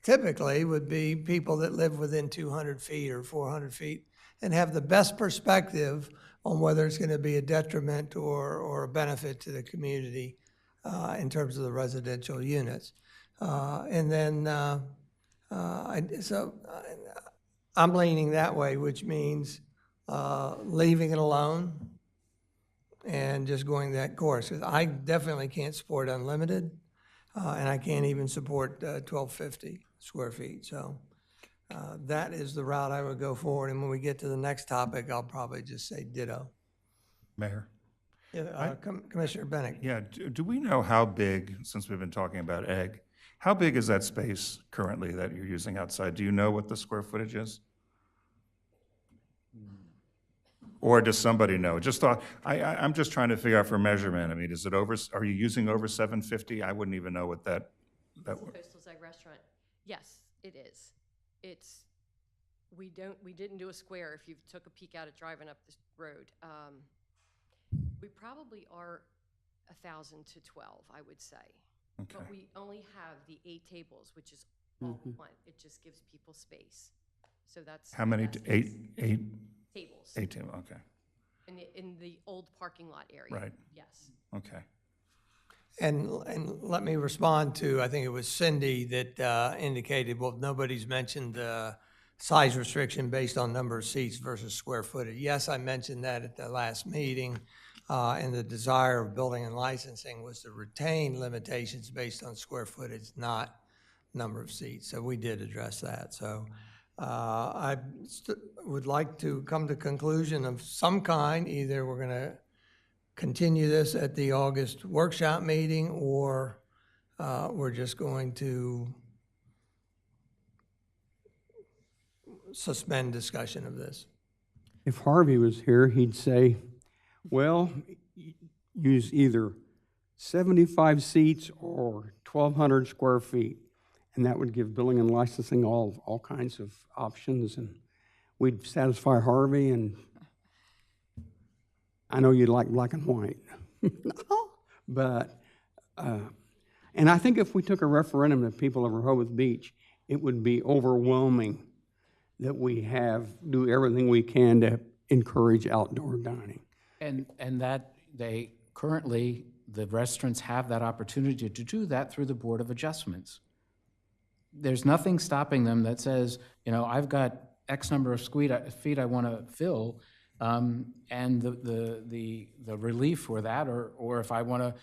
typically would be people that live within 200 feet or 400 feet and have the best perspective on whether it's going to be a detriment or a benefit to the community in terms of the residential units. I'm leaning that way, which means leaving it alone and just going that course. 'Cause I definitely can't support unlimited, and I can't even support 1,250 square feet. So that is the route I would go forward. And when we get to the next topic, I'll probably just say ditto. Mayor? Commissioner Bennett. Yeah, do we know how big, since we've been talking about egg, how big is that space currently that you're using outside? Do you know what the square footage is? Or does somebody know? I'm just trying to figure out for measurement. I mean, is it over, are you using over 750? I wouldn't even know what that Coastal Egg Restaurant. Yes, it is. We didn't do a square if you took a peek out at driving up this road. We probably are 1,000 to 12, I would say. Okay. But we only have the 8 tables, which is all we want. It just gives people space. So that's. How many, eight tables. 8 tables, okay. In the old parking lot area. Right. Yes. Okay. And let me respond to, I think it was Cindy that indicated, well, nobody's mentioned the size restriction based on number of seats versus square footage. Yes, I mentioned that at the last meeting, and the desire of building and licensing was to retain limitations based on square footage, not number of seats. So we did address that. So I would like to come to conclusion of some kind. Either we're going to continue this at the August workshop meeting, or we're just going to suspend discussion of this. If Harvey was here, he'd say, well, use either 75 seats or 1,200 square feet. And that would give billing and licensing all kinds of options, and we'd satisfy Harvey, and I know you'd like black and white. But, and I think if we took a referendum of people of Rehoboth Beach, it would be overwhelming that we do everything we can to encourage outdoor dining. And that they currently, the restaurants have that opportunity to do that through the Board of Adjustments. There's nothing stopping them that says, I've got X number of feet I want to fill, and the relief for that, or if I want to,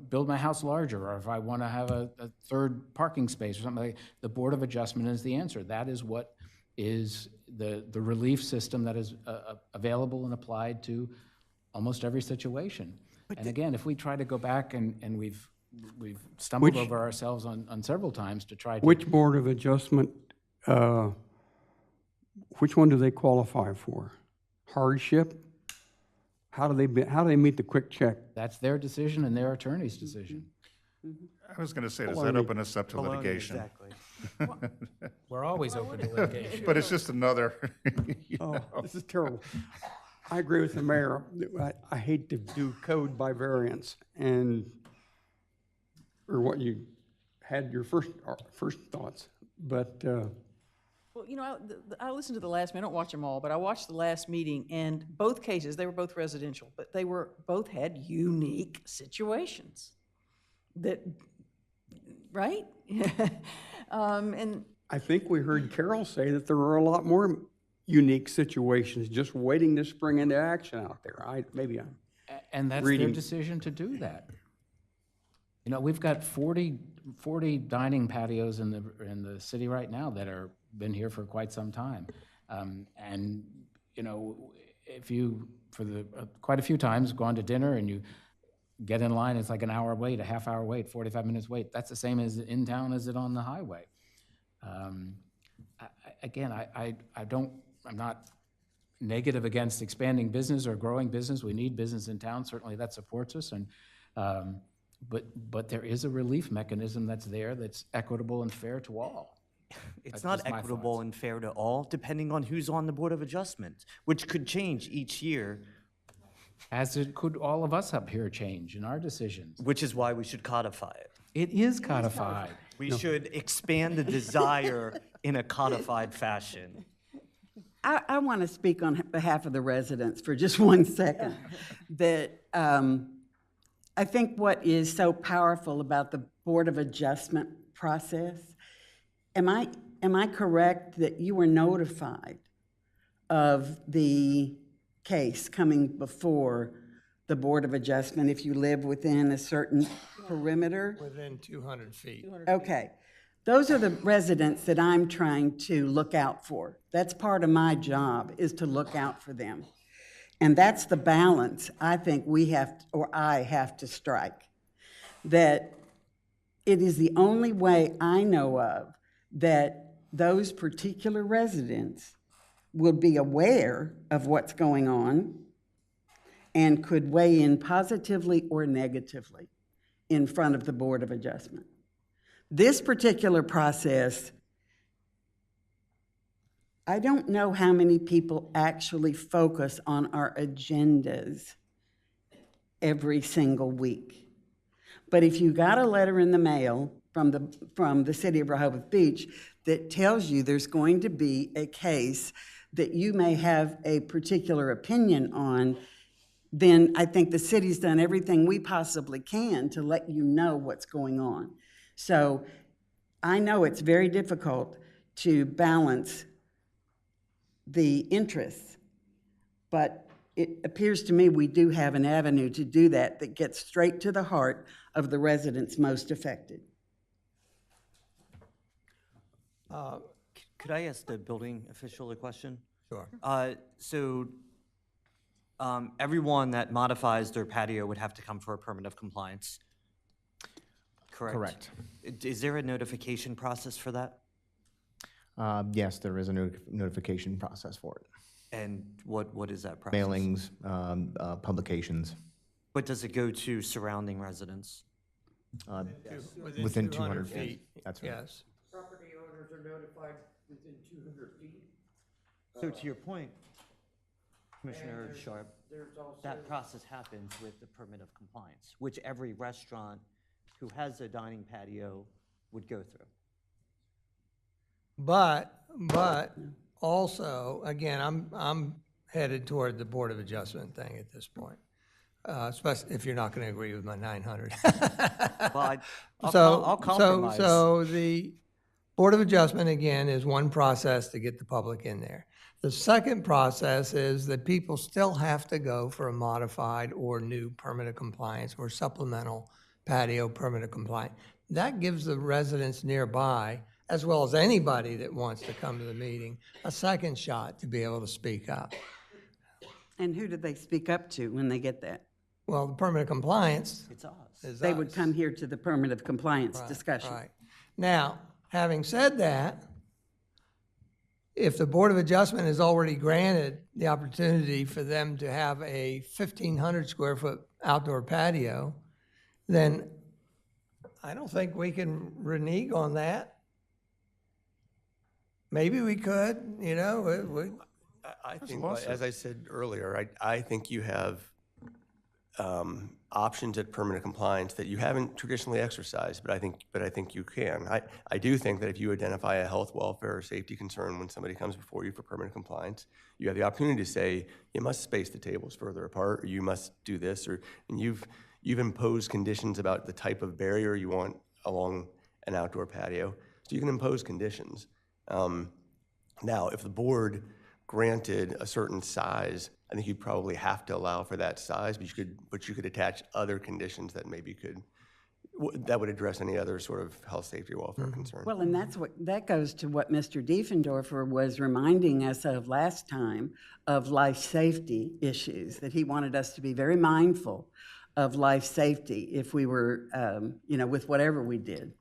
build my house larger, or if I want to have a third parking space or something like that, the Board of Adjustment is the answer. That is what is the relief system that is available and applied to almost every situation. And again, if we try to go back and we've stumbled over ourselves on several times to try to. Which Board of Adjustment, which one do they qualify for? Hardship? How do they meet the quick check? That's their decision and their attorney's decision. I was going to say, does that open us up to litigation? Exactly. We're always open to litigation. But it's just another, This is terrible. I agree with the mayor. I hate to do code by variance, or what you had your first thoughts, but. Well, I listened to the last meeting. I don't watch them all, but I watched the last meeting, and both cases, they were both residential, but they both had unique situations. Right? And I think we heard Carol say that there were a lot more unique situations just waiting to spring into action out there. And that's their decision to do that. We've got 40 dining patios in the city right now that are been here for quite some time. And if you, quite a few times, gone to dinner and you get in line, it's like an hour wait, a half hour wait, 45 minutes wait. That's the same as in town as it on the highway. I'm not negative against expanding business or growing business. We need business in town. Certainly that supports us. And but there is a relief mechanism that's there that's equitable and fair to all. It's That's not just my equitable and fair to all, depending on who's on the Board of Adjustment, which could change each year. As it could all of us up here change in our decisions. Which is why we should codify it. It is codified. We should expand the desire in a codified fashion. I want to speak on behalf of the residents for just 1 second. That I think what is so powerful about the Board of Adjustment process, am I correct that you were notified of the case coming before the Board of Adjustment if you live within a certain perimeter? Within 200 feet. Okay. Those are the residents that I'm trying to look out for. That's part of my job, is to look out for them. And that's the balance I think we have, or I have to strike. That it is the only way I know of that those particular residents will be aware of what's going on and could weigh in positively or negatively in front of the Board of Adjustment. This particular process, I don't know how many people actually focus on our agendas every single week. But if you got a letter in the mail from the city of Rehoboth Beach that tells you there's going to be a case that you may have a particular opinion on, then I think the city's done everything we possibly can to let you know what's going on. So I know it's very difficult to balance the interests, but it appears to me we do have an avenue to do that that gets straight to the heart of the residents most affected. Could I ask the building official a question? Sure. So everyone that modifies their patio would have to come for a permit of compliance, correct? Correct. Is there a notification process for that? Yes, there is a notification process for it. And what is that process? Mailings, publications. But does it go to surrounding residents? Within 200 feet. That's right. Yes. Property owners are notified within 200 feet. So to your point, Commissioner Sharp, There's also that process happens with the permit of compliance, which every restaurant who has a dining patio would go through. But also, again, I'm headed toward the Board of Adjustment thing at this point, especially if you're not going to agree with my 900. Well, I'll compromise. So the Board of Adjustment, again, is one process to get the public in there. The second process is that people still have to go for a modified or new permit of compliance or supplemental patio permit of compliance. That gives the residents nearby, as well as anybody that wants to come to the meeting, a second shot to be able to speak up. And who do they speak up to when they get that? Well, the permit of compliance It's us. is They us. would come here to the permit of compliance Right, discussion. right. Now, having said that, if the Board of Adjustment has already granted the opportunity for them to have a 1,500 square foot outdoor patio, then I don't think we can renege on that. Maybe we could, you know. I think, as I said earlier, I think you have options at permanent compliance that you haven't traditionally exercised, but I think you can. I do think that if you identify a health, welfare, or safety concern when somebody comes before you for permanent compliance, you have the opportunity to say, you must space the tables further apart, or you must do this, and you've imposed conditions about the type of barrier you want along an outdoor patio. So you can impose conditions. Now, if the board granted a certain size, I think you'd probably have to allow for that size, but you could attach other conditions that maybe that would address any other sort of health, safety, or welfare concern. Well, and that goes to what Mr. Diefendorfer was reminding us of last time, of life safety issues, that he wanted us to be very mindful of life safety if we were, with whatever we did.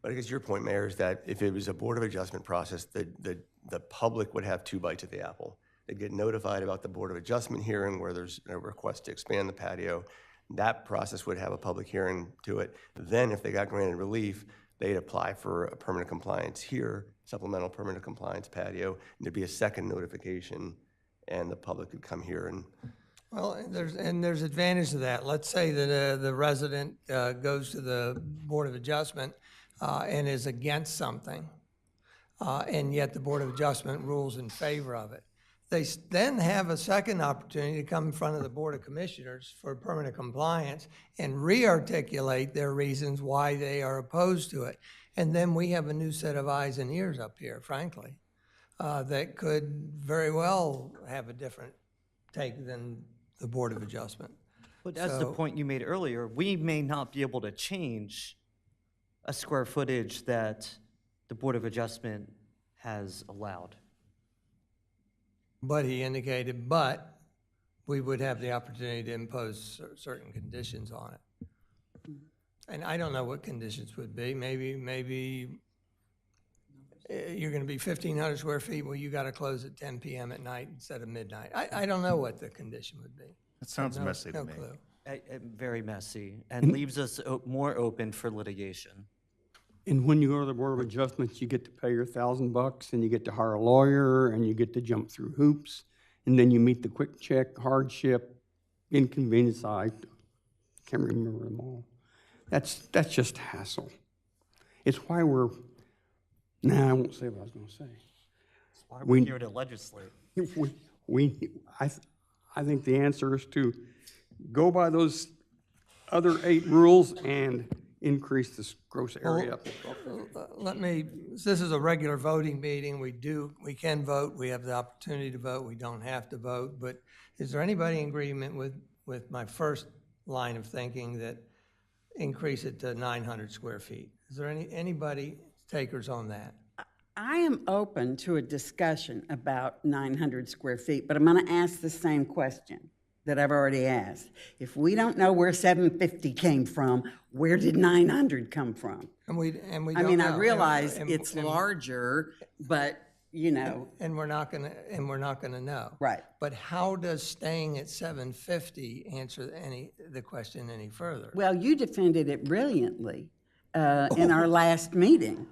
But I guess your point, Mayor, is that if it was a Board of Adjustment process, the public would have two bites at the apple. They get notified about the Board of Adjustment hearing where there's a request to expand the patio. That process would have a public hearing to it. Then if they got granted relief, they'd apply for a permanent compliance here, supplemental permanent compliance patio, and there'd be a second notification, and the public could come here and. Well, there's advantage to that. Let's say that the resident goes to the Board of Adjustment and is against something, and yet the Board of Adjustment rules in favor of it. They then have a second opportunity to come in front of the Board of Commissioners for permanent compliance and re-articulate their reasons why they are opposed to it. And then we have a new set of eyes and ears up here, frankly, that could very well have a different take than the Board of Adjustment. But as the point you made earlier, we may not be able to change a square footage that the Board of Adjustment has allowed. But he indicated, but we would have the opportunity to impose certain conditions on it. And I don't know what conditions would be. Maybe you're going to be 1,500 square feet. Well, you got to close at 10 p.m. at night instead of midnight. I don't know what the condition would be. That sounds messy to no me. clue. Very messy, and leaves us more open for litigation. And when you go to the Board of Adjustments, you get to pay your $1,000, and you get to hire a lawyer, and you get to jump through hoops, and then you meet the quick check, hardship, inconvenience. I can't remember them all. That's just hassle. It's why we're. Nah, I won't say what I was going to say. That's why we're here to legislate. I think the answer is to go by those other 8 rules and increase this gross area. This is a regular voting meeting. We can vote. We have the opportunity to vote. We don't have to vote. But is there anybody in agreement with my first line of thinking that increase it to 900 square feet? Is there anybody takers on that? I am open to a discussion about 900 square feet, but I'm going to ask the same question that I've already asked. If we don't know where 750 came from, where did 900 come from? And we don't I mean, I know. realize And- it's larger, but you know. And we're not gonna know. Right. But how does staying at 750 answer the question any further? Well, you defended it brilliantly in our last meeting.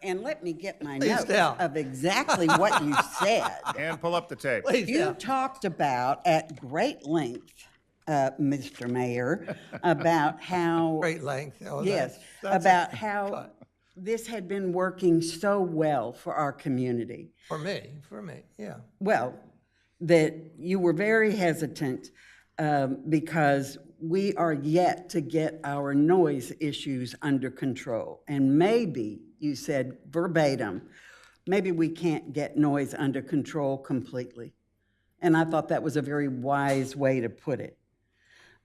And let me get my Please notes tell. of exactly what you said. And pull up the tape. Please You tell. talked about at great length, Mr. Mayor, about how. Great length. Oh, Yes, that's about how this had been working so well for our community. For me, yeah. Well, that you were very hesitant because we are yet to get our noise issues under control. And maybe, you said verbatim, maybe we can't get noise under control completely. And I thought that was a very wise way to put it.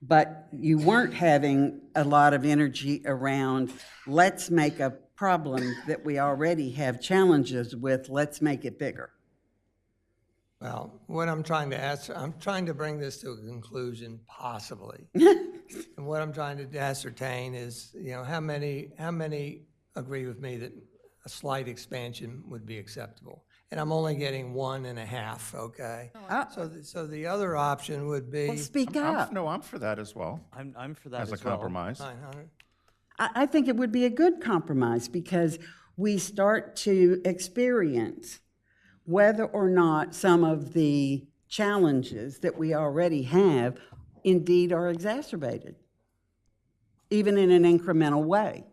But you weren't having a lot of energy around, let's make a problem that we already have challenges with, let's make it bigger. Well, what I'm trying to ask, I'm trying to bring this to a conclusion, possibly. And what I'm trying to ascertain is, how many agree with me that a slight expansion would be acceptable? And I'm only getting 1.5, okay? So the other option would be. Well, speak up. I'm for that as well. I'm for that as as a well. compromise. 900? I think it would be a good compromise because we start to experience whether or not some of the challenges that we already have indeed are exacerbated, even in an incremental way.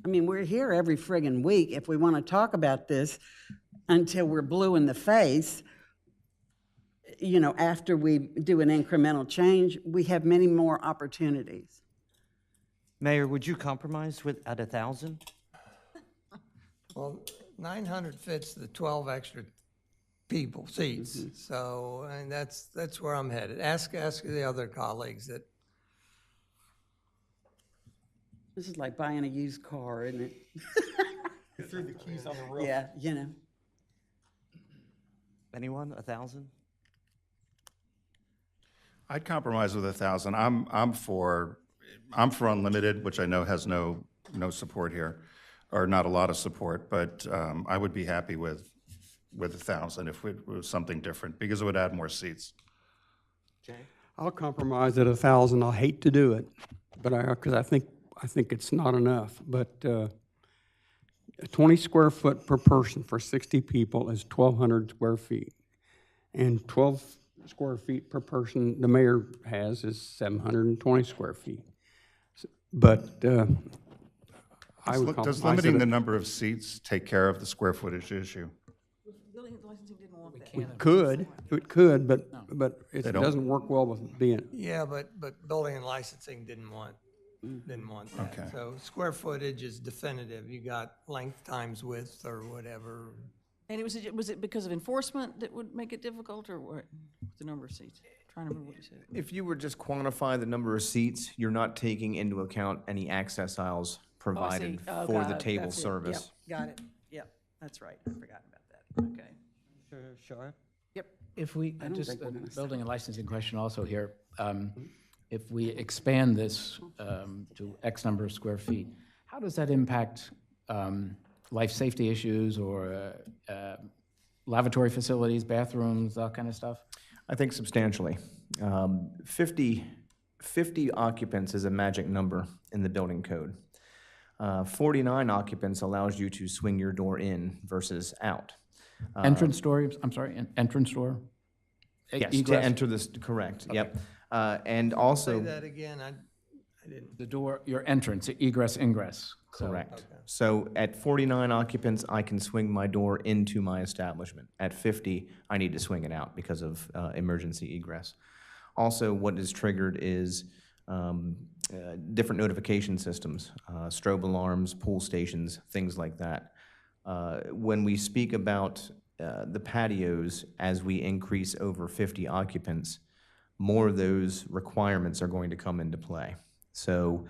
I mean, we're here every friggin' week if we want to talk about this until we're blue in the face. After we do an incremental change, we have many more opportunities. Mayor, would you compromise at 1,000? Well, 900 fits the 12 extra seats. So, and that's where I'm headed. Ask the other colleagues that. This is like buying a used car, isn't it? You threw the keys on the roof. Yeah, Anyone? 1,000? I'd compromise with 1,000. I'm for unlimited, which I know has no support here, or not a lot of support, but I would be happy with with 1,000 if it was something different, because it would add more seats. I'll compromise at 1,000. I hate to do it, but because I think it's not enough. But 20 square foot per person for 60 people is 1,200 square feet. And 12 square feet per person the mayor has is 720 square feet. But I would Does compromise limiting at the number of seats take care of the square footage issue? Building and licensing didn't want that. it could, but it They don't. doesn't work well with being. Yeah, but building and licensing didn't want that. Okay. So square footage is definitive. You got length times width or whatever. And was it because of enforcement that would make it difficult, or what? The number of seats? Trying to remember what you said. If you were just quantify the number of seats, you're not taking into account any access aisles provided Oh, for got the it. table That's it. service. Yep, got it. Yep, that's right. I forgot about that. Okay. Sure. Yep. If we, I don't just think a we're gonna building and licensing question also here, if we expand this to X number of square feet, how does that impact life safety issues or lavatory facilities, bathrooms, that kind of stuff? I think substantially. 50 occupants is a magic number in the building code. 49 occupants allows you to swing your door in versus out. Entrance door, I'm sorry, entrance door? Yes, to Egress? enter this, correct, yep. And also. Say that again, I didn't. The door, your entrance, egress, ingress. Correct. So at 49 occupants, I can swing my door into my establishment. At 50, I need to swing it out because of emergency egress. Also, what is triggered is different notification systems, strobe alarms, pool stations, things like that. When we speak about the patios, as we increase over 50 occupants, more of those requirements are going to come into play. So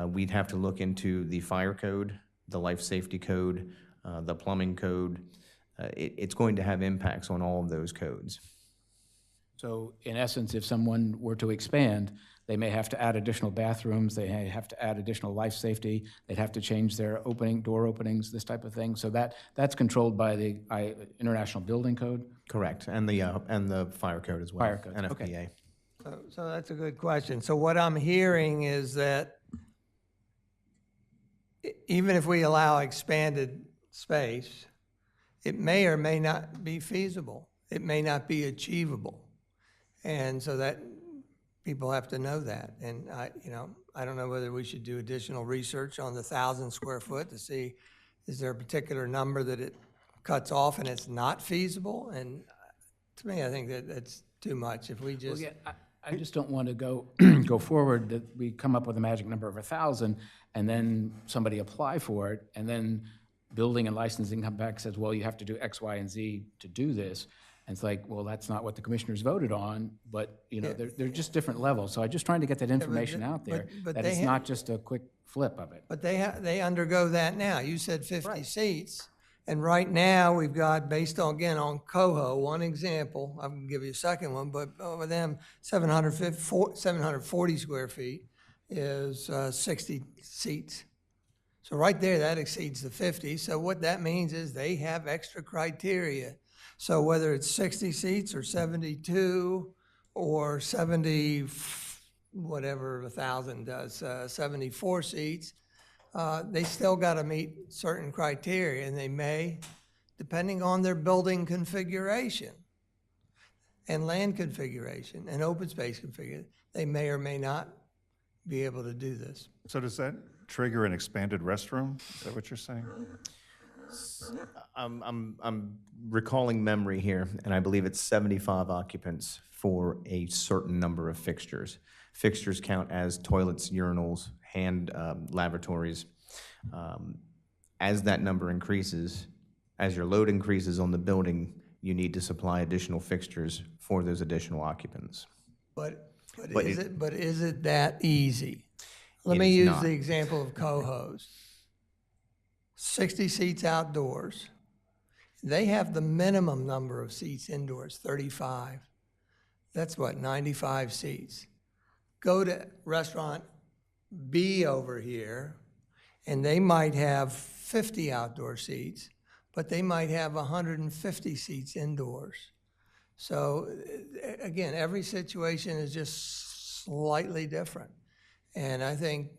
we'd have to look into the fire code, the life safety code, the plumbing code. It's going to have impacts on all of those codes. So in essence, if someone were to expand, they may have to add additional bathrooms, they may have to add additional life safety, they'd have to change their door openings, this type of thing. So that's controlled by the International Building Code? Correct, and the fire code as well. Fire code, NFPA. okay. So that's a good question. So what I'm hearing is that even if we allow expanded space, it may or may not be feasible. It may not be achievable. And so that people have to know that. And I don't know whether we should do additional research on the 1,000 square foot to see, is there a particular number that it cuts off and it's not feasible? And to me, I think that that's too much. If we just. Well, yeah, I just don't want to go forward that we come up with a magic number of 1,000 and then somebody apply for it and then building and licensing come back and says, well, you have to do X, Y, and Z to do this. And it's like, well, that's not what the commissioners voted on, but they're just different levels. So I'm just trying to get that information out there, but that they it's not just a quick flip of it. But they undergo that now. You said 50 seats, and right now we've got, based on, again, on Coho, one example, I can give you a second one, but over them, 740 square feet is 60 seats. So right there, that exceeds the 50. So what that means is they have extra criteria. So whether it's 60 seats or 72 or 70, whatever 1,000 does, 74 seats, they still got to meet certain criteria, and they may, depending on their building configuration and land configuration and open space configuration, they may or may not be able to do this. So does that trigger an expanded restroom? Is that what you're saying? I'm recalling memory here, and I believe it's 75 occupants for a certain number of fixtures. Fixtures count as toilets, urinals, hand lavatories. As that number increases, as your load increases on the building, you need to supply additional fixtures for those additional occupants. But is it that easy? Let me use the example of Coho's. 60 seats outdoors. They have the minimum number of seats indoors, 35. That's what, 95 seats. Go to restaurant B over here, and they might have 50 outdoor seats, but they might have 150 seats indoors. So again, every situation is just slightly different. And I think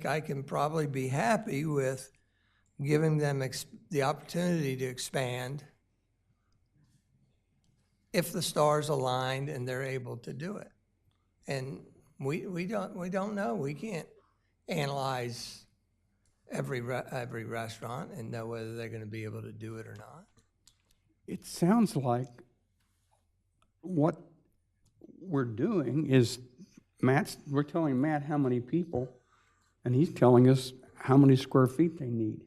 I can probably be happy with giving them the opportunity to expand if the stars aligned and they're able to do it. And we don't know. We can't analyze every restaurant and know whether they're going to be able to do it or not. It sounds like what we're doing is we're telling Matt how many people, and he's telling us how many square feet they need.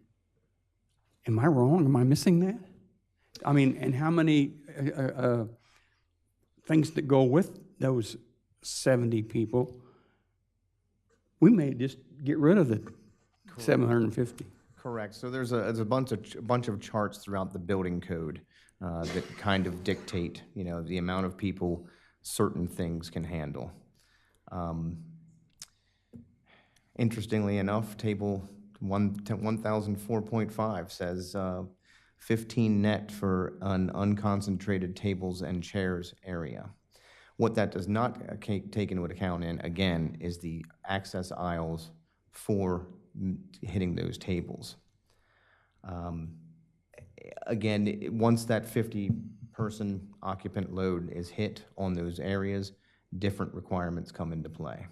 Am I wrong? Am I missing that? I mean, and how many things that go with those 70 people? We may just get rid of the 750. Correct. So there's a bunch of charts throughout the building code that kind of dictate, the amount of people certain things can handle. Interestingly enough, table 1004.5 says 15 net for an unconcentrated tables and chairs area. What that does not take into account, again, is the access aisles for hitting those tables. Again, once that 50-person occupant load is hit on those areas, different requirements come into play,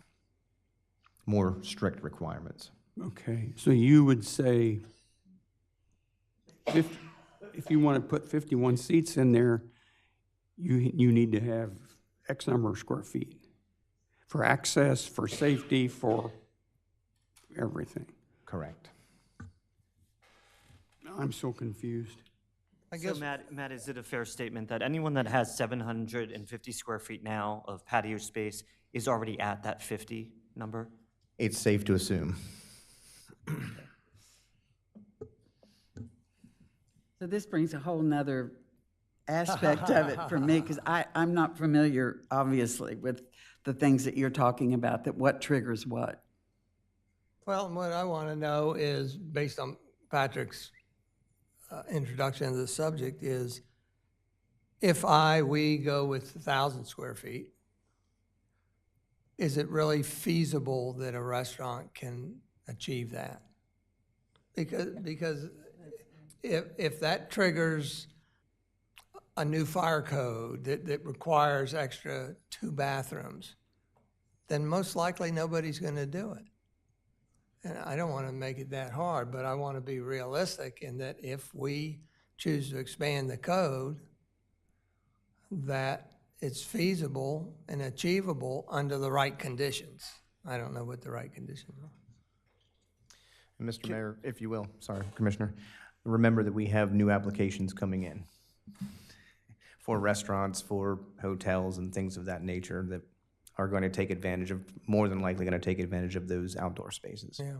more strict requirements. Okay, so you would say if you want to put 51 seats in there, you need to have X number of square feet for access, for safety, for everything. Correct. I'm so confused. So Matt, is it a fair statement that anyone that has 750 square feet now of patio space is already at that 50 number? It's safe to assume. So this brings a whole nother aspect of it for me, because I'm not familiar, obviously, with the things that you're talking about, that what triggers what. Well, what I want to know is, based on Patrick's introduction of the subject, is if we go with 1,000 square feet, is it really feasible that a restaurant can achieve that? Because if that triggers a new fire code that requires extra 2 bathrooms, then most likely nobody's going to do it. And I don't want to make it that hard, but I want to be realistic in that if we choose to expand the code, that it's feasible and achievable under the right conditions. I don't know what the right conditions are. And Mr. Mayor, if you will, sorry, Commissioner, remember that we have new applications coming in for restaurants, for hotels, and things of that nature that are going to take advantage of, more than likely going to take advantage of those outdoor spaces. Yeah.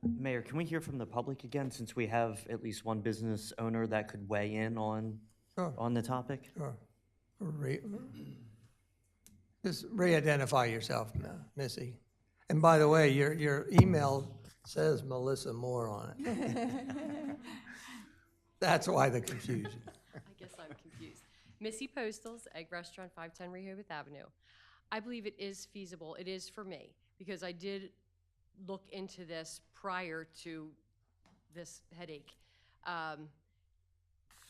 Mayor, can we hear from the public again, since we have at least one business owner that could weigh in on the topic? Sure. Just re-identify yourself, Missy. And by the way, your email says Melissa Moore on it. That's why the confusion. I guess I'm confused. Missy Postal's Egg Restaurant, 510 Rehoboth Avenue. I believe it is feasible. It is for me, because I did look into this prior to this headache.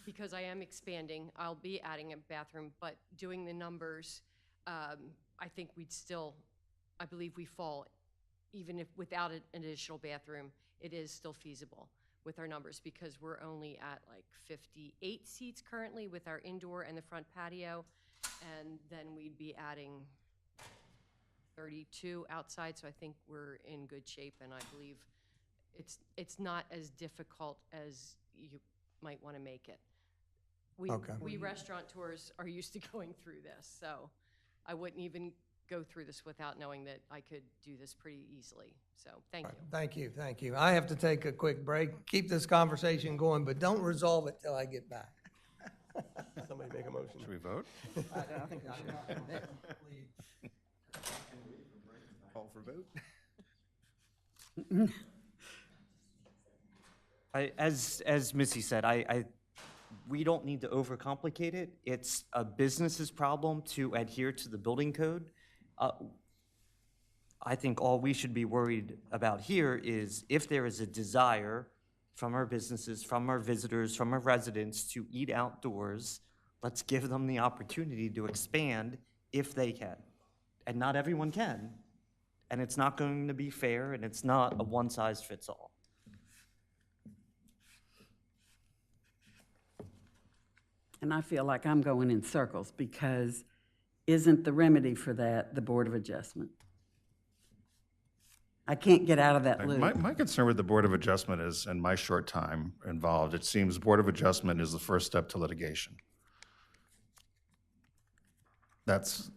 Because I am expanding, I'll be adding a bathroom, but doing the numbers, I think I believe we fall, even if without an additional bathroom, it is still feasible with our numbers, because we're only at like 58 seats currently with our indoor and the front patio, and then we'd be adding 32 outside, so I think we're in good shape, and I believe it's not as difficult as you might want to make it. We restaurateurs are used to going through this, so I wouldn't even go through this without knowing that I could do this pretty easily. So thank you. Thank you. I have to take a quick break. Keep this conversation going, but don't resolve it till I get back. Somebody make a motion. Should we vote? I don't think we should. Call for vote? As Missy said, we don't need to overcomplicate it. It's a business's problem to adhere to the building code. I think all we should be worried about here is if there is a desire from our businesses, from our visitors, from our residents to eat outdoors, let's give them the opportunity to expand if they can. And not everyone can. And it's not going to be fair, and it's not a one-size-fits-all. And I feel like I'm going in circles because isn't the remedy for that the Board of Adjustment? I can't get out of that loop. My concern with the Board of Adjustment is, in my short time involved, it seems Board of Adjustment is the first step to litigation. That's,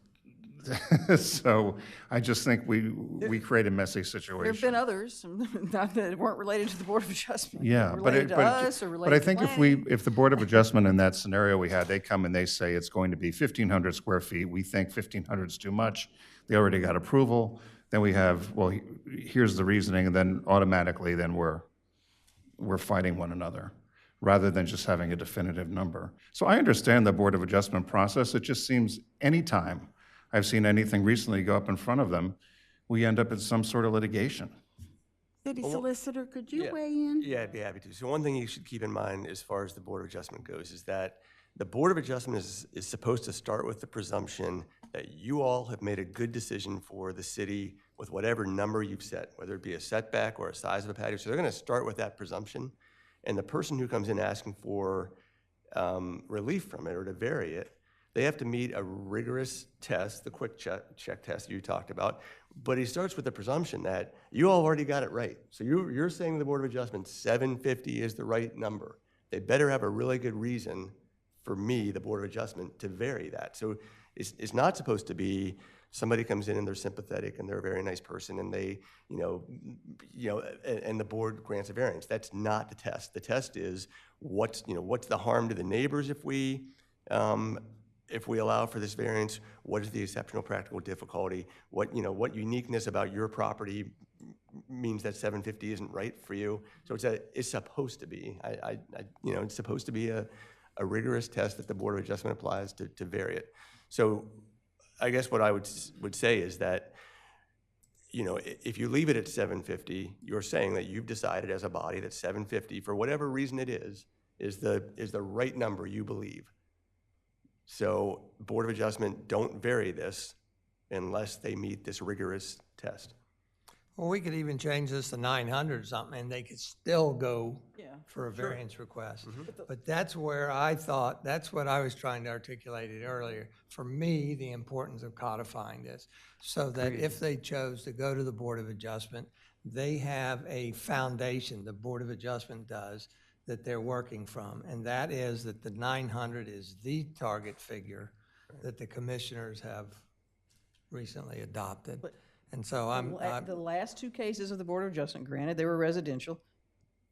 so I just think we create a messy situation. There have been others, not that weren't related to the Board of Adjustment. Yeah, Related to us or but related I to think planning. if the Board of Adjustment in that scenario we had, they come and they say it's going to be 1,500 square feet, we think 1,500 is too much, they already got approval, then we have, well, here's the reasoning, and then automatically then we're fighting one another, rather than just having a definitive number. So I understand the Board of Adjustment process, it just seems anytime I've seen anything recently go up in front of them, we end up in some sort of litigation. City Solicitor, could you weigh in? Yeah, I'd be happy to. So one thing you should keep in mind as far as the Board of Adjustment goes is that the Board of Adjustment is supposed to start with the presumption that you all have made a good decision for the city with whatever number you've set, whether it be a setback or a size of a patio. So they're going to start with that presumption. And the person who comes in asking for relief from it or to vary it, they have to meet a rigorous test, the quick check test you talked about. But he starts with the presumption that you all already got it right. So you're saying to the Board of Adjustment 750 is the right number. They better have a really good reason for me, the Board of Adjustment, to vary that. So it's not supposed to be somebody comes in and they're sympathetic and they're a very nice person and they, and the board grants a variance. That's not the test. The test is what's the harm to the neighbors if we allow for this variance? What is the exceptional practical difficulty? What uniqueness about your property means that 750 isn't right for you? So it's supposed to be. It's supposed to be a rigorous test that the Board of Adjustment applies to vary it. So I guess what I would say is that, if you leave it at 750, you're saying that you've decided as a body that 750, for whatever reason it is the right number you believe. So Board of Adjustment, don't vary this unless they meet this rigorous test. Well, we could even change this to 900 or something, and they could still go for a variance request. But that's where I thought, that's what I was trying to articulate it earlier. For me, the importance of codifying this, so that if they chose to go to the Board of Adjustment, they have a foundation, the Board of Adjustment does, that they're working from. And that is that the 900 is the target figure that the commissioners have recently adopted. And so The last two cases of the Board of Adjustment, granted they were residential,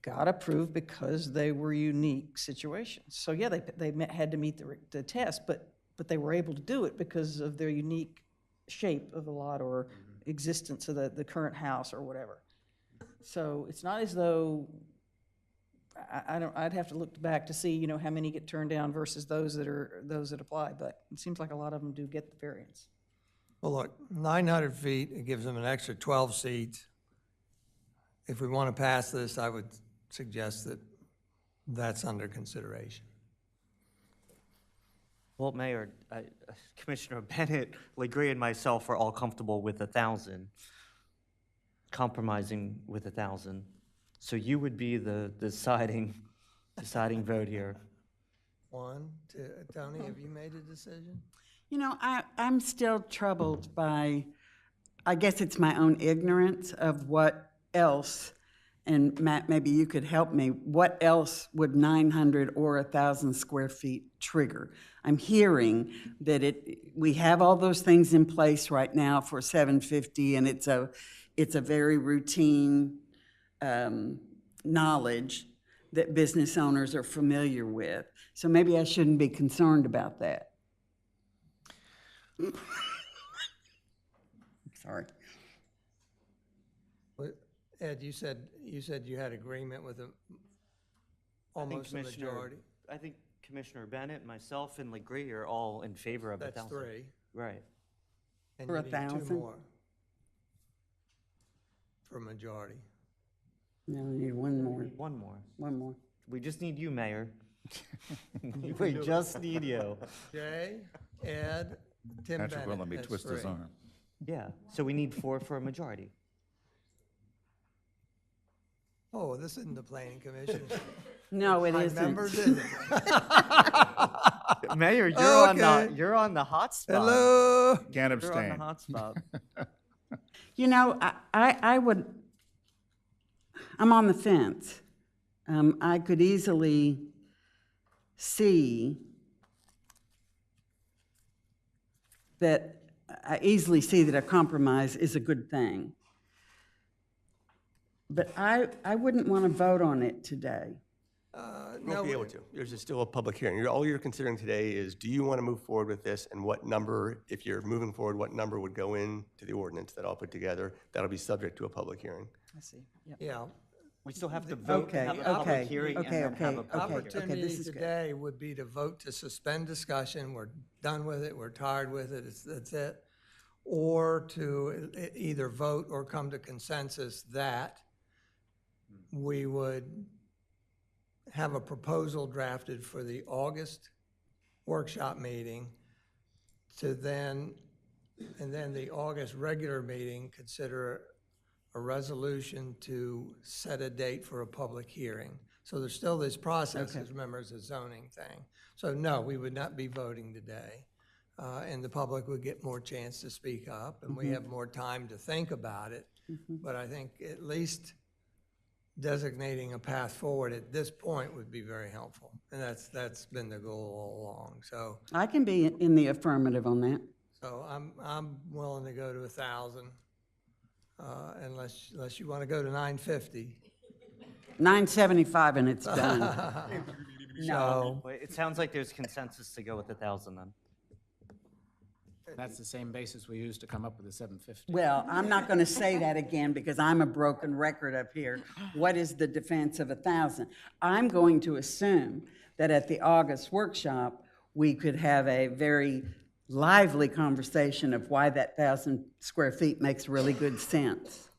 got approved because they were unique situations. So yeah, they had to meet the test, but they were able to do it because of their unique shape of the lot or existence of the current house or whatever. So it's not as though, I'd have to look back to see, how many get turned down versus those that apply, but it seems like a lot of them do get the variance. Well, look, 900 feet, it gives them an extra 12 seats. If we want to pass this, I would suggest that that's under consideration. Well, Mayor, Commissioner Bennett, Legree, and myself are all comfortable with 1,000, compromising with 1,000. So you would be the deciding vote here. One, two, Tony, have you made a decision? I'm still troubled by, I guess it's my own ignorance of what else, and Matt, maybe you could help me, what else would 900 or 1,000 square feet trigger? I'm hearing that we have all those things in place right now for 750, and it's a very routine knowledge that business owners are familiar with. So maybe I shouldn't be concerned about that. Sorry. Ed, you said you had agreement with almost a majority. I think Commissioner Bennett, myself, and Legree are all in favor of 1,000. That's 3. Right. And For you need 1,000? 2 more for majority. No, we need one more. One more. One more. We just need you, Mayor. We just need you. Jay, Ed, Tim Bennett. Patrick will let me that's twist his 3. arm. Yeah, so we need 4 for a majority. Oh, this isn't the planning commission. No, it My isn't. members, is it? Mayor, Okay. you're on the hot spot. Hello? Can't You're on abstain. the hot spot. You know, I would, I'm on the fence. I could easily see that, a compromise is a good thing. But I wouldn't want to vote on it today. You won't be able to. There's still a public hearing. All you're considering today is, do you want to move forward with this, and what number, if you're moving forward, what number would go into the ordinance that I'll put together? That'll be subject to a public hearing. I see, yep. Yeah. We still have to vote to Okay, have a public okay, hearing and okay, then have a okay, public okay. hearing. Opportunity this is good. today would be to vote to suspend discussion. We're done with it. We're tired with it. That's it. Or to either vote or come to consensus that we would have a proposal drafted for the August workshop meeting to then, and then the August regular meeting, consider a resolution to set a date for a public hearing. So there's still this process, because remember, it's a zoning thing. So no, we would not be voting today. And the public would get more chance to speak up, and we have more time to think about it. But I think at least designating a path forward at this point would be very helpful. And that's been the goal all along. So I can be in the affirmative on that. I'm willing to go to 1,000, unless you want to go to 950. 975 and it's done. So But it sounds like there's consensus to go with 1,000 then. That's the same basis we used to come up with the 750. Well, I'm not going to say that again because I'm a broken record up here. What is the defense of 1,000? I'm going to assume that at the August workshop, we could have a very lively conversation of why that 1,000 square feet makes really good sense.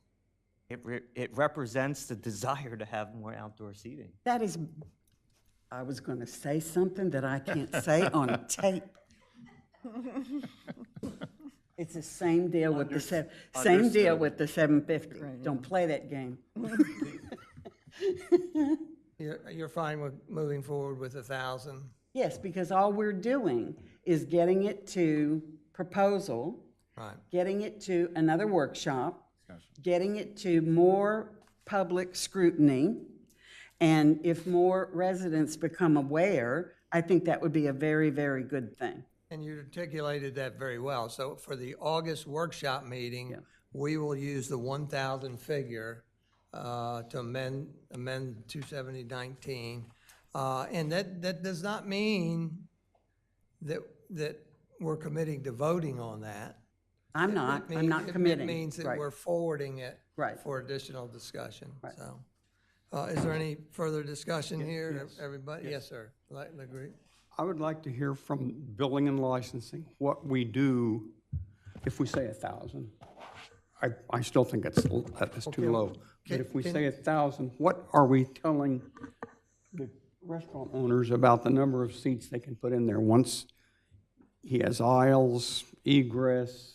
It represents the desire to have more outdoor seating. That is, I was going to say something that I can't say on tape. It's the same deal with the same deal with the 750. Don't play that game. you're fine with moving forward with 1,000? Yes, because all we're doing is getting it to proposal, Right. getting it to another workshop, getting it to more public scrutiny, and if more residents become aware, I think that would be a very, very good thing. And you articulated that very well. So for the August workshop meeting, we will use the 1,000 figure to amend 270-19. And that does not mean that we're committing to voting on that. I'm not It committing. means that Right. we're forwarding it Right. for additional discussion, Right. so. Is there any further discussion here, everybody? Yes, sir. Agree? I would like to hear from billing and licensing, what we do if we say 1,000. I still think that's too low. But if we say 1,000, what are we telling the restaurant owners about the number of seats they can put in there? Once he has aisles, egress,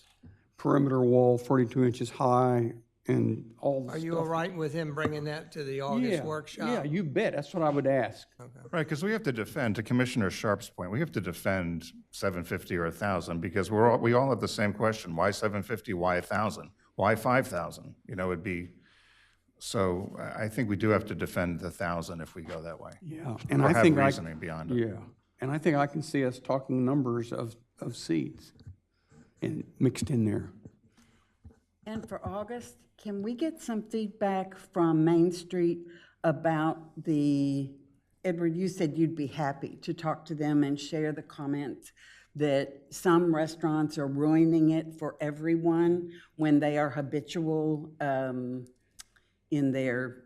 perimeter wall 42 inches high, and all the stuff. Are you all right with him bringing that to the August workshop? Yeah, you bet. That's what I would ask. Right, because we have to defend, to Commissioner Sharp's point, we have to defend 750 or 1,000 because we all have the same question. Why 750? Why 1,000? Why 5,000? You know, it'd be, so I think we do have to defend the 1,000 if we go that way. Yeah, and Or I have think reasoning beyond it. Yeah, and I think I can see us talking numbers of seats and mixed in there. And for August, can we get some feedback from Main Street about Edward, you said you'd be happy to talk to them and share the comments that some restaurants are ruining it for everyone when they are habitual in their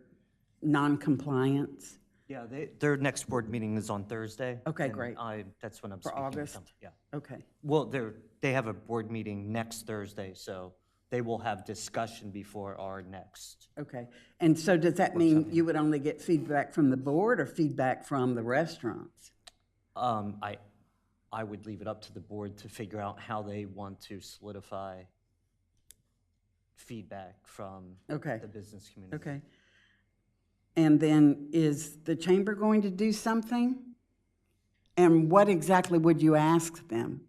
non-compliance. Yeah, their next board meeting is on Thursday. Okay, and great. That's when I'm For speaking with August? them. Yeah. Okay. Well, they have a board meeting next Thursday, so they will have discussion before our next. Okay. And so does that mean you would only get feedback from the board or feedback from the restaurants? I would leave it up to the board to figure out how they want to solidify feedback from Okay. the business community. Okay. And then is the chamber going to do something? And what exactly would you ask them?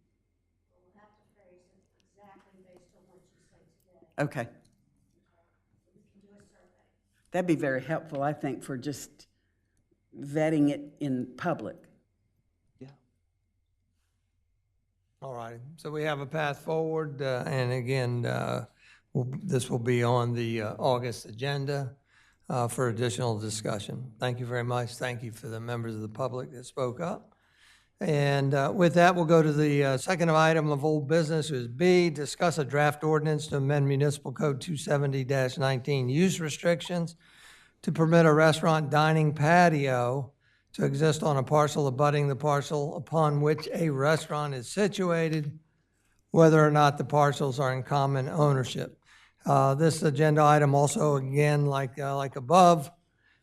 Okay. That'd be very helpful, I think, for just vetting it in public. Yeah. All right, so we have a path forward, and again, this will be on the August agenda for additional discussion. Thank you very much. Thank you for the members of the public that spoke up. And with that, we'll go to the second item of old business, is B, discuss a draft ordinance to amend Municipal Code 270-19 use restrictions to permit a restaurant dining patio to exist on a parcel abutting the parcel upon which a restaurant is situated, whether or not the parcels are in common ownership. This agenda item also, again, like above,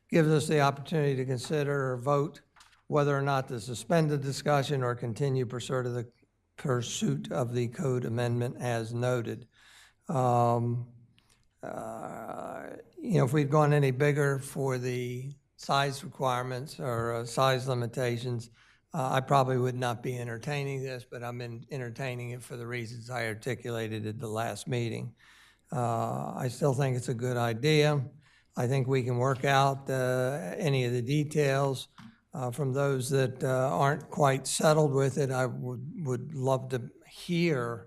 gives us the opportunity to consider or vote whether or not to suspend the discussion or continue pursuit of the code amendment as noted. If we'd gone any bigger for the size requirements or size limitations, I probably would not be entertaining this, but I'm entertaining it for the reasons I articulated at the last meeting. I still think it's a good idea. I think we can work out any of the details. From those that aren't quite settled with it, I would love to hear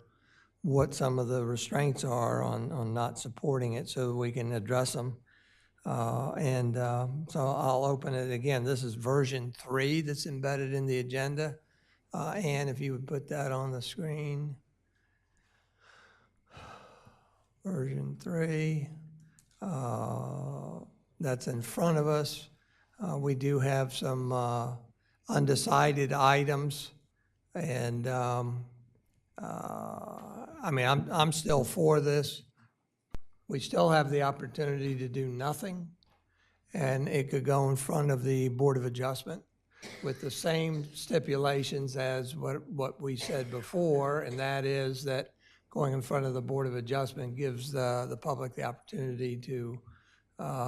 what some of the restraints are on not supporting it so that we can address them. So I'll open it again. This is version 3 that's embedded in the agenda. Ann, if you would put that on the screen. Version 3. That's in front of us. We do have some undecided items, and I'm still for this. We still have the opportunity to do nothing, and it could go in front of the Board of Adjustment with the same stipulations as what we said before, and that is that going in front of the Board of Adjustment gives the public the opportunity to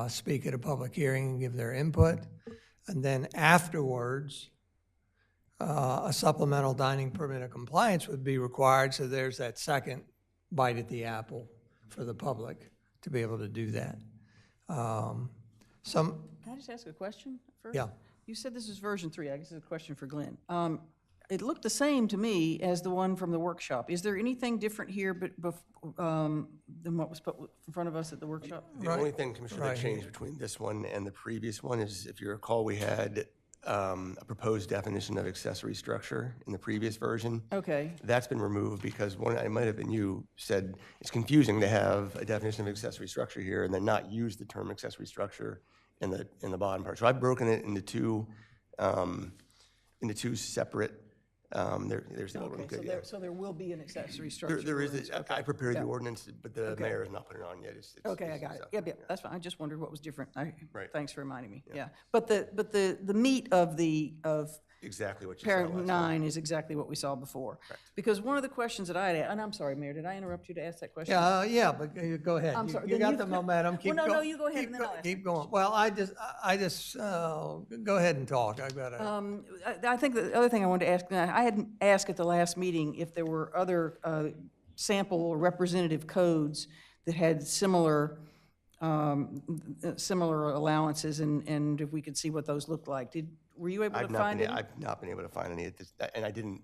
speak at a public hearing and give their input. And then afterwards, a supplemental dining permit of compliance would be required, so there's that second bite at the apple for the public to be able to do that. Can I just ask a question first? Yeah. You said this is version 3. I guess it's a question for Glenn. It looked the same to me as the one from the workshop. Is there anything different here than what was put in front of us at the workshop? The only thing, Commissioner, that changed between this one and the previous one is, if you recall, we had a proposed definition of accessory structure in the previous version. Okay. That's been removed because it might have been you said it's confusing to have a definition of accessory structure here and then not use the term accessory structure in the bottom part. So I've broken it into two separate. There's the old one. Good, yeah. So there will be an accessory structure. There is. Okay. I prepared the Yeah. ordinance, but the mayor has not put it on yet. Okay, I got it. Yep, that's fine. I just wondered what was different. Right. Thanks for reminding me. Yeah. But the meat of exactly what you saw Parent last 9 is exactly what we saw before. Correct. Because one of the questions that I had, and I'm sorry, Mayor, did I interrupt you to ask that question? Yeah, but go ahead. I'm sorry. You Then got you the could- momentum. Keep Well, no, going. you go ahead and then I'll ask Keep going. Well, I just go ahead and talk. I've got to. I think the other thing I wanted to ask, I had asked at the last meeting if there were other sample or representative codes that had similar allowances, and if we could see what those looked like. Were you able to find it? I've not been able to find any, and I didn't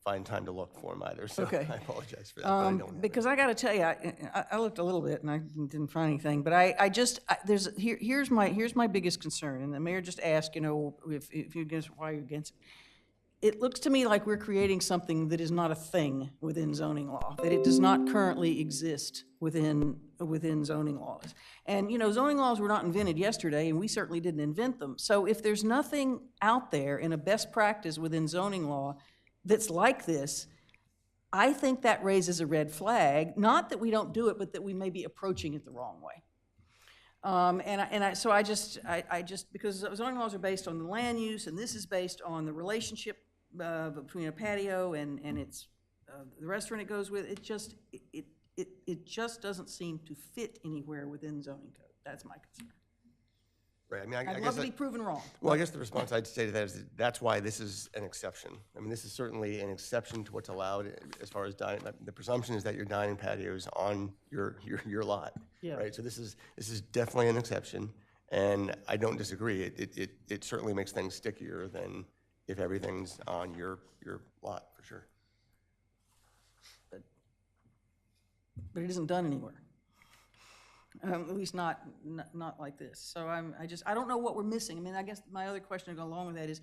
find time to look for them either, so Okay. I apologize for that. But I don't have Because I got to tell you, I looked a little bit and I didn't find anything. But here's my biggest concern, and the mayor just asked, if you're against, why you're against it. it looks to me like we're creating something that is not a thing within zoning law, that it does not currently exist within zoning laws. And, you know, zoning laws were not invented yesterday, and we certainly didn't invent them. So if there's nothing out there in a best practice within zoning law that's like this, I think that raises a red flag, not that we don't do it, but that we may be approaching it the wrong way. So I just, because zoning laws are based on the land use, and this is based on the relationship between a patio and it's the restaurant it goes with, it just doesn't seem to fit anywhere within zoning code. That's my concern. Right, I mean, I I'd guess love to be proven wrong. Well, I guess the response I'd say to that is that's why this is an exception. I mean, this is certainly an exception to what's allowed as far as dining. The presumption is that your dining patio is on your lot, Yeah. right? So this is definitely an exception, and I don't disagree. It certainly makes things stickier than if everything's on your lot, for sure. But it isn't done anywhere. At least not like this. So I don't know what we're missing. I mean, I guess my other question to go along with that is,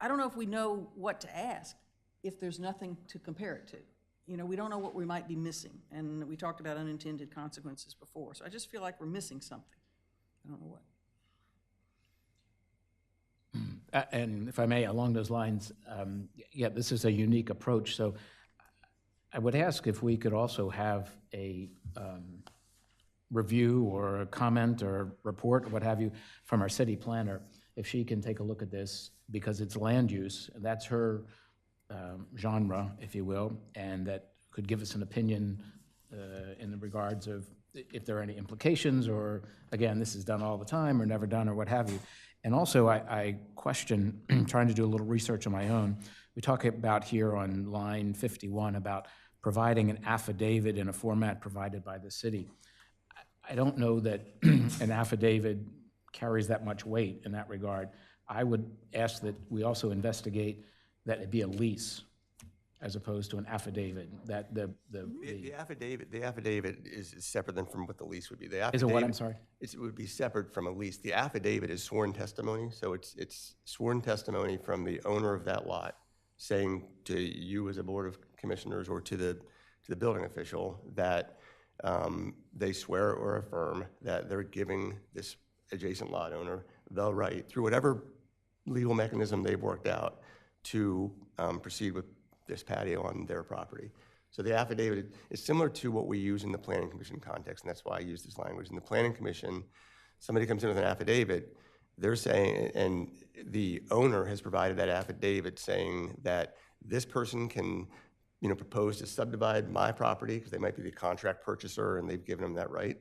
I don't know if we know what to ask if there's nothing to compare it to. You know, we don't know what we might be missing. And we talked about unintended consequences before. So I just feel like we're missing something. I don't know what. And if I may, along those lines, yeah, this is a unique approach. So I would ask if we could also have a review or a comment or report or what have you from our city planner, if she can take a look at this, because it's land use, and that's her genre, if you will, and that could give us an opinion in the regards of if there are any implications, or again, this is done all the time or never done or what have you. And also I question, trying to do a little research on my own, we talk about here on line 51 about providing an affidavit in a format provided by the city. I don't know that an affidavit carries that much weight in that regard. I would ask that we also investigate that it be a lease as opposed to an affidavit, that the affidavit is separate than from what the lease would be. Is it what, I'm sorry? It would be separate from a lease. The affidavit is sworn testimony, so it's sworn testimony from the owner of that lot saying to you as a Board of Commissioners or to the building official that they swear or affirm that they're giving this adjacent lot owner the right, through whatever legal mechanism they've worked out, to proceed with this patio on their property. So the affidavit is similar to what we use in the Planning Commission context, and that's why I use this language. In the Planning Commission, somebody comes in with an affidavit, they're saying, and the owner has provided that affidavit saying that this person can, you know, propose to subdivide my property, because they might be the contract purchaser and they've given them that right.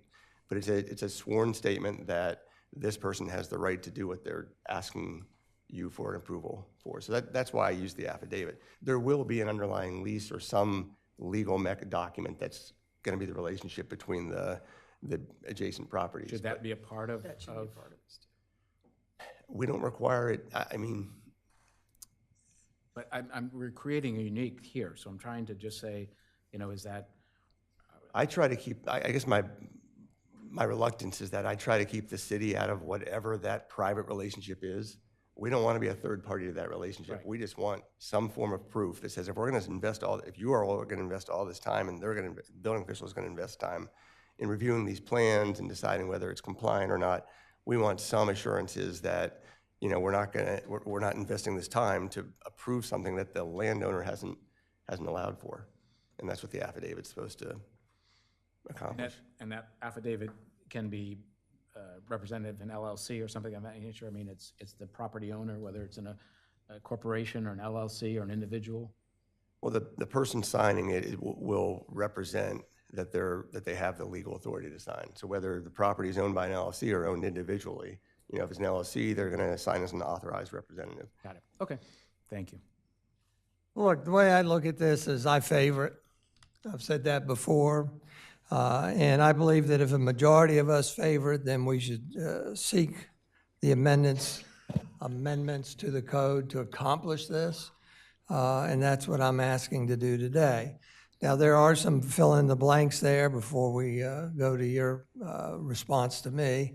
But it's a sworn statement that this person has the right to do what they're asking you for an approval for. So that's why I use the affidavit. There will be an underlying lease or some legal document that's going to be the relationship between the adjacent properties. Should that be a part of? That should be a part of this too. We don't require it. I mean, But we're creating a unique here, so I'm trying to just say, you know, is that? I try to keep, I guess my reluctance is that I try to keep the city out of whatever that private relationship is. We don't want to be a third party to that relationship. Right. We just want some form of proof that says if we're going to invest if you are all going to invest all this time, and the building official is going to invest time in reviewing these plans and deciding whether it's compliant or not, we want some assurances that, you know, we're not investing this time to approve something that the landowner hasn't allowed for, and that's what the affidavit's supposed to accomplish. And that affidavit can be representative in LLC or something of that nature. I mean, it's the property owner, whether it's in a corporation or an LLC or an individual. Well, the person signing it will represent that they have the legal authority to sign. So whether the property is owned by an LLC or owned individually, you know, if it's an LLC, they're going to sign as an authorized representative. Got it. Okay. Thank you. Look, the way I look at this is I favor it. I've said that before. And I believe that if a majority of us favor it, then we should seek the amendments to the code to accomplish this. And that's what I'm asking to do today. Now, there are some fill in the blanks there before we go to your response to me.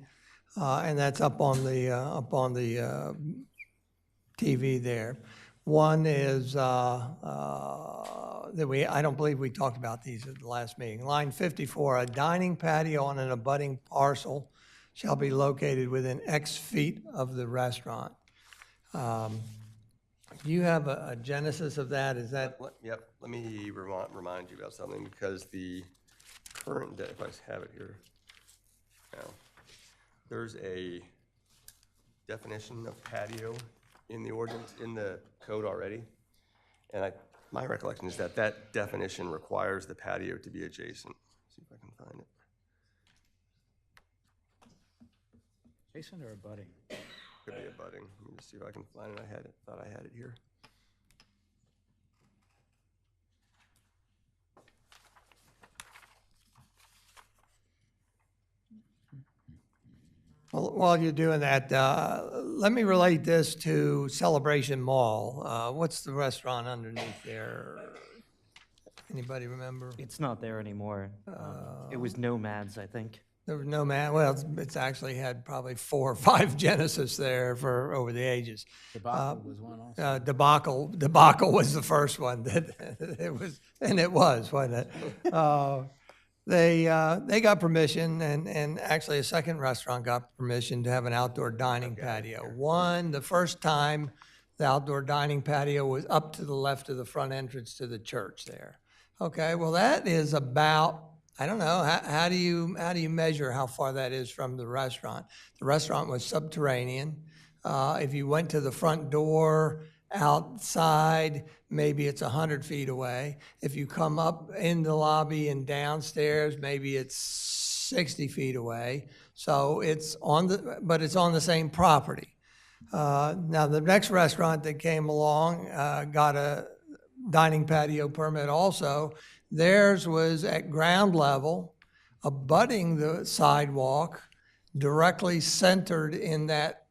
And that's up on the TV there. One is that I don't believe we talked about these at the last meeting. Line 54, a dining patio on an abutting parcel shall be located within X feet of the restaurant. Do you have a genesis of that? Is that? Yep, let me remind you about something, because the current, if I have it here now, there's a definition of patio in the ordinance, in the code already. And my recollection is that that definition requires the patio to be adjacent. See if I can find it. Adjacent or abutting? Could be abutting. Let me just see if I can find it. Thought I had it here. Well, while you're doing that, let me relate this to Celebration Mall. What's the restaurant underneath there? Anybody remember? It's not there anymore. It was Nomads, I think. There was no man. Well, it's actually had probably 4 or 5 Genesis there for over the ages. Debacle was one also. Debacle was the first one that it was, wasn't it? They got permission, and actually a second restaurant got permission to have an outdoor dining patio. The first time the outdoor dining patio was up to the left of the front entrance to the church there. Okay, well, that is about, I don't know, how do you measure how far that is from the restaurant? The restaurant was subterranean. If you went to the front door outside, maybe it's 100 feet away. If you come up in the lobby and downstairs, maybe it's 60 feet away. So it's on the same property. Now, the next restaurant that came along got a dining patio permit also. Theirs was at ground level, abutting the sidewalk, directly centered in that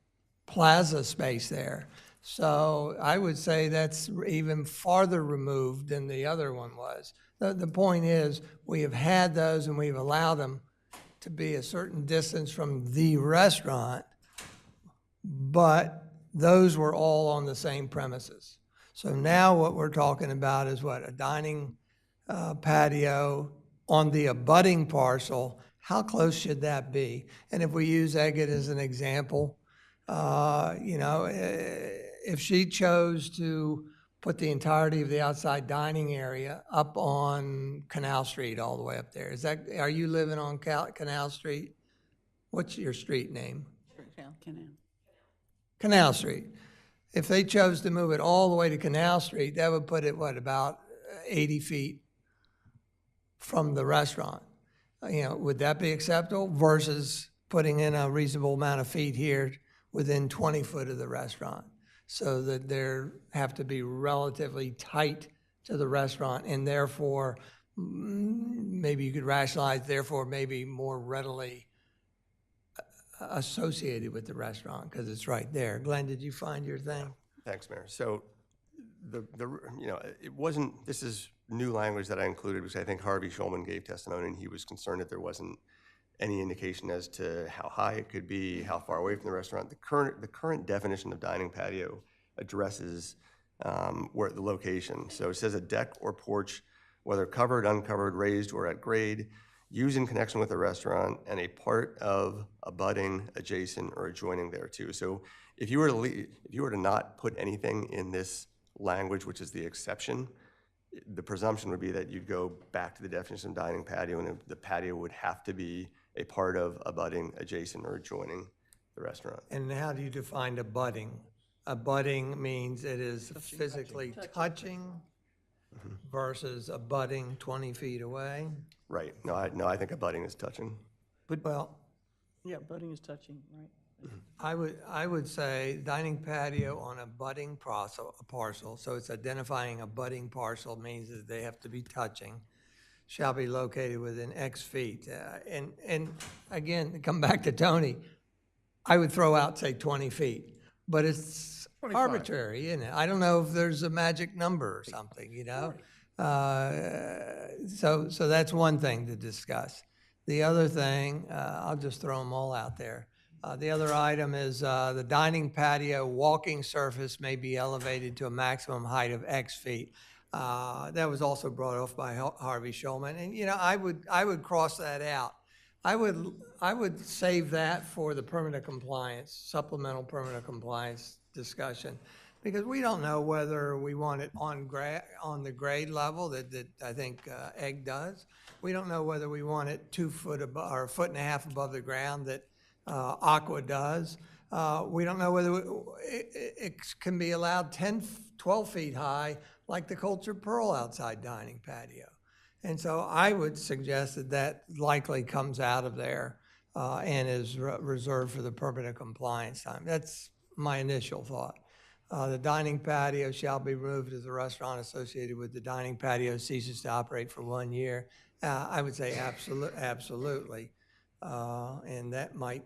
plaza space there. So I would say that's even farther removed than the other one was. The point is, we have had those and we've allowed them to be a certain distance from the restaurant, but those were all on the same premises. So now what we're talking about is what? A dining patio on the abutting parcel. How close should that be? And if we use Eggett as an example, if she chose to put the entirety of the outside dining area up on Canal Street all the way up there, are you living on Canal Street? What's your street name? Canal Street. If they chose to move it all the way to Canal Street, that would put it, about 80 feet from the restaurant. Would that be acceptable versus putting in a reasonable amount of feet here within 20 foot of the restaurant, so that they have to be relatively tight to the restaurant, and therefore, maybe you could rationalize, therefore maybe more readily associated with the restaurant because it's right there. Glenn, did you find your thing? Thanks, Mayor. So it wasn't, this is new language that I included because I think Harvey Shulman gave testimony and he was concerned that there wasn't any indication as to how high it could be, how far away from the restaurant. The current definition of dining patio addresses where the location. So it says a deck or porch, whether covered, uncovered, raised, or at grade, used in connection with the restaurant, and a part of, abutting, adjacent, or adjoining thereto. So if you were to not put anything in this language, which is the exception, the presumption would be that you'd go back to the definition of dining patio, and the patio would have to be a part of, abutting, adjacent, or adjoining the restaurant. And how do you define abutting? Abutting means it is physically touching versus abutting 20 feet away. Right. No, I think abutting is touching. Yeah, abutting is touching, right? I would say dining patio on a budding parcel, so it's identifying a budding parcel means that they have to be touching, shall be located within X feet. And again, come back to Tony, I would throw out, say, 20 feet, but it's 25. Arbitrary, isn't it? I don't know if there's a magic number or something, So that's one thing to discuss. The other thing, I'll just throw them all out there. The other item is the dining patio walking surface may be elevated to a maximum height of X feet. That was also brought up by Harvey Shulman, and you know, I would cross that out. I would save that for the permanent compliance, supplemental permanent compliance discussion, because we don't know whether we want it on the grade level that I think Egg does. We don't know whether we want it 2 foot above or 1.5 feet above the ground that Aqua does. We don't know whether it can be allowed 10, 12 feet high like the Cultured Pearl outside dining patio. And so I would suggest that that likely comes out of there and is reserved for the permanent compliance time. That's my initial thought. The dining patio shall be removed as the restaurant associated with the dining patio ceases to operate for 1 year. I would say absolutely. And that might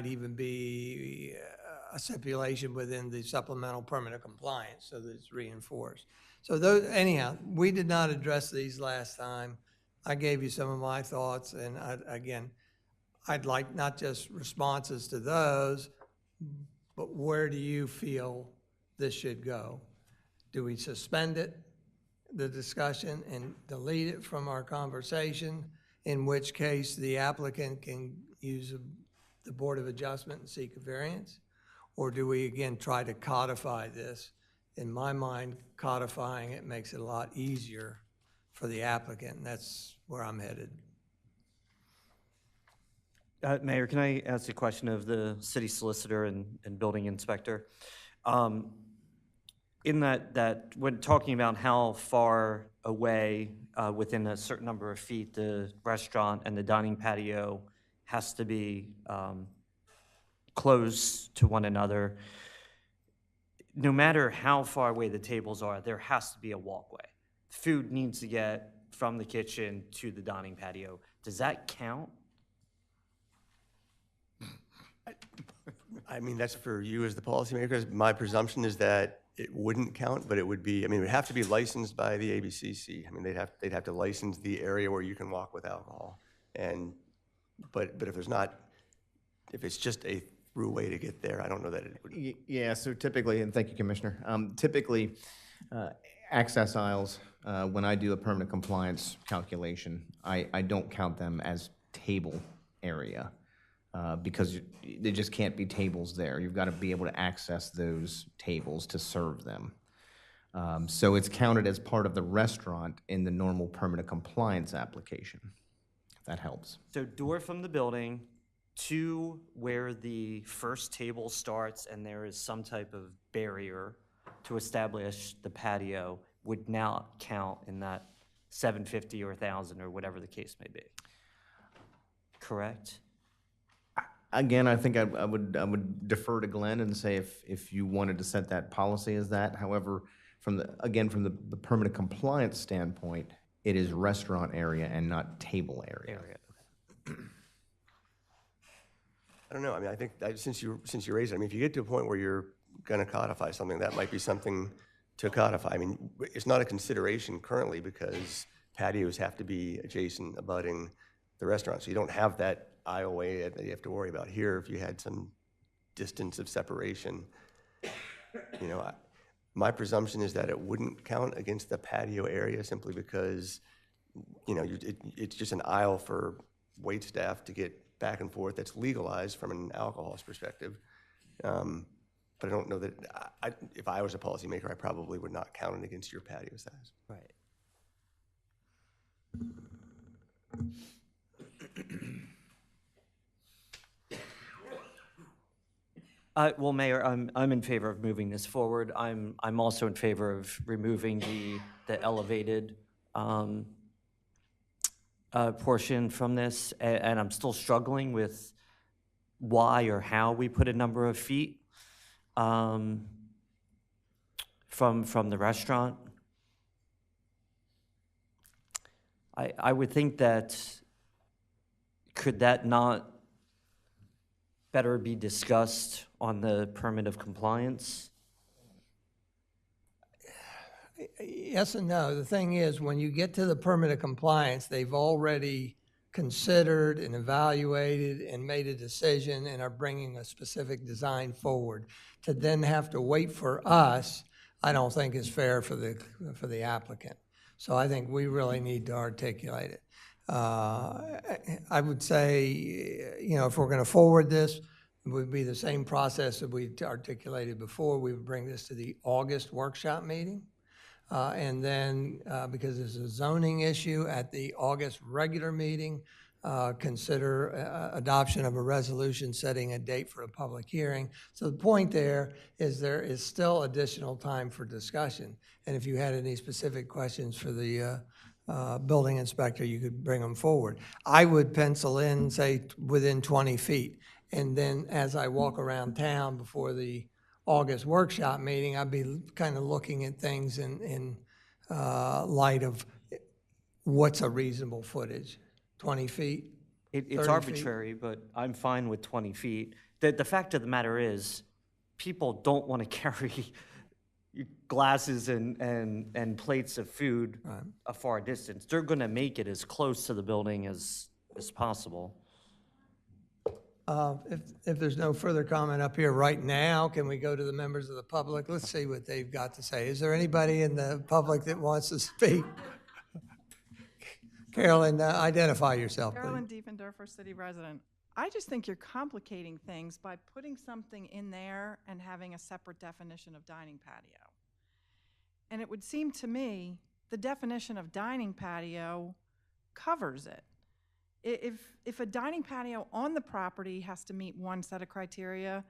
even be a stipulation within the supplemental permanent compliance so that it's reinforced. So those, anyhow, we did not address these last time. I gave you some of my thoughts, and I'd like not just responses to those, but where do you feel this should go? Do we suspend it, the discussion, and delete it from our conversation, in which case the applicant can use the Board of Adjustment and seek a variance? Or do we, again, try to codify this? In my mind, codifying it makes it a lot easier for the applicant, and that's where I'm headed. Mayor, can I ask a question of the city solicitor and building inspector? In that when talking about how far away within a certain number of feet the restaurant and the dining patio has to be close to one another, no matter how far away the tables are, there has to be a walkway. Food needs to get from the kitchen to the dining patio. Does that count? I mean, that's for you as the policymakers. My presumption is that it wouldn't count, but it would be, I mean, it would have to be licensed by the ABCC. I mean, they'd have to license the area where you can walk with alcohol. But if there's not, if it's just a through way to get there, I don't know that it would. Yeah, so typically, and thank you, Commissioner, typically, access aisles, when I do a permanent compliance calculation, I don't count them as table area because there just can't be tables there. You've got to be able to access those tables to serve them. So it's counted as part of the restaurant in the normal permanent compliance application, if that helps. So door from the building to where the first table starts and there is some type of barrier to establish the patio would now count in that 750 or 1,000 or whatever the case may be. Correct? Again, I think I would defer to Glenn and say if you wanted to set that policy as that. However, from the permanent compliance standpoint, it is restaurant area and not table area. I don't know. I mean, I think since you raised it, I mean, if you get to a point where you're going to codify something, that might be something to codify. I mean, it's not a consideration currently because patios have to be adjacent, abutting the restaurant. So you don't have that aisleway that you have to worry about here. If you had some distance of separation, you know, my presumption is that it wouldn't count against the patio area simply because, you know, it's just an aisle for wait staff to get back and forth that's legalized from an alcoholist perspective. But I don't know that, if I was a policymaker, I probably would not count it against your patio size. Right. Well, Mayor, I'm in favor of moving this forward. I'm also in favor of removing the elevated portion from this, and I'm still struggling with why or how we put a number of feet from the restaurant. I would think that, could that not better be discussed on the permit of compliance? Yes and no. The thing is, when you get to the permit of compliance, they've already considered and evaluated and made a decision and are bringing a specific design forward. To then have to wait for us, I don't think is fair for the applicant. So I think we really need to articulate it. I would say, you know, if we're going to forward this, it would be the same process that we articulated before. We would bring this to the August workshop meeting. And then, because it's a zoning issue, at the August regular meeting, consider adoption of a resolution setting a date for a public hearing. So the point there is still additional time for discussion. And if you had any specific questions for the building inspector, you could bring them forward. I would pencil in, say, within 20 feet. And then as I walk around town before the August workshop meeting, I'd be kind of looking at things in light of what's a reasonable footage, 20 feet? It's 30 feet? arbitrary, but I'm fine with 20 feet. The fact of the matter is, people don't want to carry glasses and plates of food a far distance. They're going to make it as close to the building as possible. If there's no further comment up here right now, can we go to the members of the public? Let's see what they've got to say. Is there anybody in the public that wants to speak? Carolyn, identify yourself, please. Carolyn Diefendorfer, city resident. I just think you're complicating things by putting something in there and having a separate definition of dining patio. And it would seem to me the definition of dining patio covers it. If a dining patio on the property has to meet one set of criteria,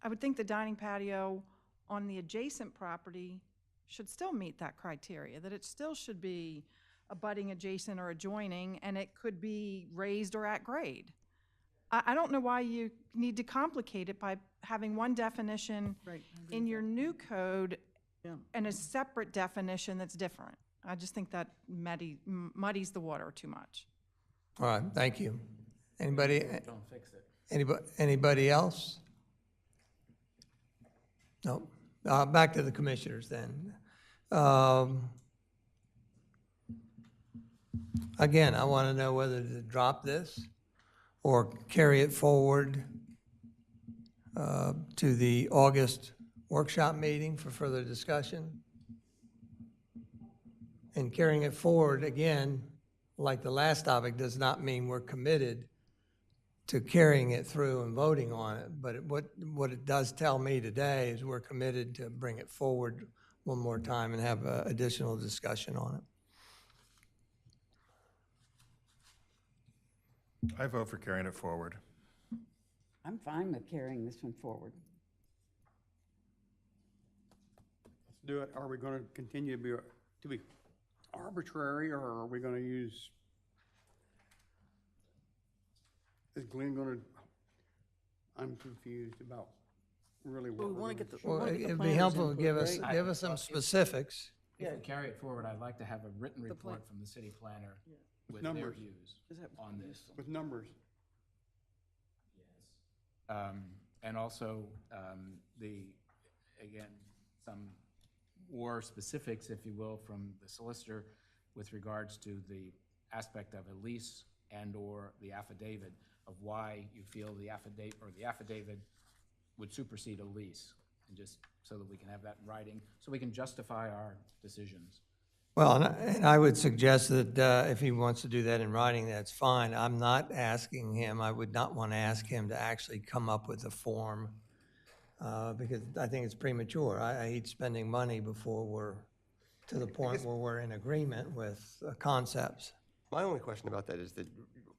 I would think the dining patio on the adjacent property should still meet that criteria, that it still should be abutting adjacent or adjoining, and it could be raised or at grade. I don't know why you need to complicate it by having one definition in your new code and a separate definition that's different. I just think that muddies the water too much. All right, thank you. Anybody? Don't fix it. Anybody else? No. Back to the commissioners then. Again, I want to know whether to drop this or carry it forward to the August workshop meeting for further discussion. And carrying it forward, again, like the last topic, does not mean we're committed to carrying it through and voting on it. But what it does tell me today is we're committed to bring it forward one more time and have additional discussion on it. I vote for carrying it forward. I'm fine with carrying this one forward. Let's do it. Are we going to continue to be arbitrary, or are we going to use, is Glenn going to, I'm confused about really what. We want to get the. Well, it'd be helpful to give us some specifics. If we carry it forward, I'd like to have a written report from the city planner with their numbers. views on this. With numbers. Yes. And also, again, some more specifics, if you will, from the solicitor with regards to the aspect of a lease and/or the affidavit of why you feel the affidavit would supersede a lease, and just so that we can have that in writing, so we can justify our decisions. Well, and I would suggest that if he wants to do that in writing, that's fine. I'm not asking him, I would not want to ask him to actually come up with a form because I think it's premature. I hate spending money before we're to the point where we're in agreement with concepts. My only question about that is that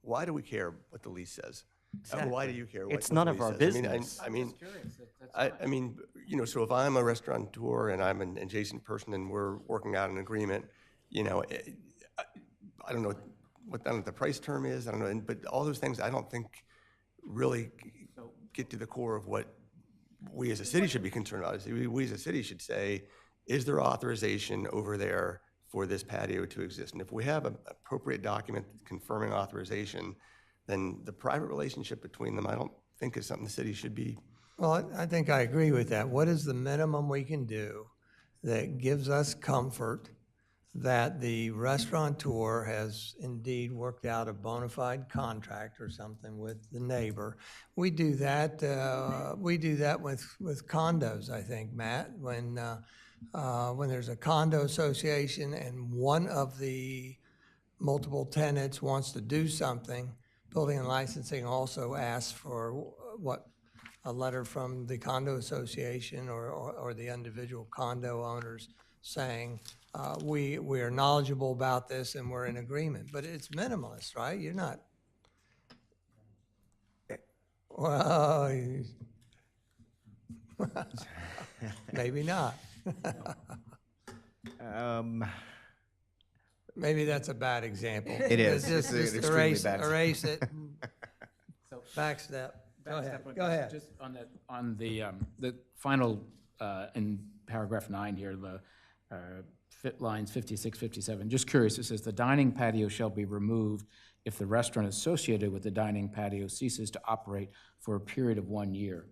why do we care what the lease says? Exactly. Why do you care what It's the none lease of our says? business. I mean, I'm just curious. That's I fine. mean, you know, so if I'm a restaurateur and I'm an adjacent person and we're working out an agreement, you know, I don't know what the price term is. I don't know, but all those things I don't think really get to the core of what we as a city should be concerned about. We as a city should say, is there authorization over there for this patio to exist? And if we have an appropriate document confirming authorization, then the private relationship between them, I don't think is something the city should be. Well, I think I agree with that. What is the minimum we can do that gives us comfort that the restaurateur has indeed worked out a bona fide contract or something with the neighbor. We do that with condos, I think, Matt, when there's a condo association and one of the multiple tenants wants to do something, building and licensing also asks for a letter from the condo association or the individual condo owners saying, we are knowledgeable about this and we're in agreement. But it's minimalist, right? You're not, well, maybe not. Maybe that's a bad example. It is. Just It's an extremely bad example. erase it. Backstep. Go ahead. Go ahead. Just on the final, in paragraph 9 here, the lines 56, 57, just curious, it says, "The dining patio shall be removed if the restaurant associated with the dining patio ceases to operate for a period of 1 year."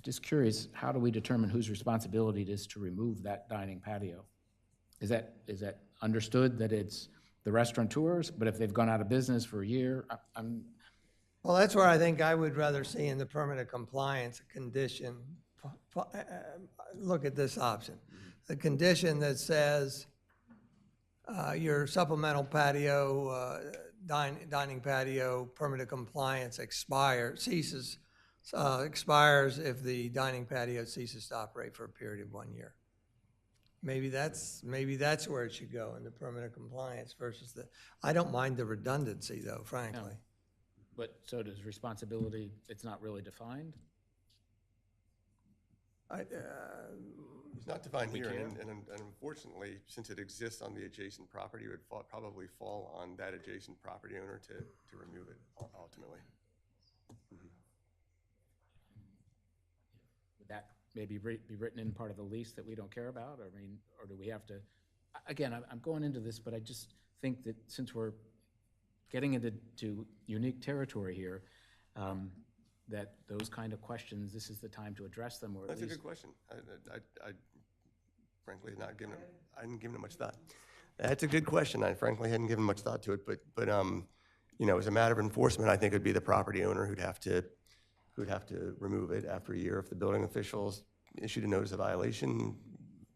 Just curious, how do we determine whose responsibility it is to remove that dining patio? Is that understood that it's the restaurateur's, but if they've gone out of business for a year, Well, that's where I think I would rather see in the permanent compliance a condition. Look at this option. The condition that says your supplemental patio, dining patio, permanent compliance expires if the dining patio ceases to operate for a period of 1 year. Maybe that's where it should go in the permanent compliance versus I don't mind the redundancy though, frankly. but so does responsibility, it's not really defined? It's not defined here, and unfortunately, since it exists on the adjacent property, it would probably fall on that adjacent property owner to remove it ultimately. Would that maybe be written in part of the lease that we don't care about? Or do we have to, again, I'm going into this, but I just think that since we're getting into unique territory here, that those kind of questions, this is the time to address them, or at least. That's a good question. I frankly I hadn't given it much thought. That's a good question. I frankly hadn't given much thought to it, but as a matter of enforcement, I think it'd be the property owner who'd have to remove it after a year. If the building officials issued a notice of violation,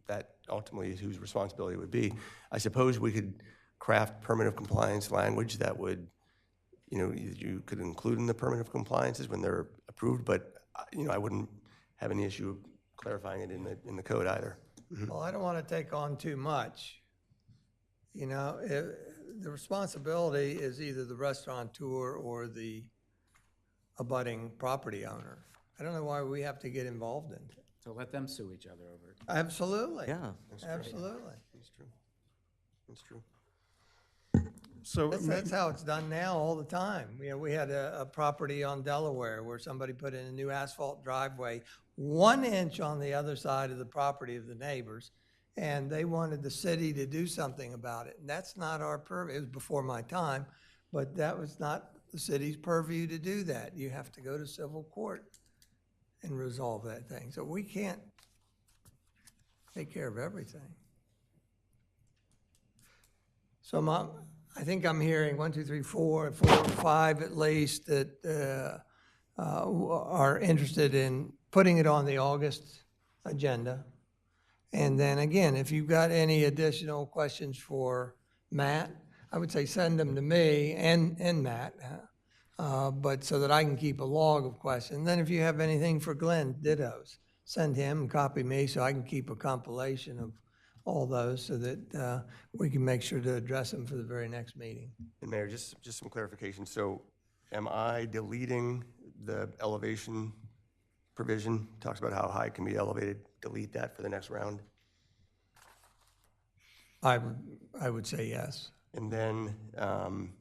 that ultimately is whose responsibility it would be. I suppose we could craft permanent compliance language that would, you could include in the permanent compliances when they're approved, but, I wouldn't have any issue clarifying it in the code either. Well, I don't want to take on too much. The responsibility is either the restaurateur or the abutting property owner. I don't know why we have to get involved in it. So let them sue each other over it. Absolutely. Yeah. Absolutely. That's true. That's true. So That's how it's done now all the time. We had a property on Delaware where somebody put in a new asphalt driveway 1 inch on the other side of the property of the neighbors, and they wanted the city to do something about it. And that's not our purview. It was before my time, but that was not the city's purview to do that. You have to go to civil court and resolve that thing. So we can't take care of everything. So I think I'm hearing 1, 2, 3, 4, 5 at least that are interested in putting it on the August agenda. And then again, if you've got any additional questions for Matt, I would say send them to me and Matt, but so that I can keep a log of questions. And then if you have anything for Glenn, dittos, send him and copy me so I can keep a compilation of all those so that we can make sure to address them for the very next meeting. And Mayor, just some clarification. So am I deleting the elevation provision? Talks about how high it can be elevated. Delete that for the next round? I would say yes. And then,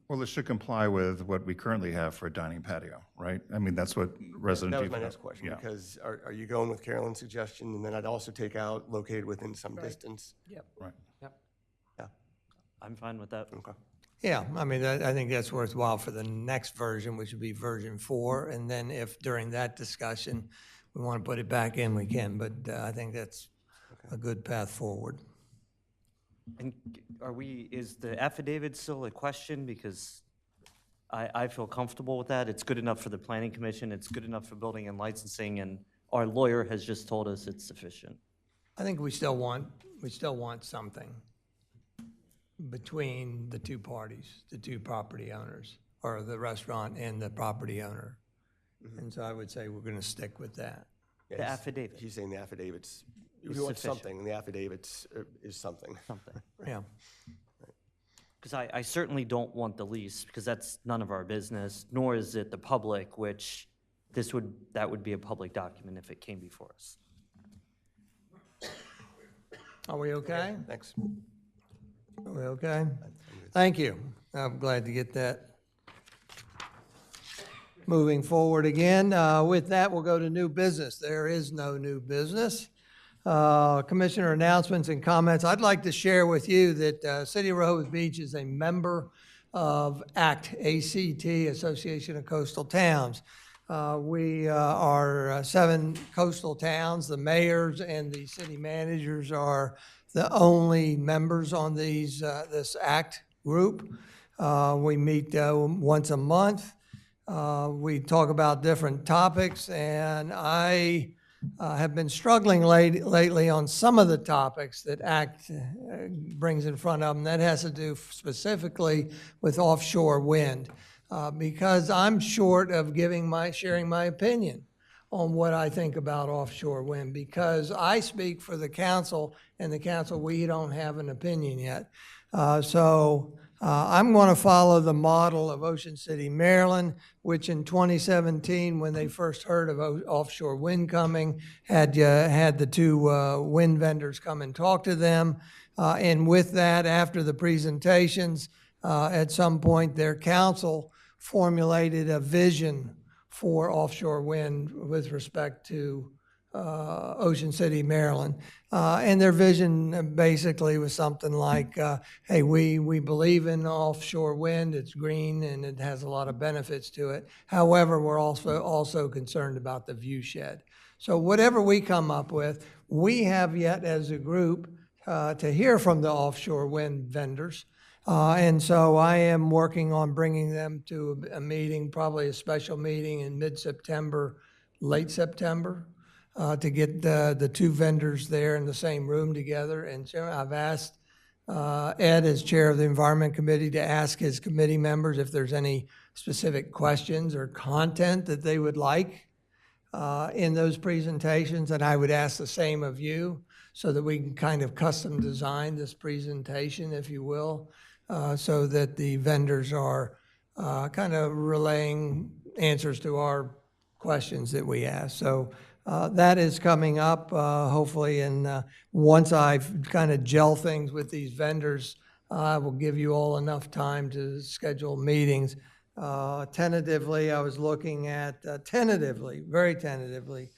well, it should comply with what we currently have for a dining patio, right? I mean, that's what resident. that was my next question, because are you going with Carolyn's suggestion? And then I'd also take out located within some distance. Yep. Right. Yep. Yeah. I'm fine with that. Okay. Yeah, I think that's worthwhile for the next version, which would be version 4. And then if during that discussion we want to put it back in, we can. But I think that's a good path forward. And is the affidavit still a question? Because I feel comfortable with that. It's good enough for the planning commission, it's good enough for building and licensing, and our lawyer has just told us it's sufficient. I think we still want something between the two parties, the two property owners, or the restaurant and the property owner. And so I would say we're going to stick with that. Yeah, The affidavit. He's saying the affidavits, Is we want sufficient. something, and the affidavits is something. Something. Yeah. Because I certainly don't want the lease, because that's none of our business, nor is it the public, which that would be a public document if it came before us. Are we okay? Thanks. Are we okay? Thank you. I'm glad to get that moving forward again. With that, we'll go to new business. There is no new business. Commissioner announcements and comments. I'd like to share with you that City of Rehoboth Beach is a member of ACT, Association of Coastal Towns. We are 7 coastal towns. The mayors and the city managers are the only members on this ACT group. We meet once a month. We talk about different topics, and I have been struggling lately on some of the topics that ACT brings in front of them. That has to do specifically with offshore wind, because I'm short of sharing my opinion on what I think about offshore wind, because I speak for the council, and the council, we don't have an opinion yet. I'm going to follow the model of Ocean City, Maryland, which in 2017, when they first heard of offshore wind coming, had the 2 wind vendors come and talk to them. And with that, after the presentations, at some point, their council formulated a vision for offshore wind with respect to Ocean City, Maryland. And their vision basically was something like, hey, we believe in offshore wind, it's green, and it has a lot of benefits to it. However, we're also concerned about the view shed. So whatever we come up with, we have yet as a group to hear from the offshore wind vendors. And so I am working on bringing them to a meeting, probably a special meeting in mid-September, late September, to get the 2 vendors there in the same room together. And so I've asked Ed, as chair of the Environment Committee, to ask his committee members if there's any specific questions or content that they would like in those presentations. And I would ask the same of you, so that we can kind of custom design this presentation, if you will, so that the vendors are kind of relaying answers to our questions that we ask. So that is coming up, hopefully, and once I've kind of gel things with these vendors, I will give you all enough time to schedule meetings. Tentatively, I was looking at, very tentatively,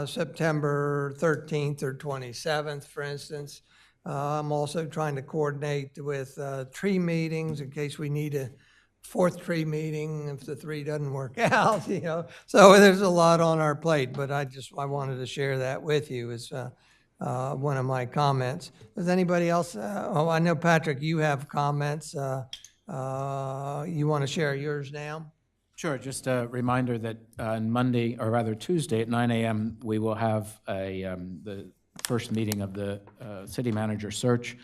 September 13th or 27th, for instance. I'm also trying to coordinate with tree meetings in case we need a 4th tree meeting if the 3 doesn't work out, you know. So there's a lot on our plate, but I wanted to share that with you as one of my comments. Does anybody else? I know, Patrick, you have comments. You want to share yours now? Sure, just a reminder that on Monday, or rather Tuesday at 9 a.m., we will have the first meeting of the city manager search.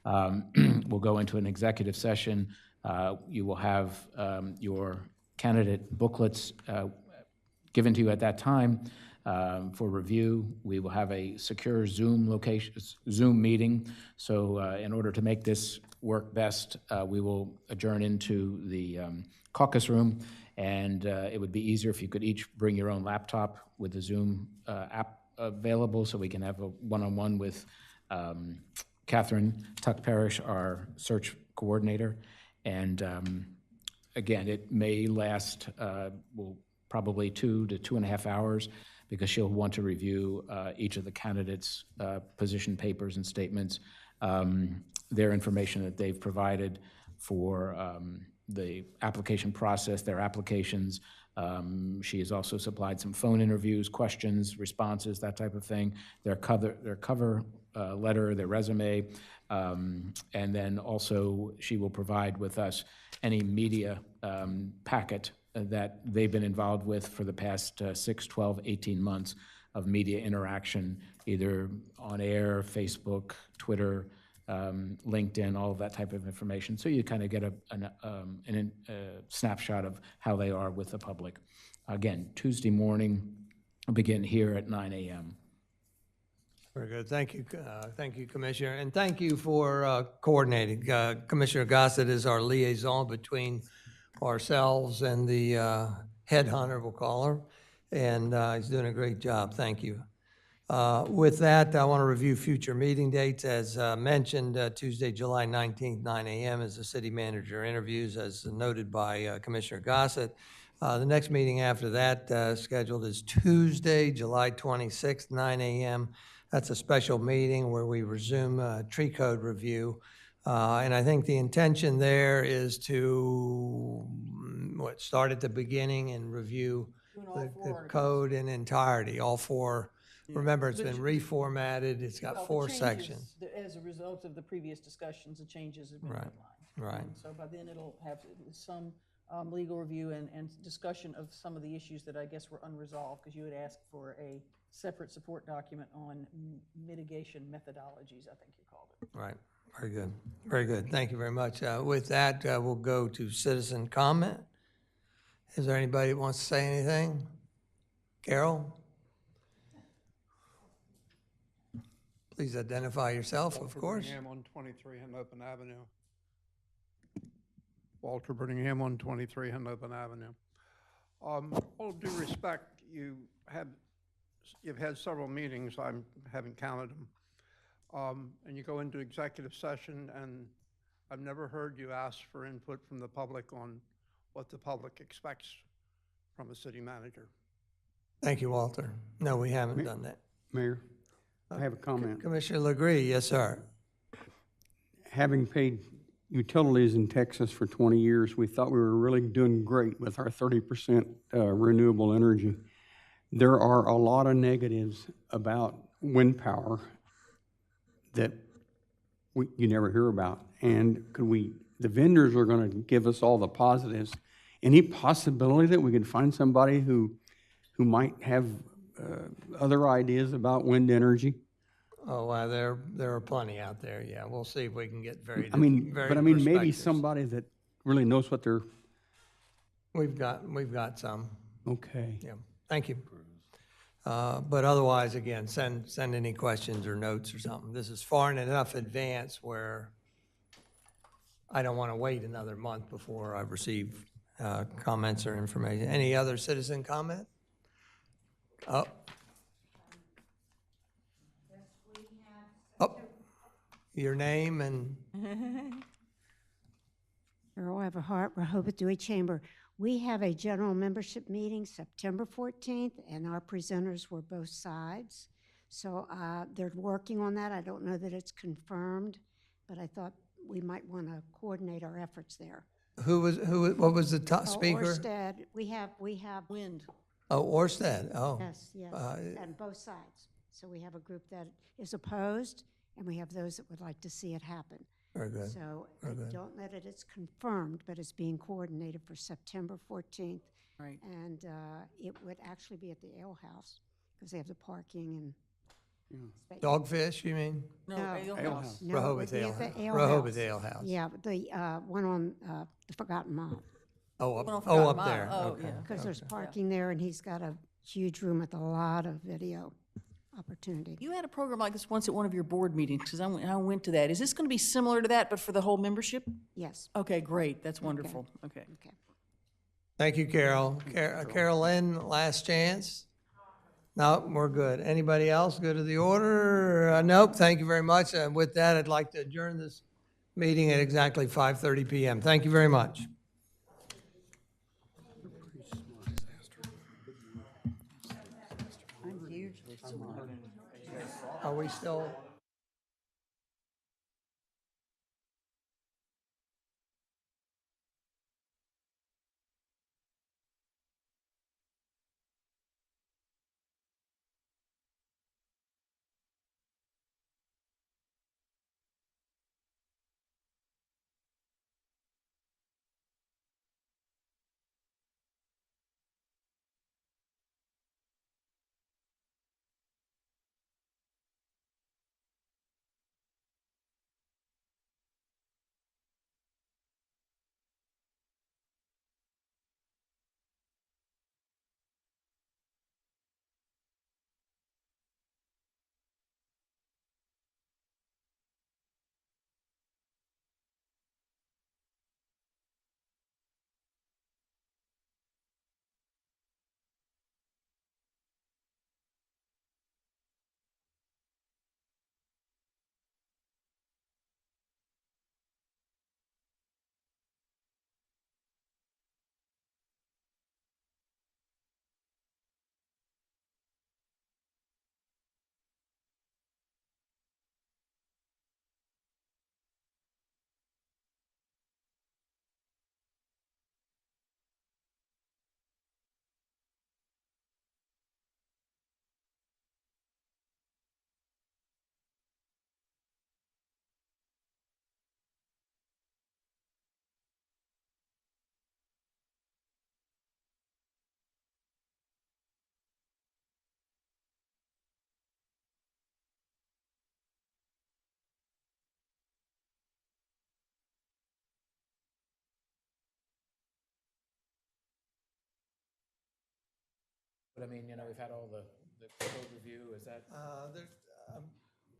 We'll go into an executive session. You will have your candidate booklets given to you at that time for review. We will have a secure Zoom meeting. So in order to make this work best, we will adjourn into the caucus room, and it would be easier if you could each bring your own laptop with the Zoom app available, so we can have a one-on-one with Catherine Tuck Parrish, our search coordinator. And again, it may last probably 2 to 2.5 hours, because she'll want to review each of the candidates' position papers and statements, their information that they've provided for the application process, their applications. She has also supplied some phone interviews, questions, responses, that type of thing. Their cover letter, their resume, and then also she will provide with us any media packet that they've been involved with for the past 6, 12, 18 months of media interaction, either on air, Facebook, Twitter, LinkedIn, all of that type of information. So you kind of get a snapshot of how they are with the public. Again, Tuesday morning, I'll begin here at 9 a.m. Very good. Thank you, Commissioner, and thank you for coordinating. Commissioner Gossett is our liaison between ourselves and the headhunter, we'll call her, and he's doing a great job. Thank you. With that, I want to review future meeting dates. As mentioned, Tuesday, July 19th, 9 a.m. is the city manager interviews, as noted by Commissioner Gossett. The next meeting after that scheduled is Tuesday, July 26th, 9 a.m. That's a special meeting where we resume tree code review. And I think the intention there is to start at the beginning and review the code in entirety, all four. Remember, it's been reformatted. It's got Well, the 4 changes, sections. As a result of the previous discussions, the changes have been Right, outlined. right. So by then it'll have some legal review and discussion of some of the issues that I guess were unresolved, because you had asked for a separate support document on mitigation methodologies, I think you called it. Right. Very good. Very good. Thank you very much. With that, we'll go to citizen comment. Is there anybody that wants to say anything? Carol? Please identify yourself, of course. Birmingham, 123 Henlopen Avenue. Walter Birmingham, 123 Henlopen Avenue. All due respect, you've had several meetings, I haven't counted them, and you go into executive session, and I've never heard you ask for input from the public on what the public expects from a city manager. Thank you, Walter. No, we haven't done that. Mayor, I have a comment. Commissioner Legree, yes, sir. Having paid utilities in Texas for 20 years, we thought we were really doing great with our 30% renewable energy. There are a lot of negatives about wind power that you never hear about. And the vendors are going to give us all the positives. Any possibility that we could find somebody who might have other ideas about wind energy? Oh, well, there are plenty out there, yeah. We'll see if we can get very maybe perspectives. somebody that really knows what they're... We've got some. Okay. Yeah, thank you. But otherwise, again, send any questions or notes or something. This is far in enough advance where I don't want to wait another month before I receive comments or information. Any other citizen comment? Oh. Oh, your name and... Earl Everhart, Rehoboth Dewey Chamber. We have a general membership meeting September 14th, and our presenters were both sides. So they're working on that. I don't know that it's confirmed, but I thought we might want to coordinate our efforts there. What was the top speaker? Orsted. We have Wind. Oh, Orsted, oh. Yes, yes, and both sides. So we have a group that is opposed, and we have those that would like to see it happen. Very good. So Very good. I don't know that it's confirmed, but it's being coordinated for September 14th. Right. And it would actually be at the ale house, because they have the parking and space. Dogfish, you mean? No, Ale House. No, Rehoboth it would be Ale at the House. ale Rehoboth house. Ale House. Yeah, but the one on the Forgotten Mile. Oh, One on up Forgotten Mile. there. Oh, Okay. yeah. Because there's parking there, and he's got a huge room with a lot of video opportunity. You had a program like this once at one of your board meetings, because I went to that. Is this going to be similar to that, but for the whole membership? Yes. Okay, great. That's wonderful. Okay. Thank you, Carol. Carol Lynn, last chance? No, we're good. Anybody else good to the order? Nope, thank you very much. And with that, I'd like to adjourn this meeting at exactly 5:30 p.m. Thank you very much. I'm huge. Are we still? But I mean, you know, we've had all the code review, is that? There's,